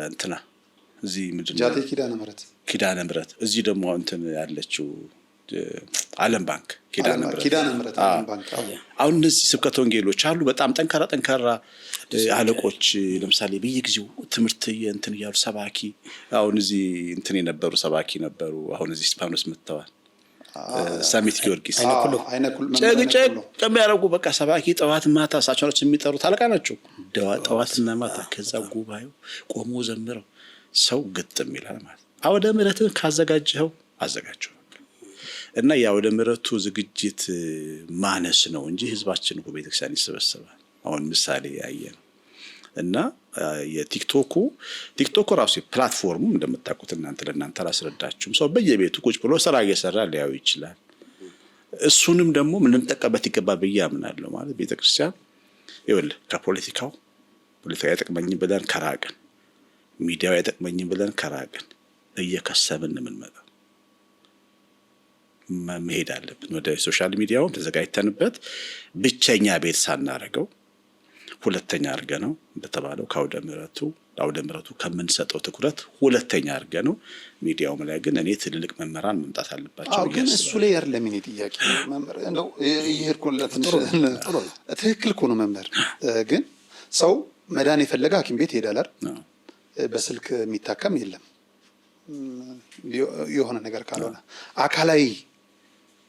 እንትና እዚህ ምንድን ነው ጃቴ ኪዳነ ምሕረት እዚህ ደግሞ እንትን ያለችው ዓለም ባንክ ኪዳነ ምሕረት ባንክ። አሁን እነዚህ ስብከተ ወንጌሎች አሉ በጣም ጠንካራ አለቆች። ለምሳሌ በየጊዜው ትምህርት እንትን እያሉ ሰባኪ አሁን እዚህ እንትን የነበሩ ሰባኪ ነበሩ። አሁን እዚህ ስፓኖስ መጥተዋል። ሳሚት ጊዮርጊስ ጨግጨግ ከሚያደርጉ በቃ ሰባኪ ጠዋት ማታ ሳቸሮች የሚጠሩት አለቃ ናቸው። ጠዋትና ማታ ከዛ ጉባኤው ቆሞ ዘምረው ሰው ግጥም ይላል ማለት። አውደ ምሕረትን ካዘጋጀኸው አዘጋጀው እና የአውደ ምሕረቱ ዝግጅት ማነስ ነው እንጂ ህዝባችን እኮ ቤተክርስቲያን ይሰበሰባል። አሁን ምሳሌ ያየ ነው። እና የቲክቶኩ ራሱ ፕላትፎርሙ እንደምታውቁት ለእናንተ አላስረዳችሁም። ሰው በየቤቱ ቁጭ ብሎ ስራ እየሰራ ሊያዩ ይችላል። እሱንም ደግሞ ልንጠቀምበት ይገባል ብዬ አምናለሁ። ማለት ቤተክርስቲያን ይኸውልህ ከፖለቲካ አይጠቅመኝም ብለን ከራቅን፣ ሚዲያው አይጠቅመኝም ብለን ከራቅን እየከሰብን የምንመጣው መሄድ አለብን። ወደ ሶሻል ሚዲያውን ተዘጋጅተንበት ብቸኛ ቤት ሳናረገው ሁለተኛ አድርገ ነው እንደተባለው ከአውደ ምሕረቱ ከምንሰጠው ትኩረት ሁለተኛ አድርገ ነው። ሚዲያው ላይ ግን እኔ ትልልቅ መምህራን መምጣት አለባቸው። ግን እሱ ላይ አይደለም የእኔ ጥያቄ። መምህር እንደው ይሄድኩለት ትክክል እኮ ነው መምህር። ግን ሰው መዳን የፈለገ ሐኪም ቤት ይሄዳል አይደል? በስልክ የሚታከም የለም። የሆነ ነገር ካልሆነ አካላዊ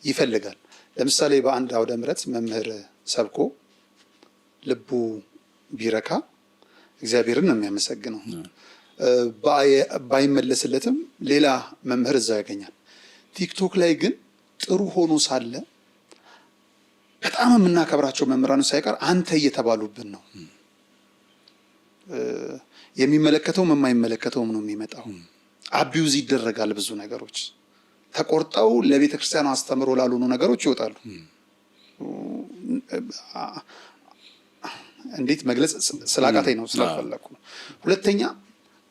ይፈልጋል። ለምሳሌ በአንድ አውደ ምሕረት መምህር ሰብኮ ልቡ ቢረካ እግዚአብሔርን ነው የሚያመሰግነው። ባይመለስለትም ሌላ መምህር እዛው ያገኛል። ቲክቶክ ላይ ግን ጥሩ ሆኖ ሳለ በጣም የምናከብራቸው መምህራኑ ሳይቀር አንተ እየተባሉብን ነው። የሚመለከተውም የማይመለከተውም ነው የሚመጣው። አቢዩዝ ይደረጋል። ብዙ ነገሮች ተቆርጠው ለቤተ ክርስቲያኑ አስተምሮ ላልሆኑ ነገሮች ይወጣሉ። እንዴት መግለጽ ስላቃተኝ ነው፣ ስለፈለኩ። ሁለተኛ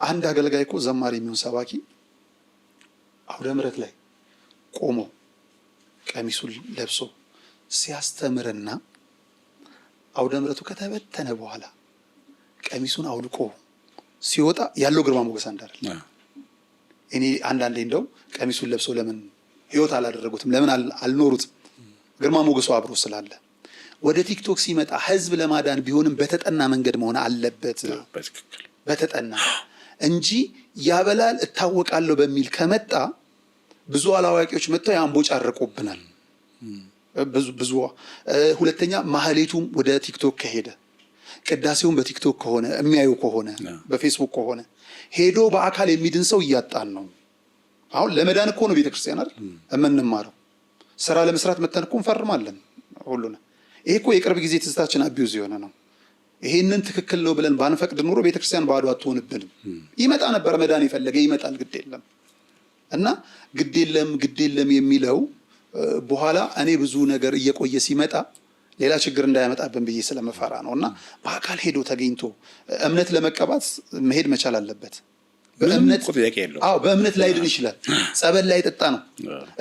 አንድ አገልጋይ እኮ ዘማሪ የሚሆን ሰባኪ አውደ ምሕረት ላይ ቆሞ ቀሚሱን ለብሶ ሲያስተምርና አውደ ምሕረቱ ከተበተነ በኋላ ቀሚሱን አውልቆ ሲወጣ ያለው ግርማ ሞገስ አንድ አይደለም። እኔ አንዳንዴ እንደው ቀሚሱን ለብሰው ለምን ህይወት አላደረጉትም? ለምን አልኖሩትም? ግርማ ሞገሱ አብሮ ስላለ። ወደ ቲክቶክ ሲመጣ ህዝብ ለማዳን ቢሆንም በተጠና መንገድ መሆን አለበት። በተጠና እንጂ ያበላል እታወቃለሁ በሚል ከመጣ ብዙ አላዋቂዎች መጥተው ያንቦጫርቁብናል። ብዙ ሁለተኛ ማህሌቱም ወደ ቲክቶክ ከሄደ ቅዳሴውን በቲክቶክ ከሆነ የሚያዩ ከሆነ በፌስቡክ ከሆነ ሄዶ በአካል የሚድን ሰው እያጣን ነው። አሁን ለመዳን እኮ ነው ቤተክርስቲያን አይደል የምንማረው። ስራ ለመስራት መተን እኮ እንፈርማለን ሁሉን። ይሄ እኮ የቅርብ ጊዜ ትዝታችን አቢዩዝ የሆነ ነው። ይሄንን ትክክል ነው ብለን ባንፈቅድ ኑሮ ቤተክርስቲያን ባዶ አትሆንብንም። ይመጣ ነበር መዳን የፈለገ ይመጣል፣ ግድ የለም እና ግድ የለም የሚለው በኋላ እኔ ብዙ ነገር እየቆየ ሲመጣ ሌላ ችግር እንዳያመጣብን ብዬ ስለመፈራ ነው። እና በአካል ሄዶ ተገኝቶ እምነት ለመቀባት መሄድ መቻል አለበት። በእምነት ላይ ድን ይችላል። ጸበል ላይ ጠጣ ነው፣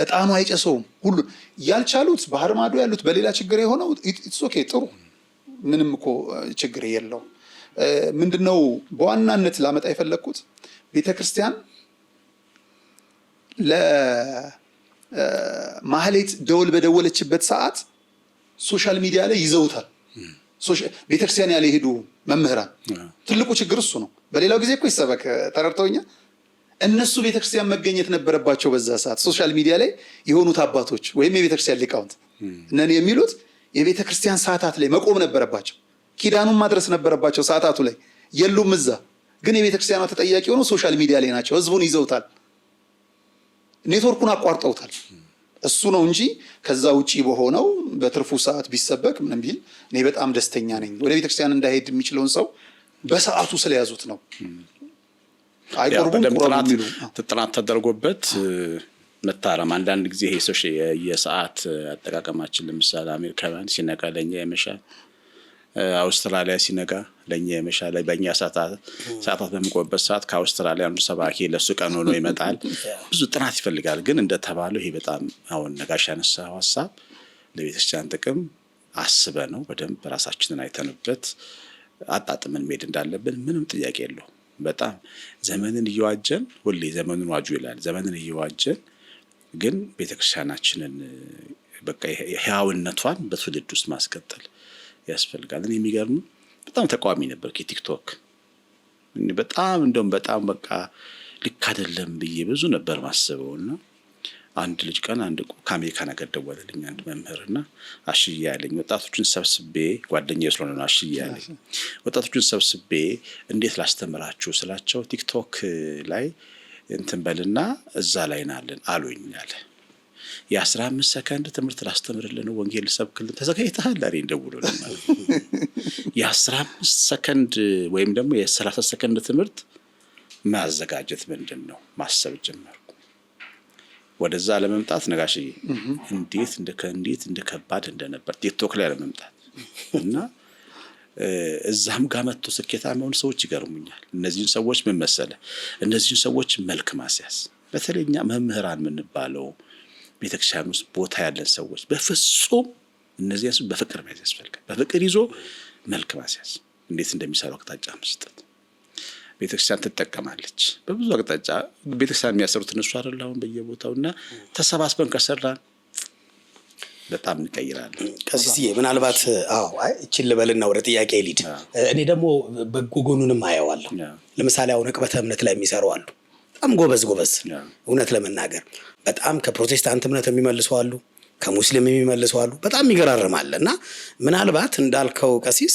እጣኑ አይጨሰውም። ሁሉ ያልቻሉት ባህር ማዶ ያሉት በሌላ ችግር የሆነው ኢትስ ኦኬ ጥሩ፣ ምንም እኮ ችግር የለው። ምንድነው በዋናነት ላመጣ የፈለግኩት ቤተክርስቲያን ለማህሌት ደወል በደወለችበት ሰዓት ሶሻል ሚዲያ ላይ ይዘውታል። ቤተክርስቲያን ያለ ሄዱ መምህራን ትልቁ ችግር እሱ ነው። በሌላው ጊዜ እኮ ይሰበክ ተረድተውኛል። እነሱ ቤተክርስቲያን መገኘት ነበረባቸው። በዛ ሰዓት ሶሻል ሚዲያ ላይ የሆኑት አባቶች ወይም የቤተክርስቲያን ሊቃውንት እነን የሚሉት የቤተክርስቲያን ሰዓታት ላይ መቆም ነበረባቸው። ኪዳኑን ማድረስ ነበረባቸው። ሰዓታቱ ላይ የሉም። እዛ ግን የቤተክርስቲያኗ ተጠያቂ ሆነው ሶሻል ሚዲያ ላይ ናቸው። ህዝቡን ይዘውታል። ኔትወርኩን አቋርጠውታል። እሱ ነው እንጂ ከዛ ውጪ በሆነው በትርፉ ሰዓት ቢሰበክ ምንም ቢል እኔ በጣም ደስተኛ ነኝ። ወደ ቤተክርስቲያን እንዳይሄድ የሚችለውን ሰው በሰዓቱ ስለያዙት ነው። አይቆርቡም። ጥናት ተደርጎበት መታረም። አንዳንድ ጊዜ ይሄ የሰዓት አጠቃቀማችን ለምሳሌ አሜሪካውያን ሲነጋ ለኛ ይመሻል፣ አውስትራሊያ ሲነጋ ለኛ ይመሻል። በእኛ ሰዓታት በሚቆምበት ሰዓት ከአውስትራሊያ አንዱ ሰባኪ ለሱ ቀን ሆኖ ይመጣል። ብዙ ጥናት ይፈልጋል። ግን እንደተባለው ይሄ በጣም አሁን ነጋሽ ያነሳው ሀሳብ ለቤተክርስቲያን ጥቅም አስበ ነው በደንብ ራሳችንን አይተንበት አጣጥመን መሄድ እንዳለብን ምንም ጥያቄ የለው። በጣም ዘመንን እየዋጀን ሁሌ ዘመኑን ዋጁ ይላል። ዘመንን እየዋጀን ግን ቤተክርስቲያናችንን በቃ ህያውነቷን በትውልድ ውስጥ ማስቀጠል ያስፈልጋል። እኔ የሚገርም በጣም ተቃዋሚ ነበር ከቲክቶክ በጣም እንደውም በጣም በቃ ልክ አይደለም ብዬ ብዙ ነበር ማስበውና አንድ ልጅ ቀን አንድ ከአሜሪካ ነገር ደወለልኝ አንድ መምህርና አሽዬ ያለኝ ወጣቶችን ሰብስቤ ጓደኛዬ ስለሆነ ነው አሽዬ ያለኝ ወጣቶችን ሰብስቤ እንዴት ላስተምራችሁ ስላቸው ቲክቶክ ላይ እንትን በልና እዛ ላይ ናለን አሉኝ አለ። የ15 ሰከንድ ትምህርት ላስተምርልን ወንጌል ሰብክልን ተዘጋጅተሃል አለኝ ደውሎልኝ ማለት የ15 ሰከንድ ወይም ደግሞ የ30 ሰከንድ ትምህርት ማዘጋጀት ምንድነው ማሰብ ጀመርኩ። ወደዛ ለመምጣት ነጋሽዬ እንዴት እንደከባድ እንደነበር ቲክቶክ ላይ ለመምጣት እና እዛም ጋር መጥቶ ስኬታማ የሆኑ ሰዎች ይገርሙኛል። እነዚህን ሰዎች ምን መሰለ እነዚህን ሰዎች መልክ ማስያዝ በተለይኛ መምህራን የምንባለው ቤተክርስቲያን ውስጥ ቦታ ያለን ሰዎች በፍጹም እነዚህ በፍቅር መያዝ ያስፈልጋል። በፍቅር ይዞ መልክ ማስያዝ እንዴት እንደሚሰራው አቅጣጫ መስጠት ቤተክርስቲያን ትጠቀማለች። በብዙ አቅጣጫ ቤተክርስቲያን የሚያሰሩት እነሱ አይደል አሁን በየቦታውና ተሰባስበን ከሰራን በጣም እንቀይራለን። ከዚህ ምናልባት እቺን ልበልና ወደ ጥያቄ ልሂድ። እኔ ደግሞ በጎ ጎኑንም አየዋለሁ። ለምሳሌ አሁን ዕቅበተ እምነት ላይ የሚሰሩ አሉ። በጣም ጎበዝ እውነት ለመናገር በጣም ከፕሮቴስታንት እምነት የሚመልሱ አሉ፣ ከሙስሊም የሚመልሱ አሉ። በጣም ይገራርማል። እና ምናልባት እንዳልከው ቀሲስ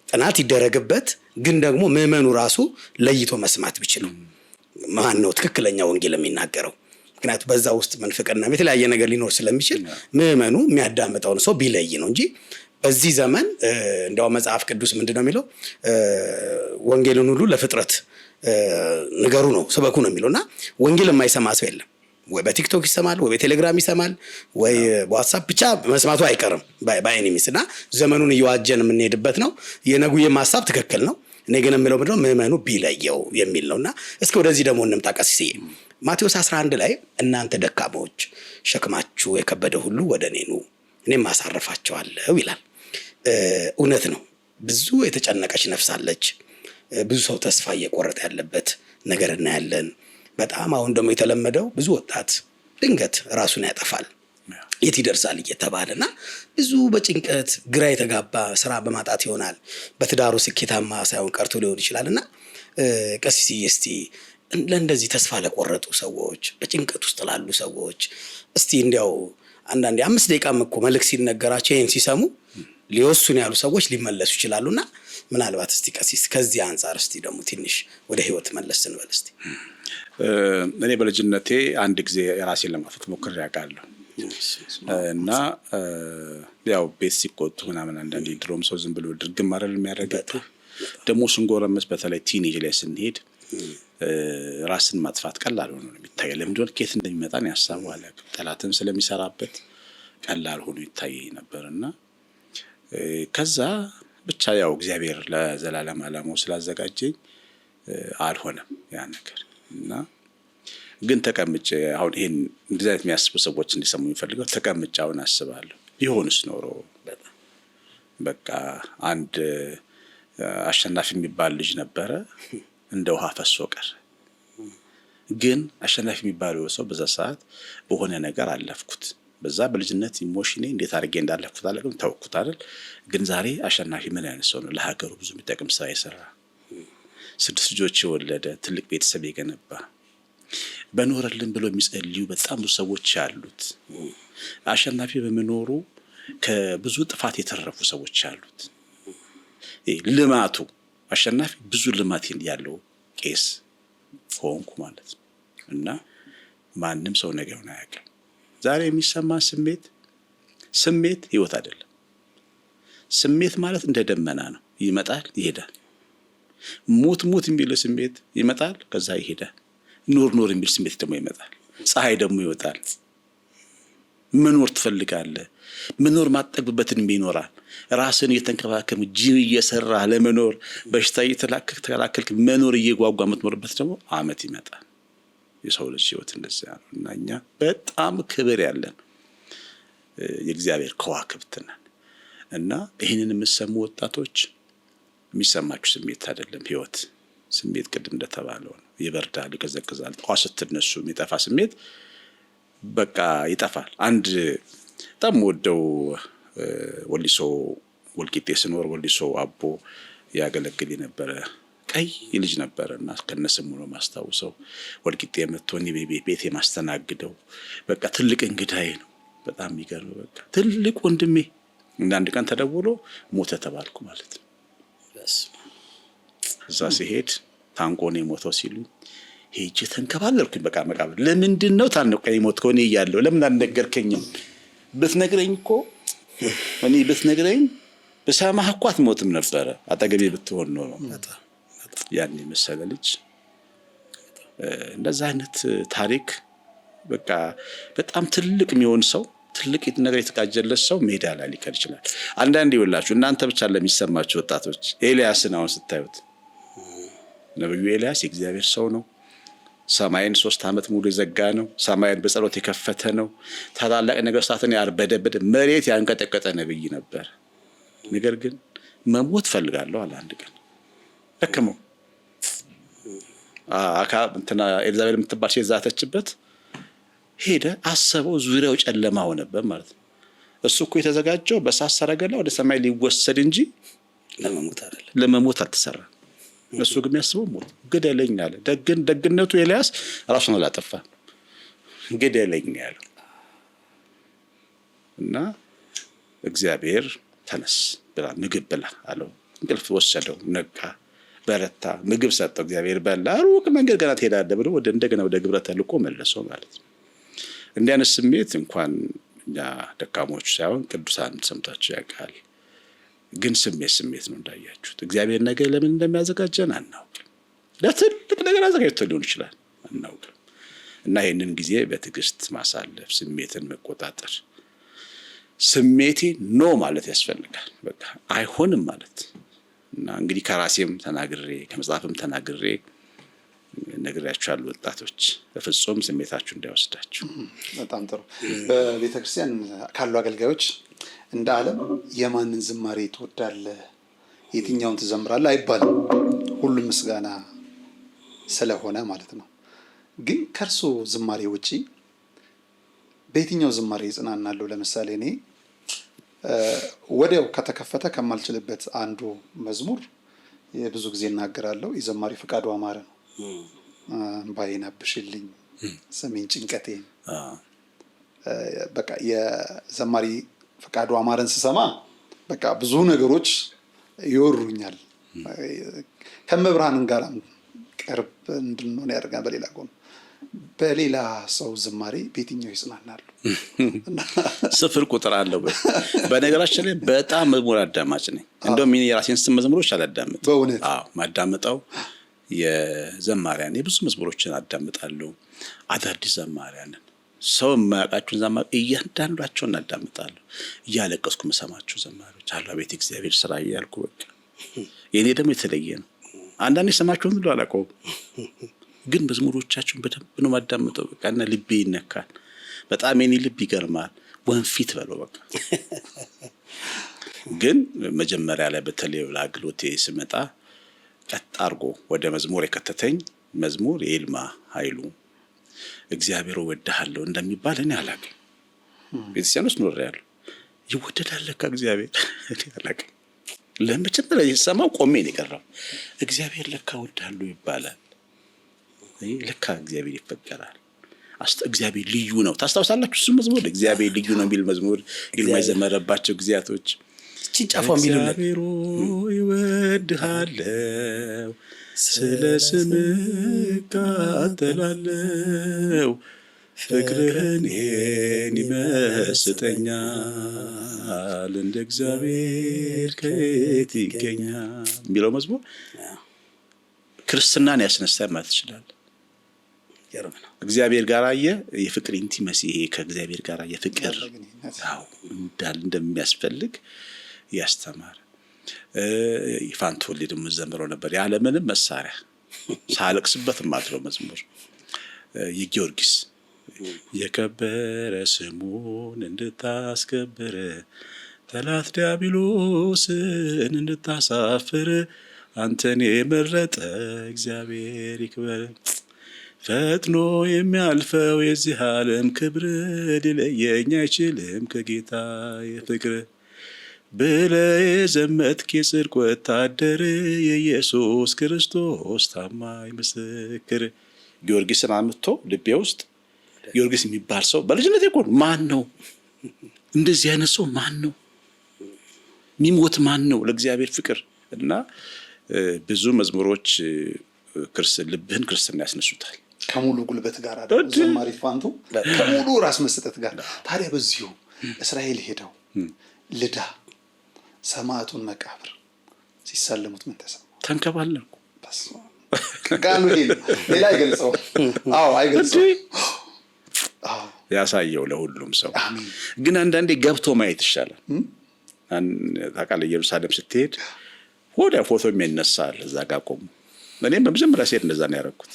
ጥናት ይደረግበት፣ ግን ደግሞ ምዕመኑ ራሱ ለይቶ መስማት ቢችል ማን ነው ትክክለኛ ወንጌል የሚናገረው? ምክንያቱም በዛ ውስጥ መንፍቅና የተለያየ ነገር ሊኖር ስለሚችል ምዕመኑ የሚያዳምጠውን ሰው ቢለይ ነው እንጂ በዚህ ዘመን እንደው መጽሐፍ ቅዱስ ምንድነው የሚለው? ወንጌልን ሁሉ ለፍጥረት ንገሩ ነው ስበኩ ነው የሚለውና ወንጌል የማይሰማ ሰው የለም። ወይ በቲክቶክ ይሰማል፣ ወይ በቴሌግራም ይሰማል፣ ወይ በዋትስአፕ ብቻ መስማቱ አይቀርም ባይኔ ሚስና ዘመኑን እየዋጀን የምንሄድበት ነው። የነጉዬም ሐሳብ ትክክል ነው። እኔ ግን የምለው ምንድነው ምዕመኑ ቢለየው የሚል ነውና እስኪ ወደዚህ ደግሞ እንምጣ ቀሲስ። ማቴዎስ 11 ላይ እናንተ ደካሞች ሸክማችሁ የከበደ ሁሉ ወደ እኔ ኑ እኔም አሳርፋቸዋለሁ ይላል። እውነት ነው። ብዙ የተጨነቀች ነፍስ አለች። ብዙ ሰው ተስፋ እየቆረጠ ያለበት ነገር እናያለን። በጣም አሁን ደግሞ የተለመደው ብዙ ወጣት ድንገት ራሱን ያጠፋል የት ይደርሳል እየተባለና ብዙ በጭንቀት ግራ የተጋባ ስራ በማጣት ይሆናል በትዳሩ ስኬታማ ሳይሆን ቀርቶ ሊሆን ይችላልና ቀሲስ እስቲ ለእንደዚህ ተስፋ ለቆረጡ ሰዎች በጭንቀት ውስጥ ላሉ ሰዎች እስቲ እንዲያው አንዳንዴ 5 ደቂቃም እኮ መልእክት ሲነገራቸው ይሄን ሲሰሙ ሊወሱን ያሉ ሰዎች ሊመለሱ ይችላሉና ምናልባት እስቲ ቀሲስ ከዚህ አንፃር እስቲ ደግሞ ትንሽ ወደ ህይወት መለስ እንበል እስቲ። እኔ በልጅነቴ አንድ ጊዜ የራሴን ለማጥፋት ሞክሬ አውቃለሁ እና ያው ቤት ሲቆጡ ምናምን አንዳንዴ ድሮም ሰው ዝም ብሎ ድርግም አይደል የሚያደርገው ደግሞ ስንጎረመስ በተለይ ቲኔጅ ላይ ስንሄድ ራስን ማጥፋት ቀላል ሆኖ ነው የሚታየው። ለምንድን ነው ከየት እንደሚመጣን ያሳዋል ጠላትን ስለሚሰራበት ቀላል ሆኖ ይታየኝ ነበርና ከዛ ብቻ ያው እግዚአብሔር ለዘላለም ዓላማው ስላዘጋጀኝ አልሆነም ያ ነገር እና ግን ተቀምጬ አሁን ይሄን እንደዚህ አይነት የሚያስቡ ሰዎች እንዲሰሙ የሚፈልገው ተቀምጬውን አስባለሁ ቢሆንስ ኖሮ በቃ አንድ አሸናፊ የሚባል ልጅ ነበረ እንደ ውሃ ፈሶ ቀረ። ግን አሸናፊ የሚባለው ሰው በዛ ሰዓት በሆነ ነገር አለፍኩት። በዛ በልጅነት ኢሞሽኔ እንዴት አድርጌ እንዳለፍኩት አለግም ተውኩት አይደል። ግን ዛሬ አሸናፊ ምን አይነት ሰው ነው? ለሀገሩ ብዙ የሚጠቅም ስራ የሰራ 6 ልጆች የወለደ ትልቅ ቤተሰብ የገነባ በኖረልን ብሎ የሚጸልዩ በጣም ብዙ ሰዎች ያሉት አሸናፊ በመኖሩ ከብዙ ጥፋት የተረፉ ሰዎች ያሉት ልማቱ አሸናፊ ብዙ ልማት ያለው ቄስ ሆንኩ ማለት ነው። እና ማንም ሰው ነገሩን አያውቅም። ዛሬ የሚሰማ ስሜት ህይወት አይደለም። ስሜት ማለት እንደ ደመና ነው፣ ይመጣል ይሄዳል። ሞት የሚለው ስሜት ይመጣል ከዛ ይሄዳል። ኑር የሚል ስሜት ደግሞ ይመጣል። ፀሐይ ደግሞ ይወጣል። መኖር ትፈልጋለህ፣ መኖር ማጠግብበትን ይኖራል። ራስን እየተንከባከም ጂም እየሰራ ለመኖር በሽታ እየተከላከልክ መኖር እየጓጓ የምትኖርበት ደግሞ አመት ይመጣል። የሰው ልጅ ህይወት እንደዚያ ነው እና እኛ በጣም ክብር ያለን የእግዚአብሔር ከዋክብት ነን እና ይህንን የምትሰሙ ወጣቶች የሚሰማችሁ ስሜት አይደለም ህይወት። ስሜት ቅድም እንደተባለው ነው፣ ይበርዳል፣ ይቀዘቅዛል። ጠዋት ስትነሱ የሚጠፋ ስሜት በቃ ይጠፋል። አንድ በጣም ወደው ወሊሶ ወልቂጤ ስኖር ወሊሶ አቦ ያገለግል የነበረ ቀይ ልጅ ነበርና ከነስሙ ነው ማስታውሰው። ወልቂጤ መጥቶኝ ቤቴ ማስተናግደው በቃ ትልቅ እንግዳዬ ነው። በጣም ይገርም በቃ ትልቅ ወንድሜ። አንድ ቀን ተደውሎ ሞተ ተባልኩ ማለት ነው። እዛ ሲሄድ ታንቆኔ ሞተው ሲሉ ሄጄ ተንከባለልኩኝ። በቃ መቃብር ለምንድን ነው ታንቆኔ ሞተው እኔ እያለሁ ለምን አልነገርከኝም? ብትነግረኝ እኮ እኔ ብትነግረኝ በሰማህ እኮ አትሞትም ነበረ፣ አጠገቤ ብትሆን ነው። ያን መሰለ ልጅ እንደዛ አይነት ታሪክ በቃ በጣም ትልቅ የሚሆን ሰው ትልቅ ነገር የተቃጀለት ሰው ሜዳ ላይ ሊቀር ይችላል። አንዳንዴ ይወላችሁ እናንተ ብቻ ለሚሰማችሁ ወጣቶች ኤልያስን አሁን ስታዩት ነብዩ ኤልያስ የእግዚአብሔር ሰው ነው። ሰማይን 3 ዓመት ሙሉ የዘጋ ነው። ሰማይን በጸሎት የከፈተ ነው። ታላላቅ ነገሥታትን ያርበደበደ መሬት ያንቀጠቀጠ ነብይ ነበር። ነገር ግን መሞት ፈልጋለሁ አለ። አንድ ቀን ደከመው። ኤልዛቤል የምትባል ሴት ዛተችበት። ሄደ፣ አሰበው፣ ዙሪያው ጨለማ ሆነበት ማለት ነው። እሱ እኮ የተዘጋጀው በእሳት ሰረገላ ወደ ሰማይ ሊወሰድ እንጂ ለመሞት አልተሰራም። እሱ ግን የሚያስበው ሞት። ግደለኝ አለ። ደግነቱ ኤልያስ ራሱን አላጠፋም፣ ግደለኝ ያለው እና እግዚአብሔር ተነስ ብላ ምግብ ብላ አለው። እንቅልፍ ወሰደው፣ ነቃ፣ በረታ፣ ምግብ ሰጠው። እግዚአብሔር በላ። ሩቅ መንገድ ገና ትሄዳለህ ብሎ እንደገና ወደ ግብረ ተልኮ መለሰው ማለት ነው። እንዲህ አይነት ስሜት እንኳን እኛ ደካሞች ሳይሆን ቅዱሳን ሰምታችሁ ያውቃል። ግን ስሜት ነው እንዳያችሁት። እግዚአብሔር ነገር ለምን እንደሚያዘጋጀን አናውቅም። ለትልቅ ነገር አዘጋጅቶ ሊሆን ይችላል፣ አናውቅም። እና ይህንን ጊዜ በትዕግስት ማሳለፍ፣ ስሜትን መቆጣጠር፣ ስሜቴ ኖ ማለት ያስፈልጋል። በቃ አይሆንም ማለት እና እንግዲህ ከራሴም ተናግሬ ከመጽሐፍም ተናግሬ ነግሬያችኋለሁ። ወጣቶች በፍጹም ስሜታችሁ እንዳይወስዳችሁ። በጣም ጥሩ። በቤተክርስቲያን ካሉ አገልጋዮች እንደ ዓለም የማንን ዝማሬ ትወዳለህ፣ የትኛውን ትዘምራለህ አይባልም። ሁሉም ምስጋና ስለሆነ ማለት ነው። ግን ከእርሶ ዝማሬ ውጪ በየትኛው ዝማሬ ይጽናናሉ? ለምሳሌ እኔ ወዲያው ከተከፈተ ከማልችልበት አንዱ መዝሙር ብዙ ጊዜ እናገራለሁ፣ የዘማሪ ፍቃዱ አማረ ነው። እምባዬን አብሽልኝ ስሜን ጭንቀቴን። በቃ የዘማሪ ፍቃዱ አማረን ስሰማ በቃ ብዙ ነገሮች ይወሩኛል። ከመብርሃንን ጋር ቅርብ እንድንሆን ያደርጋል። በሌላ ጎን በሌላ ሰው ዝማሬ በየትኛው ይጽናናሉ? ስፍር ቁጥር አለው። በነገራችን ላይ በጣም መዝሙር አዳማጭ ነኝ። እንደውም የራሴን ስም መዝሙሮች አላዳምጥም። በእውነት ማዳምጠው የዘማሪያን የብዙ መዝሙሮችን አዳምጣለሁ። አዳዲስ ዘማሪያንን ሰው የማያውቃቸውን ዘማሪ እያንዳንዳቸውን አዳምጣለሁ። እያለቀስኩ መሰማቸው ዘማሪዎች አሉ። አቤት እግዚአብሔር ስራ እያልኩ በቃ የኔ ደግሞ የተለየ ነው። አንዳንዴ ሰማቸውን ሁሉ አላውቀውም፣ ግን መዝሙሮቻቸውን በደንብ ነው ማዳምጠው። በቃ እና ልቤ ይነካል በጣም። የኔ ልብ ይገርማል። ወንፊት በለው በቃ። ግን መጀመሪያ ላይ በተለይ ለአገልግሎቴ ስመጣ ቀጥ አድርጎ ወደ መዝሙር የከተተኝ መዝሙር የይልማ ኃይሉ እግዚአብሔር እወድሃለሁ እንደሚባል እኔ አላውቅም። ቤተክርስቲያን ውስጥ ኖሬያለሁ። ይወደዳል ለካ እግዚአብሔር እኔ አላውቅም። ለመጀመሪያ የሰማው ቆሜ ነው የቀረው። እግዚአብሔር ለካ እወድሃለሁ ይባላል። ለካ እግዚአብሔር ይፈቀራል። እግዚአብሔር ልዩ ነው። ታስታውሳላችሁ? እሱ መዝሙር እግዚአብሔር ልዩ ነው የሚል መዝሙር ይልማ የዘመረባቸው ጊዜያቶች ጭንጫፋው የሚሉልን እግዚአብሔር ይወድሃለሁ ስለ ስምህ እቃጠላለሁ ፍቅርህን ይመስጠኛል እንደ እግዚአብሔር ከየት ይገኛል የሚለው መዝሙር ክርስትናን ያስነሳ ማለት ይችላል። እግዚአብሔር ጋር የፍቅር ኢንቲመሲ ከእግዚአብሔር ጋር የፍቅር እንደሚያስፈልግ ያስተማረ ይፋንቶልድ መዘምረው ነበር። ያለምንም መሳሪያ ሳለቅስበት ማድረው መዝሙር የጊዮርጊስ የከበረ ስሙን እንድታስከብር ጠላት ዲያብሎስን እንድታሳፍር አንተን የመረጠ እግዚአብሔር ይክበር። ፈጥኖ የሚያልፈው የዚህ ዓለም ክብር ሊለየኝ አይችልም ከጌታ የፍቅር ብለህ የዘመትክ የጽድቅ ወታደር የኢየሱስ ክርስቶስ ታማኝ ምስክር። ጊዮርጊስን አምጥቶ ልቤ ውስጥ ጊዮርጊስ የሚባል ሰው በልጅነቴ እኮ ማን ነው እንደዚህ አይነት ሰው ማን ነው የሚሞት ማን ነው ለእግዚአብሔር ፍቅር? እና ብዙ መዝሙሮች ልብህን ክርስትና ያስነሱታል። ከሙሉ ጉልበት ጋር ዘማሪ ፋንቱ ከሙሉ ራስ መስጠት ጋር። ታዲያ በዚሁ እስራኤል ሄደው ልዳ ሰማዕቱን መቃብር ሲሳለሙት ምን ተሰማ? ተንከባለልኩ። ቃሉ ሌላ አይገልጸው። አይገልጸው። ያሳየው ለሁሉም ሰው። ግን አንዳንዴ ገብቶ ማየት ይሻላል። ታውቃለህ ኢየሩሳሌም ስትሄድ ወዲያ ፎቶ የሚነሳል እዛ ጋር ቆሙ። እኔም በመጀመሪያ ሲሄድ እንደዛ ነው ያደረኩት።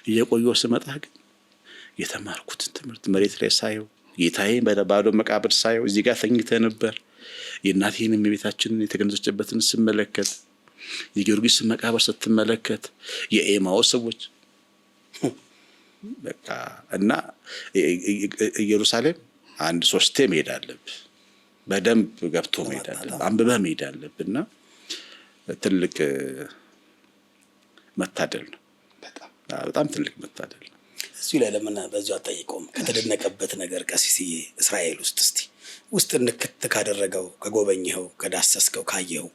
እየቆየሁ ስመጣ ግን የተማርኩትን ትምህርት መሬት ላይ ሳየው፣ ጌታዬን በባዶ መቃብር ሳየው፣ እዚህ ጋር ተኝተህ ነበር የእናቴንም የቤታችንን የተገነዘችበትን ስመለከት፣ የጊዮርጊስን መቃብር ስትመለከት፣ የኤማው ሰዎች በቃ እና ኢየሩሳሌም 1-3 መሄድ አለብህ። በደንብ ገብቶ መሄድ አለብህ። አንብበህ መሄድ አለብህ። እና ትልቅ መታደል ነው። በጣም ትልቅ መታደል ነው። እሱ ላይ ለምን በዚሁ አጠይቀውም? ከተደነቀበት ነገር ቀሲስዬ እስራኤል ውስጥ እስቲ ውስጥ እንክት ካደረገው ከጎበኘኸው ከዳሰስከው ካየኸው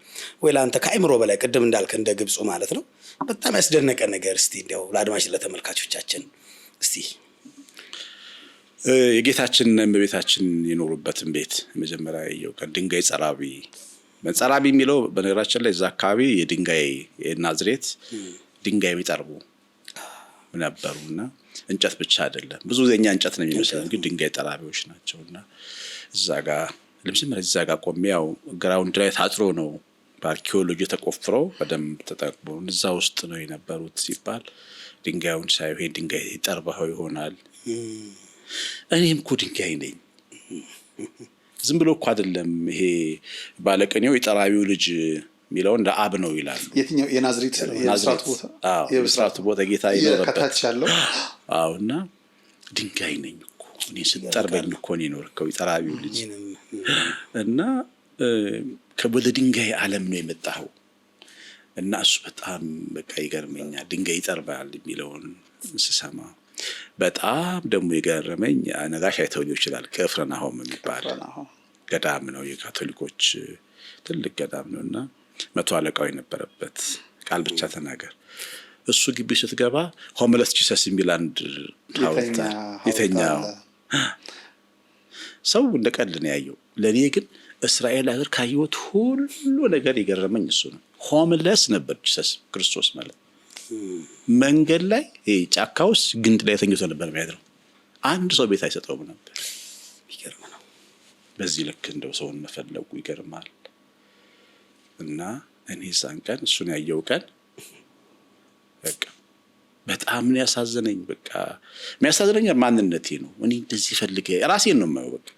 ወይ ለአንተ ከአእምሮ በላይ ቅድም እንዳልክ እንደ ግብፁ ማለት ነው በጣም ያስደነቀ ነገር እስቲ እንዲያው ለአድማጭ ለተመልካቾቻችን እስቲ የጌታችን እመቤታችን የኖሩበትን ቤት መጀመሪያ ያየው ድንጋይ ጸራቢ የሚለው በነገራችን ላይ እዛ አካባቢ የድንጋይ የናዝሬት ድንጋይ የሚጠርቡ ነበሩና እንጨት ብቻ አይደለም። ብዙ ዘኛ እንጨት ነው የሚመስለው ግን ድንጋይ ጠራቢዎች ናቸውና እዛ ጋር ለምሳሌ እዛ ጋር ቆሜ ያው ግራውንድ ላይ ታጥሮ ነው በአርኪኦሎጂ ተቆፍሮ በደንብ ተጠቅሞ እዛ ውስጥ ነው የነበሩት ሲባል ድንጋዩን ሳይሆን ይሄ ድንጋይ ጠርበው ይሆናል። እኔም እኮ ድንጋይ ነኝ ዝም ብሎ እኮ አይደለም። ይሄ ባለቀኔው የጠራቢው ልጅ የሚለው እንደ አብ ነው ይላሉ። የትኛው የናዝሬት የብስራቱ ቦታ ጌታ ይኖርበት ከታች ያለው እና ድንጋይ ነኝ እኮ እኔ ስጠርበኝ እኮ ነው የኖርከው የጠራቢው ልጅ እና ከወደ ድንጋይ ዓለም ነው የመጣው እና እሱ በጣም በቃ ይገርመኛል። ድንጋይ ይጠርባል የሚለውን ስሰማ በጣም ደግሞ የገረመኝ ነጋሽ አይተው ይችላል። ቅፍርናሆም የሚባል ገዳም ነው የካቶሊኮች ትልቅ ገዳም ነውና 100 አለቃው የነበረበት ቃል ብቻ ተናገር እሱ ግቢ ስትገባ ሆምለስ ጂሰስ የሚል አንድ ሐውልት የተኛው ሰው እንደቀልድ ነው ያየው። ለኔ ግን እስራኤል ሀገር ካየሁት ሁሉ ነገር የገረመኝ እሱ ነው። ሆምለስ ነበር ጂሰስ ክርስቶስ ማለት መንገድ ላይ ጫካ ውስጥ ግንድ ላይ ተኝቶ ነበር የሚያድረው። አንድ ሰው ቤት አይሰጠውም ነበር። ይገርም ነው። በዚህ ልክ እንደው ሰውን መፈለጉ ይገርማል። እና እኔ ዛን ቀን እሱን ያየው ቀን በቃ በጣም ነው ያሳዘነኝ። በቃ የሚያሳዝነኝ ማንነቴ ነው። እኔ እንደዚህ ፈልጌ ራሴን ነው የማየው። በቃ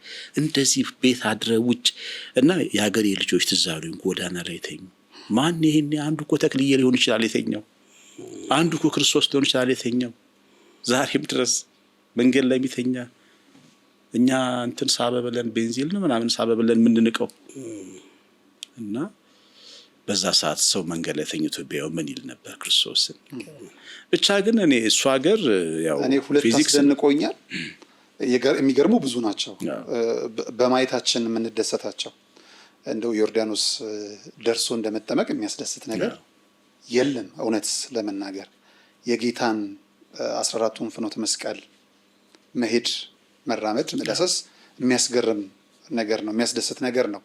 እንደዚህ ቤት አድረ ውጭ እና የሀገሬ ልጆች ትዝ አሉኝ ጎዳና ላይ ተኙ። ማን ይሄን አንዱ እኮ ተክልዬ ሊሆን ይችላል የተኛው፣ አንዱ እኮ ክርስቶስ ሊሆን ይችላል የተኛው። ዛሬም ድረስ መንገድ ላይ የሚተኛ እኛ እንትን ሳበበለን ቤንዚል ነው ምናምን ሳበበለን ምንንቀው እና በዛ ሰዓት ሰው መንገድ ላይ ተኝቶ ቢያው ምን ይል ነበር ክርስቶስን። ብቻ ግን እኔ እሱ ሀገር ያው እኔ ሁለት አስደንቆኛል። የሚገርሙ ብዙ ናቸው በማየታችን የምንደሰታቸው። እንደው ዮርዳኖስ ደርሶ እንደመጠመቅ የሚያስደስት ነገር የለም። እውነት ለመናገር የጌታን 14ቱን ፍኖተ መስቀል መሄድ፣ መራመድ፣ መዳሰስ የሚያስገርም ነገር ነው፣ የሚያስደስት ነገር ነው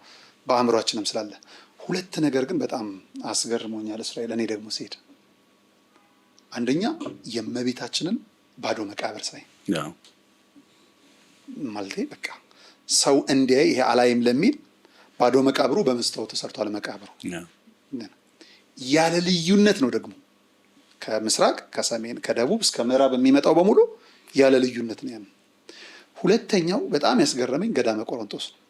በአእምሯችንም ስላለ። ሁለት ነገር ግን በጣም አስገርሞኛል እስራኤል። እኔ ደግሞ ስሄድ አንደኛ የእመቤታችንን ባዶ መቃብር ሳይ ማለቴ በቃ ሰው እንዲያይ ይሄ አላይም ለሚል ባዶ መቃብሩ በመስታወት ተሰርቷል። መቃብሩ ያለ ልዩነት ነው ደግሞ ከምስራቅ ከሰሜን ከደቡብ እስከ ምዕራብ የሚመጣው በሙሉ ያለ ልዩነት ነው ያለው። ሁለተኛው በጣም ያስገረመኝ ገዳመ ቆሮንቶስ ነው።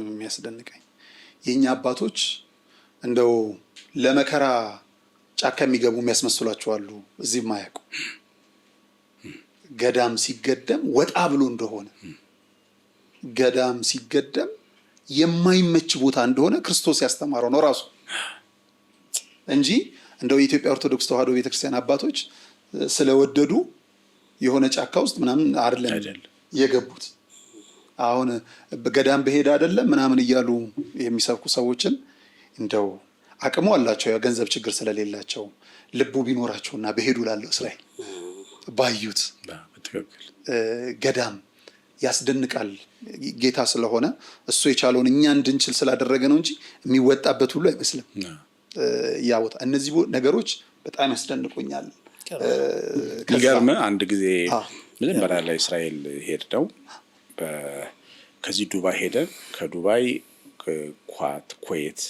የሚያስደንቀኝ የኛ አባቶች እንደው ለመከራ ጫካ የሚገቡ የሚያስመስሏቸው አሉ። እዚህ ማያውቁ ገዳም ሲገደም ወጣ ብሎ እንደሆነ ገዳም ሲገደም የማይመች ቦታ እንደሆነ ክርስቶስ ያስተማረው ነው ራሱ እንጂ እንደው የኢትዮጵያ ኦርቶዶክስ ተዋሕዶ ቤተክርስቲያን አባቶች ስለወደዱ የሆነ ጫካ ውስጥ ምናምን አይደለም የገቡት። አሁን ገዳም በሄደ አይደለም ምናምን እያሉ የሚሰብኩ ሰዎችን እንደው አቅሙ አላቸው የገንዘብ ችግር ስለሌላቸው ልቡ ቢኖራቸውና በሄዱ ላለው እስራኤል ባዩት ገዳም ያስደንቃል። ጌታ ስለሆነ እሱ የቻለውን እኛ እንድንችል ስላደረገ ነው እንጂ የሚወጣበት ሁሉ አይመስልም። ያወጣ እነዚህ ነገሮች በጣም ያስደንቁኛል። ይገርም አንድ ጊዜ መጀመሪያ ላይ እስራኤል ሄድ ነው ከዚህ ዱባይ ሄደን ከዱባይ ኩዌት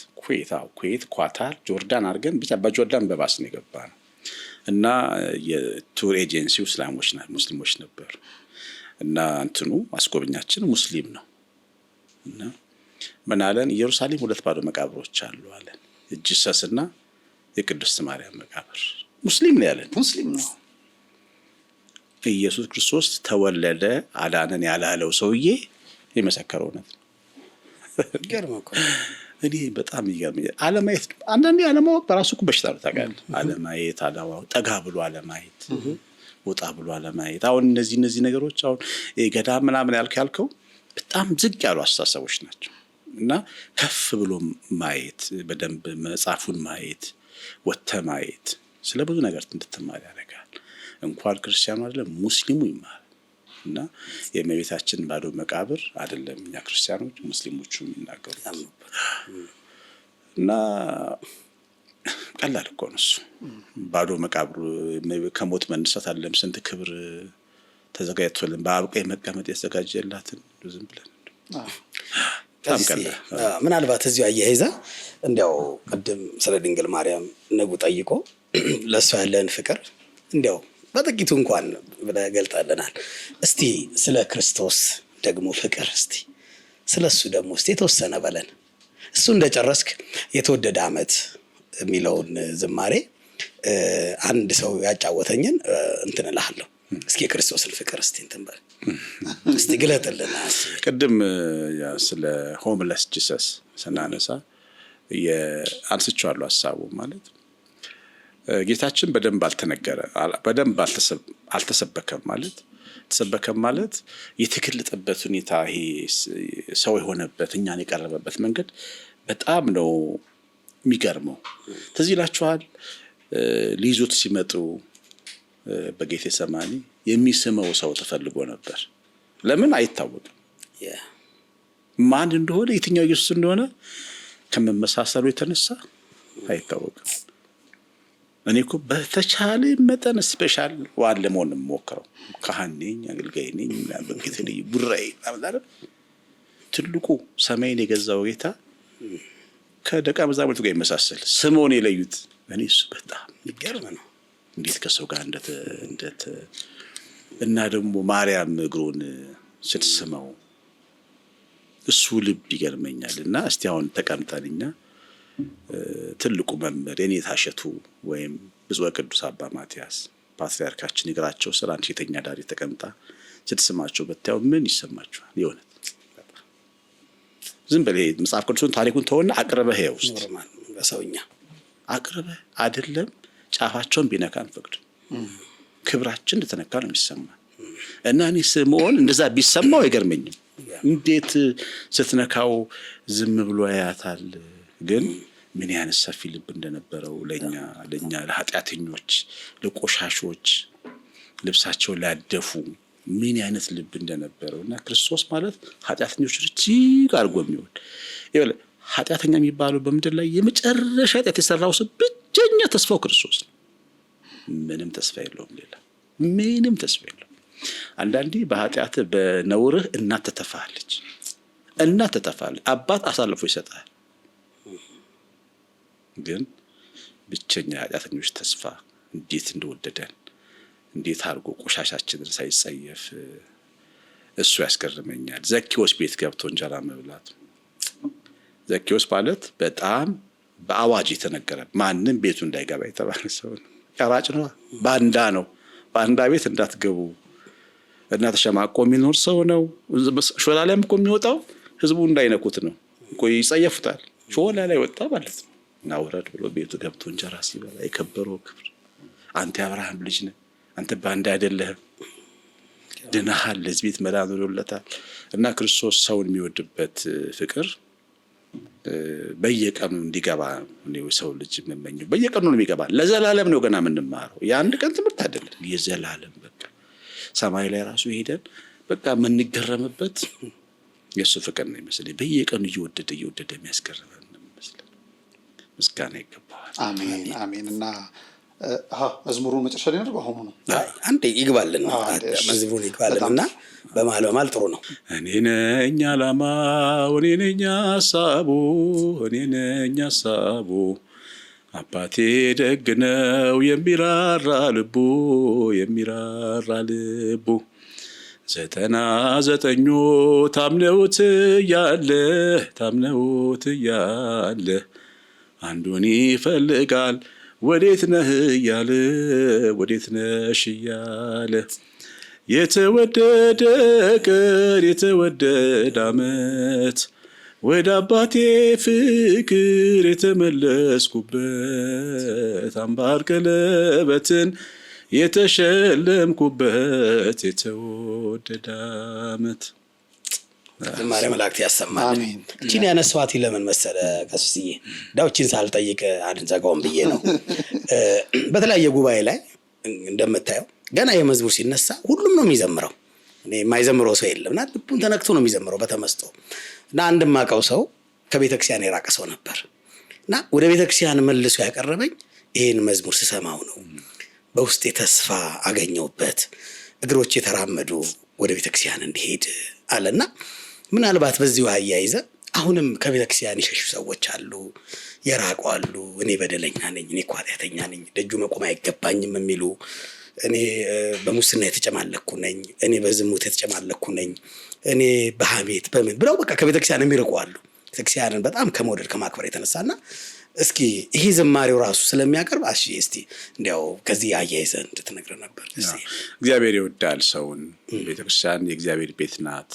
ኳታር ጆርዳን አድርገን ብቻ በጆርዳን በባስ ነው የገባነው እና የቱር ኤጀንሲው ሙስሊሞች ነበር እና እንትኑ አስጎብኛችን ሙስሊም ነው እና ምን አለን ኢየሩሳሌም 2 ባዶ መቃብሮች አሉ አለን። የጂሰስና የቅድስት ማርያም መቃብር። ሙስሊም ነው ያለን። ሙስሊም ነው። ኢየሱስ ክርስቶስ ተወለደ አዳነን ያላለው ሰውዬ የመሰከረው ነው። እኔ በጣም ይገርመኛል። አለማየት አንዳንዴ አለማወቅ በራሱ እኮ በሽታ ነው ታውቃለህ። አለማየት አለማወቅ፣ ጠጋ ብሎ አለማየት፣ ወጣ ብሎ አለማየት። አሁን እነዚህ ነገሮች አሁን ገዳም ምናምን ያልከው በጣም ዝቅ ያሉ አስተሳሰቦች ናቸው እና ከፍ ብሎ ማየት፣ በደንብ መጽሐፉን ማየት፣ ወጥተህ ማየት ስለ ብዙ ነገር እንድትማር ያደርጋል። እንኳን ክርስቲያኑ አይደለም ሙስሊሙ ይማር እና የእመቤታችን ባዶ መቃብር አይደለም እኛ ክርስቲያኖች ሙስሊሞቹ የሚናገሩት እና ቀላል እኮ ነው እሱ ባዶ መቃብሩ ከሞት መነሳት አይደለም። ስንት ክብር ተዘጋጅቶልን በአብ ቀኝ መቀመጥ የተዘጋጀላትን ዝም ብለን ምናልባት እዚሁ አያይዛ እንዲያው ቅድም ስለ ድንግል ማርያም ነጉ ጠይቆ ለእሷ ያለን ፍቅር እንዲያው በጥቂቱ እንኳን ብለህ ገልጠልናል። እስቲ ስለ ክርስቶስ ደግሞ ፍቅር እስቲ ስለ እሱ ደግሞ እስቲ የተወሰነ በለን። እሱ እንደጨረስክ የተወደደ ዓመት የሚለውን ዝማሬ አንድ ሰው ያጫወተኝን እንትን እልሃለሁ። እስኪ የክርስቶስን ፍቅር እስቲ እንትን በል እስቲ ግለጥልና። ቅድም ስለ ሆምለስ ጂሰስ ስናነሳ አንስቼዋለሁ ሀሳቡ ማለት ጌታችን በደንብ አልተነገረ በደንብ አልተሰበከም ማለት ተሰበከም ማለት የተገለጠበት ሁኔታ ይሄ ሰው የሆነበት እኛን የቀረበበት መንገድ በጣም ነው የሚገርመው። ትዝ ይላችኋል ሊይዙት ሲመጡ በጌቴሰማኒ የሚስመው ሰው ተፈልጎ ነበር። ለምን አይታወቅም ማን እንደሆነ የትኛው ኢየሱስ እንደሆነ ከመመሳሰሉ የተነሳ አይታወቅም። እኔ እኮ በተቻለ መጠን ስፔሻል ዋን ለመሆን የምሞክረው ካህን ነኝ አገልጋይ ነኝ ምናምን ከተለይ ቡራይ ማለት ትልቁ ሰማይን የገዛው ጌታ ከደቀ መዛሙርቱ ጋር ይመሳሰል ስምዖን የለዩት እኔ እሱ በጣም ይገርም ነው እንዴት ከሰው ጋር እንደት እና ደግሞ ማርያም እግሩን ስትስመው እሱ ልብ ይገርመኛል። እና እስቲ አሁን ተቀምጠንኛ ትልቁ መምህር የኔታ እሸቱ ወይም ብፁዕ ቅዱስ አባ ማትያስ ፓትርያርካችን እግራቸው ስር አንድ ሴተኛ ዳሪ ተቀምጣ ስትስማቸው በታው ምን ይሰማችኋል? ይሆነ ዝም ብለህ መጽሐፍ ቅዱስን ታሪኩን ተወና አቅርበህ ይኸው ውስጥ በሰውኛ አቅርበህ አይደለም ጫፋቸውን ቢነካን ፈቅድ ክብራችን እንደተነካ ነው የሚሰማ። እና እኔ ስምዖን እንደዛ ቢሰማው አይገርመኝም። እንዴት ስትነካው ዝም ብሎ ያያታል። ግን ምን ያነስ ሰፊ ልብ እንደነበረው ለኛ ለኃጢአተኞች ለቆሻሾች ልብሳቸውን ላደፉ ምን አይነት ልብ እንደነበረው እና ክርስቶስ ማለት ኃጢአተኞች እጅግ አድርጎ የሚወድ ይኸውልህ ኃጢአተኛ የሚባለው በምድር ላይ የመጨረሻ ኃጢአት የሰራው ሰው ብቸኛ ተስፋው ክርስቶስ ነው። ምንም ተስፋ የለውም ሌላ ምንም ተስፋ የለውም። አንዳንዴ በኃጢአት በነውርህ እናት ተተፋለች አባት አሳልፎ ይሰጣል። ግን ብቸኛ ኃጢአተኞች ተስፋ እንዴት እንደወደደን እንዴት አድርጎ ቆሻሻችንን ሳይጸየፍ እሱ ያስገርመኛል። ዘኬዎስ ቤት ገብቶ እንጀራ መብላት ዘኬዎስ ማለት በጣም በአዋጅ የተነገረ ማንም ቤቱ እንዳይገባ የተባለ ሰው ነው። ቀራጭ ነው፣ ባንዳ ነው። ባንዳ ቤት እንዳትገቡ እና ተሸማቆ የሚኖር ሰው ነው። ሾላ ላይም እኮ የሚወጣው ህዝቡ እንዳይነኩት ነው። ይጸየፉታል። ሾላ ላይ ወጣ ማለት ነው። እና ወረድ ብሎ ቤቱ ገብቶ እንጀራ ሲበላ የከበረው ክብር አንተ የአብርሃም ልጅ ነህ፣ አንተ ባንዳ አይደለህም፣ ድነሃል፣ ለዚህ ቤት መዳን ሆኖለታል። እና ክርስቶስ ሰውን የሚወድበት ፍቅር በየቀኑ እንዲገባ ነው ሰው ልጅ የምመኘው። በየቀኑ ነው የሚገባ። ለዘላለም ነው ገና የምንማረው። የአንድ ቀን ትምህርት አይደለም፣ የዘላለም በቃ ሰማይ ላይ ራሱ ሄደን በቃ የምንገረምበት የእሱ ፍቅር ነው ይመስለኝ። በየቀኑ እየወደደ የሚያስገርመን ነው ይመስለኝ። ምስጋና ይገባዋል። አሜን አሜን። እና መዝሙሩን መጨረሻ ላይ ነው አሁን ነው አንዴ ይግባልን መዝሙሩን ይግባልንና በማል ጥሩ ነው። እኔ ነኝ ዓላማው እኔ ነኝ ሐሳቡ አባቴ ደግ ነው የሚራራ ልቡ 99 ታምነውት እያለ አንዱን ይፈልጋል ወዴት ነህ እያለ ወዴት ነሽ እያለ የተወደደ ቀን የተወደደ ዓመት ወደ አባቴ ፍቅር የተመለስኩበት አምባር ቀለበትን የተሸለምኩበት የተወደደ ዓመት። ዝማሬ መላእክት ያሰማል። እቺን ያነሳዋት ለምን መሰለ ቀሲስዬ ዳውችን ሳልጠይቅ አንዘጋውም ብዬ ነው። በተለያየ ጉባኤ ላይ እንደምታየው ገና የመዝሙር ሲነሳ ሁሉም ነው የሚዘምረው። እኔ የማይዘምረው ሰው የለምና ልቡን ተነክቶ ነው የሚዘምረው በተመስጦ። እና አንድም አውቀው ሰው ከቤተክርስቲያን የራቀ ሰው ነበር እና ወደ ቤተክርስቲያን መልሶ ያቀረበኝ ይሄን መዝሙር ስሰማው ነው። በውስጤ ተስፋ አገኘውበት፣ እግሮቼ ተራመዱ ወደ ቤተክርስቲያን እንዲሄድ አለና ምናልባት በዚሁ አያይዘ አሁንም ከቤተክርስቲያን የሸሹ ሰዎች አሉ፣ የራቁ አሉ። እኔ በደለኛ ነኝ፣ እኔ እኮ ኃጢአተኛ ነኝ፣ ደጁ መቆም አይገባኝም የሚሉ፣ እኔ በሙስና የተጨማለኩ ነኝ፣ እኔ በዝሙት የተጨማለኩ ነኝ፣ እኔ በሐሜት በምን ብለው በቃ ከቤተክርስቲያን የሚርቁ አሉ። ቤተክርስቲያንን በጣም ከመውደድ ከማክበር የተነሳና እስኪ ይሄ ዝማሬው ራሱ ስለሚያቀርብ እስቲ እንዲያው ከዚህ አያይዘን እንድትነግረን ነበር። እግዚአብሔር ይወዳል ሰውን። ቤተክርስቲያን የእግዚአብሔር ቤት ናት።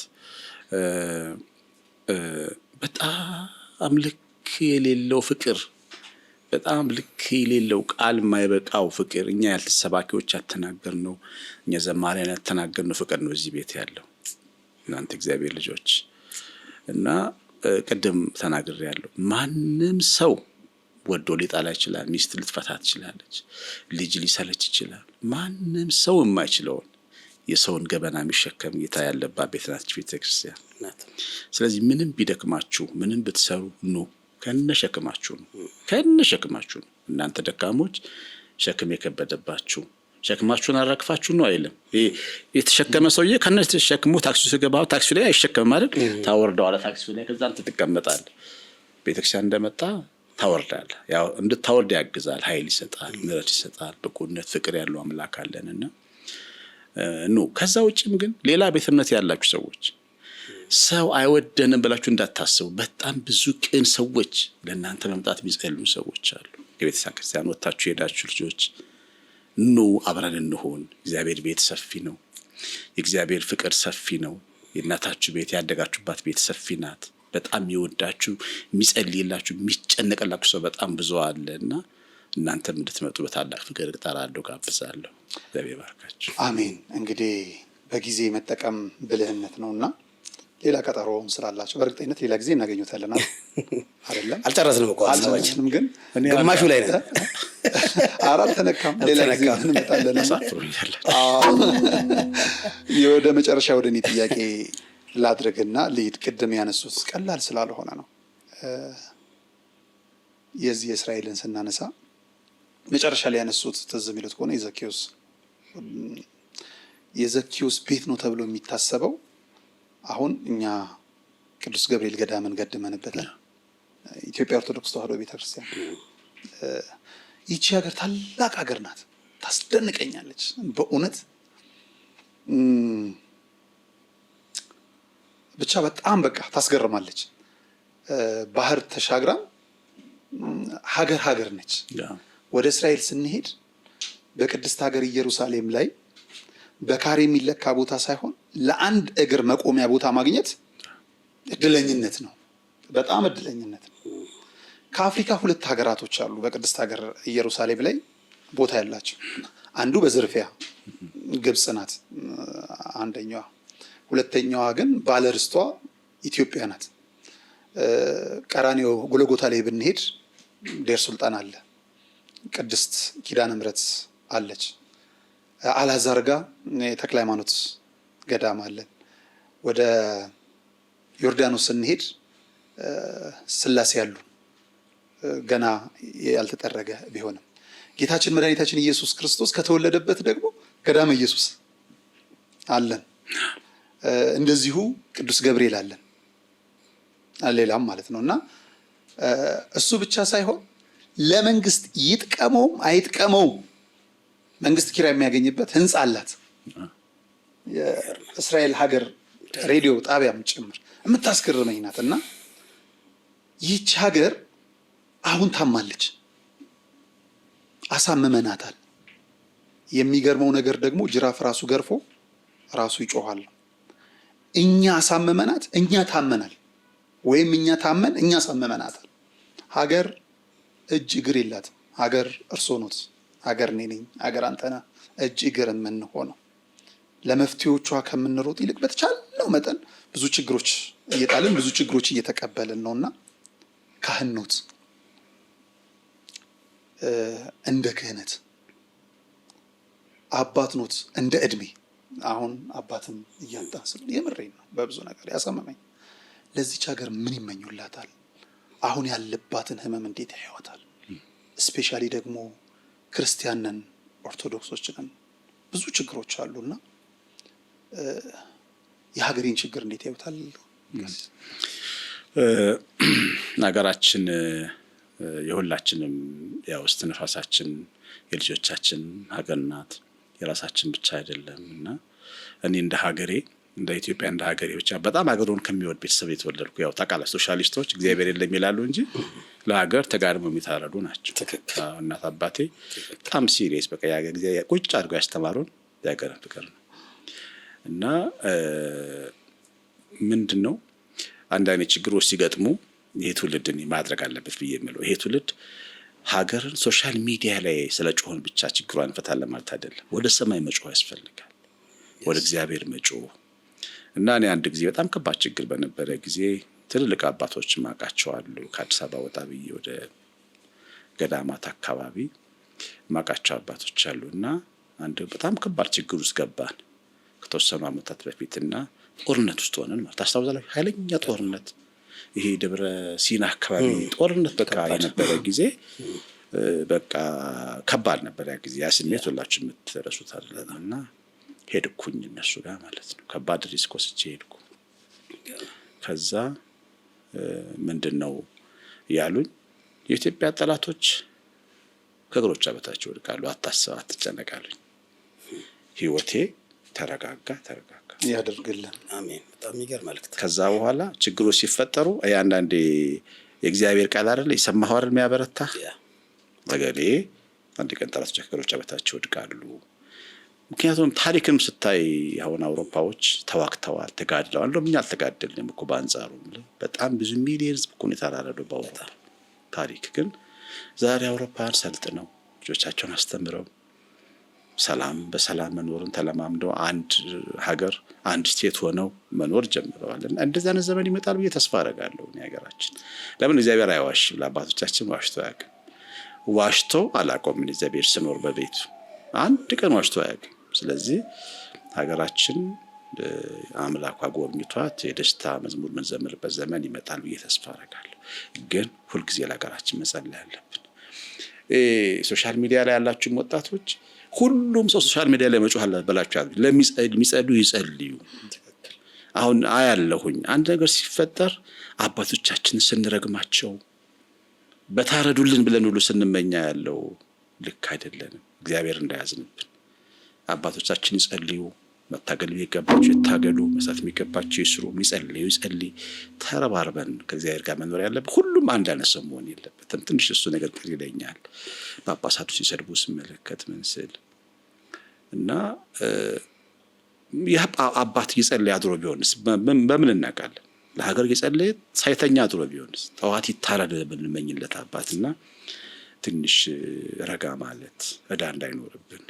በጣም ልክ የሌለው ፍቅር፣ በጣም ልክ የሌለው ቃል የማይበቃው ፍቅር፣ እኛ ያልተሰባኪዎች ያተናገርነው፣ እኛ ዘማሪያን ያተናገርነው ፍቅር ነው እዚህ ቤት ያለው እናንተ እግዚአብሔር ልጆች። እና ቅድም ተናግሬያለሁ። ማንም ሰው ወዶ ሊጣላ ይችላል፣ ሚስት ልትፈታ ትችላለች፣ ልጅ ሊሰለች ይችላል። ማንም ሰው የማይችለውን የሰውን ገበና የሚሸከም ጌታ ያለባት ቤት ናት ቤተክርስቲያን። ስለዚህ ምንም ቢደክማችሁ፣ ምንም ብትሰሩ ኑ ከነሸክማችሁ ነው፣ ከነሸክማችሁ ነው። እናንተ ደካሞች ሸክም የከበደባችሁ ሸክማችሁን አራግፋችሁ ነው አይልም። የተሸከመ ሰውዬ ከነሸክሙ ታክሲ ሲገባ ታክሲ ላይ አይሸከምም አይደል? ታወርደዋለህ ታክሲ ላይ፣ ከዛ አንተ ትቀመጣለህ። ቤተክርስቲያን እንደመጣ ታወርዳለህ። ያው እንድታወርድ ያግዛል፣ ኃይል ይሰጣል፣ ምሕረት ይሰጣል፣ በጎነት ፍቅር ያለው አምላክ አለንና ኑ። ከዛ ውጭም ግን ሌላ ቤተ እምነት ያላችሁ ሰዎች ሰው አይወደንም ብላችሁ እንዳታስቡ። በጣም ብዙ ቅን ሰዎች ለእናንተ መምጣት የሚጸልዩ ሰዎች አሉ። ከቤተክርስቲያን ክርስቲያን ወጣችሁ ሄዳችሁ ልጆች ኑ አብረን እንሆን። እግዚአብሔር ቤት ሰፊ ነው። የእግዚአብሔር ፍቅር ሰፊ ነው። የእናታችሁ ቤት ያደጋችሁባት ቤት ሰፊ ናት። በጣም ይወዳችሁ የሚጸልይላችሁ የሚጨነቅላችሁ ሰው በጣም ብዙ አለና እናንተም እንድትመጡ በታላቅ ፍቅር እጠራለሁ፣ ጋብዛለሁ። እግዚአብሔር ባርካችሁ። አሜን። እንግዲህ በጊዜ መጠቀም ብልህነት ነውና ሌላ ቀጠሮ ስላላችሁ በእርግጠኝነት ሌላ ጊዜ እናገኙታለን አይደለም? አልጨረስንም እኮ አልጨረስንም፣ ግን ግማሹ ላይ ነን። አራት ተነካም ሌላ ጊዜ እንመጣለን። ወደ መጨረሻ ወደ እኔ ጥያቄ ላድርግና ልሂድ። ቅድም ያነሱት ቀላል ስላልሆነ ነው። የዚህ የእስራኤልን ስናነሳ መጨረሻ ላይ ያነሱት ትዝ የሚሉት ከሆነ የዘኪዮስ ቤት ነው ተብሎ የሚታሰበው አሁን እኛ ቅዱስ ገብርኤል ገዳምን ገድመንበታል። ኢትዮጵያ ኦርቶዶክስ ተዋሕዶ ቤተክርስቲያን ይቺ ሀገር ታላቅ ሀገር ናት። ታስደንቀኛለች በእውነት ብቻ በጣም በቃ ታስገርማለች። ባህር ተሻግራም ሀገር ነች። ወደ እስራኤል ስንሄድ በቅድስት ሀገር ኢየሩሳሌም ላይ በካሬ የሚለካ ቦታ ሳይሆን ለአንድ እግር መቆሚያ ቦታ ማግኘት እድለኝነት ነው። በጣም እድለኝነት ነው። ከአፍሪካ 2 ሀገራቶች አሉ በቅድስት ሀገር ኢየሩሳሌም ላይ ቦታ ያላቸው። አንዱ በዝርፊያ ግብጽ ናት አንደኛዋ። ሁለተኛዋ ግን ባለርስቷ ኢትዮጵያ ናት። ቀራኒዮ ጎልጎታ ላይ ብንሄድ ዴር ሱልጣን አለ፣ ቅድስት ኪዳነ ምሕረት አለች። አልዓዛር ጋር ተክለ ሃይማኖት ገዳም አለን። ወደ ዮርዳኖስ ስንሄድ ስላሴ ያሉ ገና ያልተጠረገ ቢሆንም ጌታችን መድኃኒታችን ኢየሱስ ክርስቶስ ከተወለደበት ደግሞ ገዳመ ኢየሱስ አለን። እንደዚሁ ቅዱስ ገብርኤል አለን፣ ሌላም ማለት ነው። እና እሱ ብቻ ሳይሆን ለመንግስት ይጥቀመውም አይጥቀመውም መንግስት ኪራይ የሚያገኝበት ህንፃ አላት። የእስራኤል ሀገር ሬዲዮ ጣቢያም ጭምር የምታስገርመኝ ናት። እና ይህች ሀገር አሁን ታማለች፣ አሳምመናታል። የሚገርመው ነገር ደግሞ ጅራፍ ራሱ ገርፎ ራሱ ይጮሃል። እኛ አሳምመናት፣ እኛ ታመናል፣ ወይም እኛ ታመን እኛ አሳምመናታል። ሀገር እጅ እግር የላትም። ሀገር እርሶ ኖት፣ ሀገር እኔ ነኝ፣ ሀገር አንተ ነህ። እጅ እግር የምንሆነው ለመፍትሄዎቿ ከምንሮጥ ይልቅ በተቻለው መጠን ብዙ ችግሮች እየጣልን ብዙ ችግሮች እየተቀበልን ነውና ካህን ኖት፣ እንደ ክህነት አባት ኖት፣ እንደ እድሜ አሁን አባትም እያጣ ስለ የምሬን ነው። በብዙ ነገር ያሳመመኝ ለዚች ሀገር ምን ይመኙላታል? አሁን ያለባትን ህመም እንዴት ያዩዋታል? ስፔሻሊ ደግሞ ክርስቲያን ነን፣ ኦርቶዶክሶች ነን፣ ብዙ ችግሮች አሉና የሀገሬን ችግር እንዴት ያዩታል? ሀገራችን የሁላችንም ያው እስትንፋሳችን የልጆቻችን ሀገር ናት። የራሳችን ብቻ አይደለም እና እኔ እንደ ሀገሬ እንደ ኢትዮጵያ እንደ ሀገሬ ብቻ በጣም ሀገሩን ከሚወድ ቤተሰብ የተወለድኩ ያው ታውቃለህ ሶሻሊስቶች እግዚአብሔር የለም ይላሉ እንጂ ለሀገር ተጋድመው የሚታረዱ ናቸው። እናት አባቴ በጣም ሲሪየስ በቃ የሀገር ጊዜ ቁጭ አድርገው ያስተማሩን የሀገርን ፍቅር ነው እና ምንድነው አንዳንድ ችግሮች ሲገጥሙ ይሄ ትውልድን ማድረግ አለበት ብዬ የምለው ይሄ ትውልድ ሀገርን ሶሻል ሚዲያ ላይ ስለ ጮህን ብቻ ችግሯን እንፈታለን ማለት አይደለም። ወደ ሰማይ መጮህ ያስፈልጋል፣ ወደ እግዚአብሔር መጮህ እና እኔ አንድ ጊዜ በጣም ከባድ ችግር በነበረ ጊዜ ትልልቅ አባቶች ማቃቸዋለሁ ከአዲስ አበባ ወጣ ብዬ ወደ ገዳማት አካባቢ ማቃቸው አባቶች አሉና አንድ በጣም ከባድ ችግር ውስጥ ገባን ከተወሰኑ ዓመታት በፊትና ጦርነት ውስጥ ሆነን ማለት ታስታውሳለህ? ኃይለኛ ጦርነት ይሄ ደብረ ሲና አካባቢ ጦርነት በቃ የነበረ ጊዜ በቃ ከባድ ነበር ያ ጊዜ። ያ ስሜት ሁላችሁ የምትረሱት አይደለምና ሄድኩኝ እነሱ ጋር ማለት ነው። ከባድ ሪስክ ወስጄ ሄድኩ። ከዛ ምንድነው ያሉኝ የኢትዮጵያ ጠላቶች ከእግሮቿ በታች ይወድቃሉ፣ አታስብ፣ አትጨነቃሉኝ። ህይወቴ ተረጋጋ ያደርግልን። አሜን። በጣም ይገርም መልእክት። ከዛ በኋላ ችግሮች ሲፈጠሩ አንዳንዴ የእግዚአብሔር ቃል አይደል የሰማኸው አይደል የሚያበረታ ነገሌ አንድ ቀን ጠላቶች ከእግሮቿ በታች ይወድቃሉ። ምክንያቱም ታሪክንም ስታይ አሁን አውሮፓዎች ተዋግተዋል፣ ተጋድለዋል። እንደውም እኛ አልተጋደልንም እኮ በአንጻሩ በጣም ብዙ ሚሊዮን ህዝብ እኮ የተራረዱ በአውሮፓ ታሪክ። ግን ዛሬ አውሮፓውያን ሰልጥነው ልጆቻቸውን አስተምረው ሰላም በሰላም መኖርን ተለማምደው አንድ ሀገር አንድ ስቴት ሆነው መኖር ጀምረዋል። እና እንደዛ አይነት ዘመን ይመጣል ብዬ ተስፋ አደርጋለሁ። እኔ ሀገራችን ለምን እግዚአብሔር አይዋሽም? ለአባቶቻችን ዋሽቶ አያውቅም። ዋሽቶ አላቆምን። እግዚአብሔር ስኖር በቤቱ አንድ ቀን ዋሽቶ አያውቅም። ስለዚህ ሀገራችን አምላኳ ጎብኝቷት የደስታ መዝሙር የምንዘምርበት ዘመን ይመጣል ብዬ ተስፋ አደርጋለሁ። ግን ሁልጊዜ ለሀገራችን መጸለይ አለብን። ሶሻል ሚዲያ ላይ ያላችሁም ወጣቶች ሁሉም ሰው ሶሻል ሚዲያ ላይ መጮህ አለባችሁ። ለሚጸልዩ ይጸልዩ። አሁን አያለሁኝ አንድ ነገር ሲፈጠር አባቶቻችን ስንረግማቸው በታረዱልን ብለን ሁሉ ስንመኛ ያለው ልክ አይደለም። እግዚአብሔር እንዳያዝንብን አባቶቻችን ይጸልዩ። መታገል የሚገባቸው ይታገሉ፣ መስራት የሚገባቸው ይስሩ። የሚጸልዩ ይጸልይ። ተረባርበን ከእግዚአብሔር ጋር መኖር ያለብን። ሁሉም አንድ አይነት ሰው መሆን የለበትም። ትንሽ እሱ ነገር ቅር ይለኛል። ጳጳሳቱ ሲሰድቡ ስመለከት ምን ስል እና ያ አባት እየጸለየ አድሮ ቢሆንስ በምን እናውቃለን? ለሀገር እየጸለየ ሳይተኛ አድሮ ቢሆንስ? ጠዋት ይታረድ ብንመኝለት አባትና ትንሽ ረጋ ማለት ዕዳ እንዳይኖርብን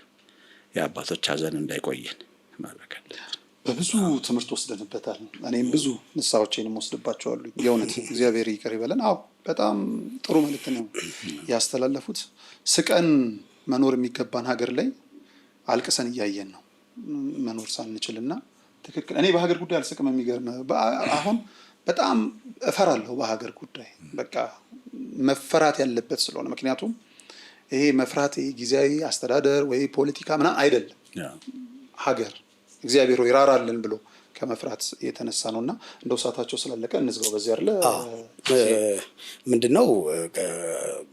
የአባቶች ሐዘን እንዳይቆየን ማድረግ አለብን። በብዙ ትምህርት ወስደንበታል። እኔም ብዙ ንስሐዎቼንም ወስድባቸዋለሁ። የእውነት እግዚአብሔር ይቅር ይበለን። አዎ በጣም ጥሩ መልእክት ነው ያስተላለፉት። ስቀን መኖር የሚገባን ሀገር ላይ አልቅሰን እያየን ነው መኖር ሳንችልና ትክክል። እኔ በሀገር ጉዳይ አልስቅም። የሚገርም አሁን በጣም እፈራለሁ በሀገር ጉዳይ። በቃ መፈራት ያለበት ስለሆነ ምክንያቱም ይሄ መፍራት ጊዜያዊ አስተዳደር ወይ ፖለቲካ ምናምን አይደለም። ሀገር እግዚአብሔር ሆይ ራራልን ብሎ ከመፍራት የተነሳ ነውና እንደው ሰዓታቸው ስላለቀ እንዝጋው በዚህ አይደለ። ምንድነው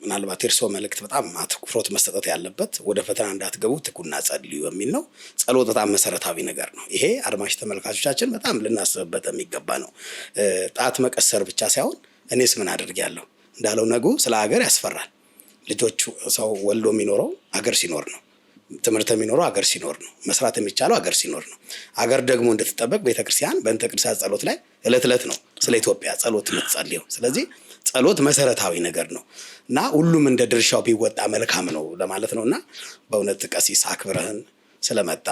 ምናልባት የእርስዎ መልእክት በጣም አትኩሮት መሰጠት ያለበት ወደ ፈተና እንዳትገቡ ትጉና ጸልዩ የሚል ነው። ጸሎት በጣም መሰረታዊ ነገር ነው። ይሄ አድማጭ ተመልካቾቻችን በጣም ልናስብበት የሚገባ ነው። ጣት መቀሰር ብቻ ሳይሆን እኔስ ምን አድርጌያለሁ እንዳለው ነጉ ስለ ሀገር ያስፈራል። ልጆቹ ሰው ወልዶ የሚኖረው ሀገር ሲኖር ነው። ትምህርት የሚኖረው ሀገር ሲኖር ነው። መስራት የሚቻለው ሀገር ሲኖር ነው። ሀገር ደግሞ እንድትጠበቅ ቤተክርስቲያን በእንተ ቅድሳት ጸሎት ላይ እለት እለት ነው ስለ ኢትዮጵያ ጸሎት የምትጸልየው። ስለዚህ ጸሎት መሰረታዊ ነገር ነው እና ሁሉም እንደ ድርሻው ቢወጣ መልካም ነው ለማለት ነውና በእውነት ቀሲስ አክብረህን ስለመጣ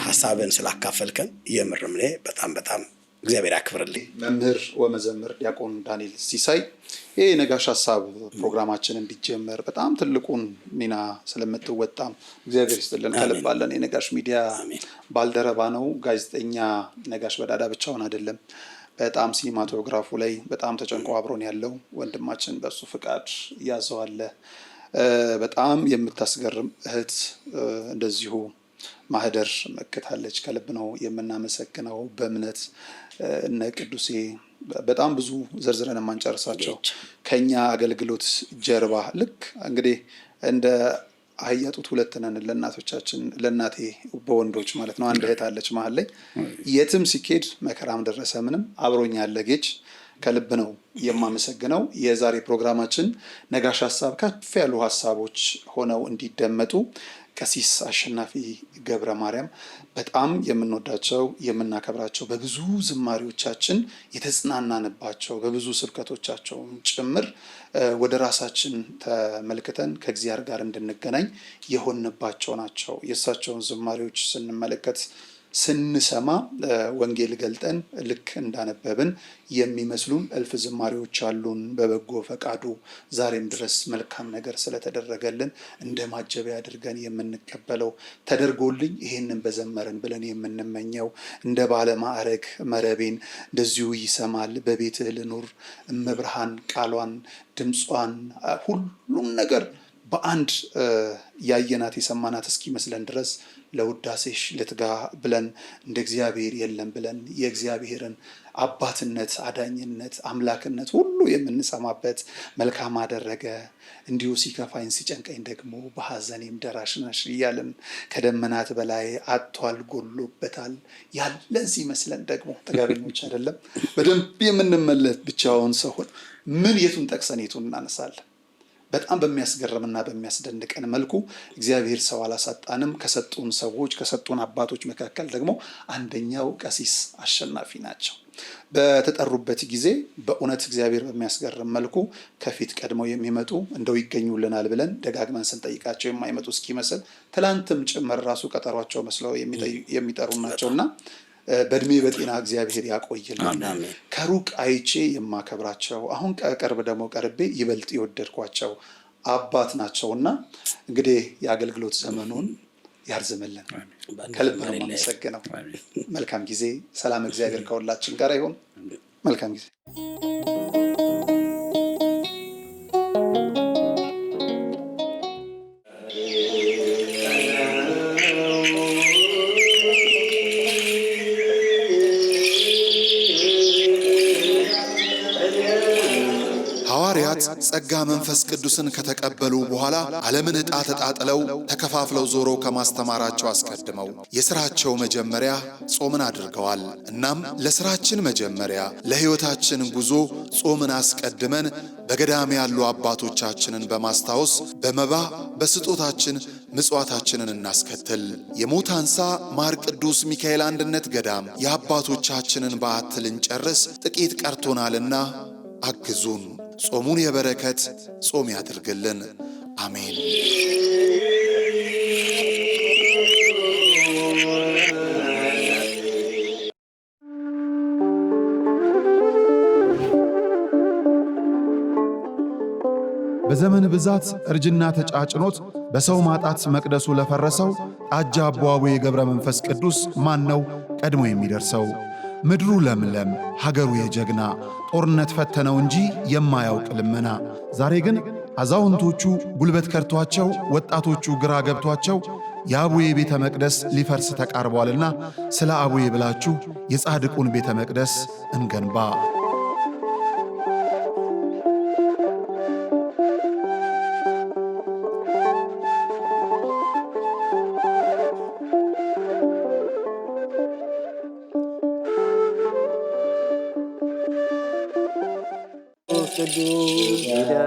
ሐሳብን ስላካፈልከን የምርም እኔ በጣም እግዚአብሔር ያክብርልኝ። መምህር ወመዘምር ዲያቆን ዳንኤል ሲሳይ ይሄ ነጋሽ ሐሳብ ፕሮግራማችን እንዲጀመር በጣም ትልቁን ሚና ስለምትወጣም እግዚአብሔር ይስጥልን ከልባለን። የነጋሽ ሚዲያ ባልደረባ ነው። ጋዜጠኛ ነጋሽ በዳዳ ብቻውን አይደለም። በጣም ሲኒማቶግራፉ ላይ በጣም ተጨንቆ አብሮን ያለው ወንድማችን በሱ ፍቃድ ያዘዋለ በጣም የምታስገርም እህት እንደዚሁ ማህደር መከታለች። ከልብ ነው የምናመሰግነው። በእምነት እነ ቅዱሴ በጣም ብዙ ዘርዝረን የማንጨርሳቸው ከኛ አገልግሎት ጀርባ ልክ እንግዲህ እንደ አህያ ጡት ሁለት ነን ለእናቶቻችን፣ ለእናቴ በወንዶች ማለት ነው። አንድ እህት አለች መሀል ላይ የትም ሲኬድ መከራም ደረሰ ምንም አብሮኛ ያለ ጌች ከልብ ነው የማመሰግነው። የዛሬ ፕሮግራማችን ነጋሽ ሀሳብ ከፍ ያሉ ሀሳቦች ሆነው እንዲደመጡ ቀሲስ አሸናፊ ገብረ ማርያም በጣም የምንወዳቸው የምናከብራቸው በብዙ ዝማሬዎቻችን የተጽናናንባቸው በብዙ ስብከቶቻቸው ጭምር ወደ ራሳችን ተመልክተን ከእግዚአብሔር ጋር እንድንገናኝ የሆንባቸው ናቸው። የእሳቸውን ዝማሬዎች ስንመለከት ስንሰማ ወንጌል ገልጠን ልክ እንዳነበብን የሚመስሉን እልፍ ዝማሬዎች አሉን። በበጎ ፈቃዱ ዛሬም ድረስ መልካም ነገር ስለተደረገልን እንደ ማጀቢያ አድርገን የምንቀበለው ተደርጎልኝ ይሄንን በዘመርን ብለን የምንመኘው እንደ ባለ ማዕረግ መረቤን እንደዚሁ ይሰማል በቤትህ ልኑር እመብርሃን ቃሏን ድምጿን ሁሉም ነገር በአንድ ያየናት የሰማናት እስኪመስለን ድረስ ለውዳሴሽ ልትጋ ብለን እንደ እግዚአብሔር የለም ብለን የእግዚአብሔርን አባትነት፣ አዳኝነት፣ አምላክነት ሁሉ የምንሰማበት መልካም አደረገ እንዲሁ ሲከፋኝ ሲጨንቀኝ ደግሞ በሐዘኔም ደራሽ ነሽ እያልን ከደመናት በላይ አጥቷል ጎሎበታል ያለን ሲመስለን ደግሞ ተጋቢኖች አይደለም በደንብ የምንመለስ ብቻውን ሰሆን ምን የቱን ጠቅሰን የቱን እናነሳለን? በጣም በሚያስገርምና በሚያስደንቀን መልኩ እግዚአብሔር ሰው አላሳጣንም። ከሰጡን ሰዎች ከሰጡን አባቶች መካከል ደግሞ አንደኛው ቀሲስ አሸናፊ ናቸው። በተጠሩበት ጊዜ በእውነት እግዚአብሔር በሚያስገርም መልኩ ከፊት ቀድመው የሚመጡ እንደው ይገኙልናል ብለን ደጋግመን ስንጠይቃቸው የማይመጡ እስኪመስል ትላንትም ጭምር ራሱ ቀጠሯቸው መስለው የሚጠሩ ናቸውና በእድሜ በጤና እግዚአብሔር ያቆይልን። ከሩቅ አይቼ የማከብራቸው አሁን ከቅርብ ደግሞ ቀርቤ ይበልጥ የወደድኳቸው አባት ናቸውና እንግዲህ የአገልግሎት ዘመኑን ያርዝምልን። ከልብ ነው የማመሰግነው። መልካም ጊዜ። ሰላም እግዚአብሔር ከሁላችን ጋር ይሁን። መልካም ጊዜ። ሐዋርያት ጸጋ መንፈስ ቅዱስን ከተቀበሉ በኋላ ዓለምን ዕጣ ተጣጥለው ተከፋፍለው ዞሮ ከማስተማራቸው አስቀድመው የሥራቸው መጀመሪያ ጾምን አድርገዋል። እናም ለሥራችን መጀመሪያ ለሕይወታችን ጉዞ ጾምን አስቀድመን በገዳም ያሉ አባቶቻችንን በማስታወስ በመባ በስጦታችን ምጽዋታችንን እናስከትል። የሞታንሳ ማር ቅዱስ ሚካኤል አንድነት ገዳም የአባቶቻችንን በዓት ልንጨርስ ጥቂት ቀርቶናልና አግዙን። ጾሙን የበረከት ጾም ያድርግልን። አሜን። በዘመን ብዛት እርጅና ተጫጭኖት በሰው ማጣት መቅደሱ ለፈረሰው ጣጃ አቦአቡ የገብረ መንፈስ ቅዱስ ማን ነው ቀድሞ የሚደርሰው? ምድሩ ለምለም ሀገሩ የጀግና ጦርነት ፈተነው እንጂ የማያውቅ ልመና። ዛሬ ግን አዛውንቶቹ ጉልበት ከርቷቸው ወጣቶቹ ግራ ገብቷቸው የአቡዬ ቤተ መቅደስ ሊፈርስ ተቃርቧልና ስለ አቡዬ ብላችሁ የጻድቁን ቤተ መቅደስ እንገንባ።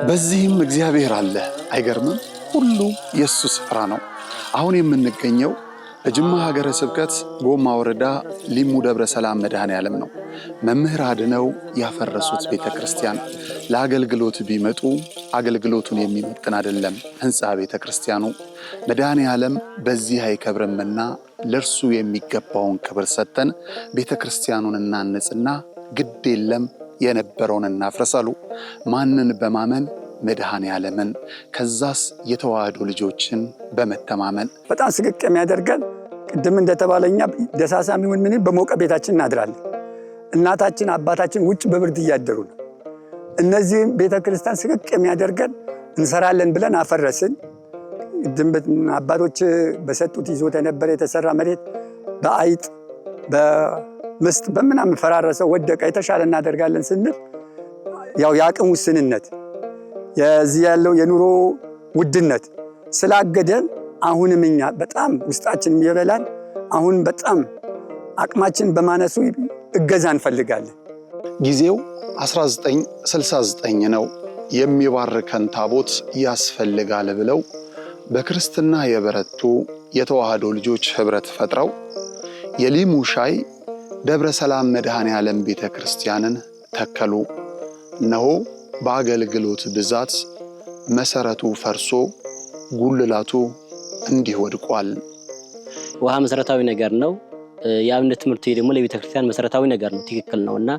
በዚህም እግዚአብሔር አለ። አይገርምም? ሁሉ የእሱ ስፍራ ነው። አሁን የምንገኘው በጅማ ሀገረ ስብከት ጎማ ወረዳ ሊሙ ደብረ ሰላም መድኃኔ ዓለም ነው። መምህር አድነው ያፈረሱት ቤተ ክርስቲያን ለአገልግሎት ቢመጡ አገልግሎቱን የሚመጥን አይደለም ሕንፃ ቤተ ክርስቲያኑ። መድኃኔ ዓለም በዚህ አይከብርምና ለእርሱ የሚገባውን ክብር ሰጥተን ቤተ ክርስቲያኑን እናንጽና ግድ የለም የነበረውን እናፍረሳሉ። ማንን በማመን? መድኃኔ ዓለምን። ከዛስ የተዋህዶ ልጆችን በመተማመን በጣም ስቅቅ የሚያደርገን ቅድም እንደተባለኛ ደሳሳ የሚሆን ምን በሞቀ ቤታችን እናድራለን። እናታችን አባታችን ውጭ በብርድ እያደሩ ነው። እነዚህም ቤተ ክርስቲያን ስቅቅ የሚያደርገን እንሰራለን ብለን አፈረስን። አባቶች በሰጡት ይዞት የነበረ የተሰራ መሬት በአይጥ መስጥ በምናምን ፈራረሰው ወደቀ የተሻለ እናደርጋለን ስንል ያው የአቅም ውስንነት የዚህ ያለው የኑሮ ውድነት ስላገደን አሁንም እኛ በጣም ውስጣችን ይበላል። አሁን በጣም አቅማችን በማነሱ እገዛ እንፈልጋለን። ጊዜው 1969 ነው። የሚባርከን ታቦት ያስፈልጋል ብለው በክርስትና የበረቱ የተዋህዶ ልጆች ህብረት ፈጥረው የሊሙ ሻይ ደብረ ሰላም መድኃኔ ዓለም ቤተ ክርስቲያንን ተከሉ። እነሆ በአገልግሎት ብዛት መሰረቱ ፈርሶ ጉልላቱ እንዲህ ወድቋል። ውሃ መሰረታዊ ነገር ነው። የአብነት ትምህርት ደግሞ ለቤተ ክርስቲያን መሰረታዊ ነገር ነው። ትክክል ነውና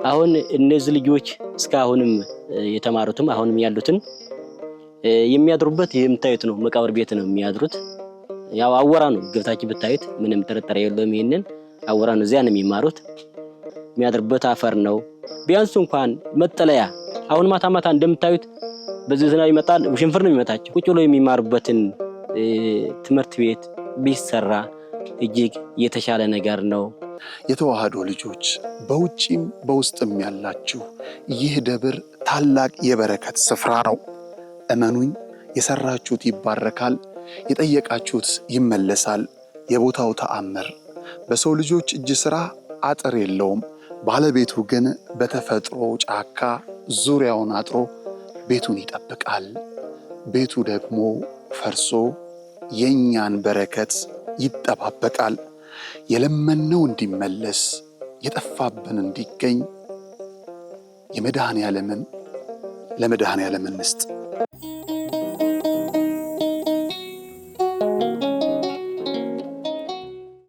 አሁን እነዚህ ልጆች እስካሁንም የተማሩትም አሁንም ያሉትን የሚያድሩበት የምታዩት ነው። መቃብር ቤት ነው የሚያድሩት። ያው አወራ ነው ገብታችሁ ብታዩት ምንም ጥርጥር የለውም። ይሄንን አወራ ነው። እዚያ ነው የሚማሩት። የሚያድሩበት አፈር ነው። ቢያንስ እንኳን መጠለያ አሁን ማታ ማታ እንደምታዩት በዚህ ዝናብ ይመጣል፣ ውሽንፍር ነው የሚመታቸው። ቁጭ ብለው የሚማሩበትን ትምህርት ቤት ቢሰራ እጅግ የተሻለ ነገር ነው። የተዋህዶ ልጆች በውጪም በውስጥም ያላችሁ ይህ ደብር ታላቅ የበረከት ስፍራ ነው። እመኑኝ፣ የሰራችሁት ይባረካል፣ የጠየቃችሁት ይመለሳል። የቦታው ተአምር በሰው ልጆች እጅ ሥራ አጥር የለውም። ባለቤቱ ግን በተፈጥሮ ጫካ ዙሪያውን አጥሮ ቤቱን ይጠብቃል። ቤቱ ደግሞ ፈርሶ የኛን በረከት ይጠባበቃል። የለመነው እንዲመለስ የጠፋብን እንዲገኝ ለመድኃኔ ዓለም እንስጥ።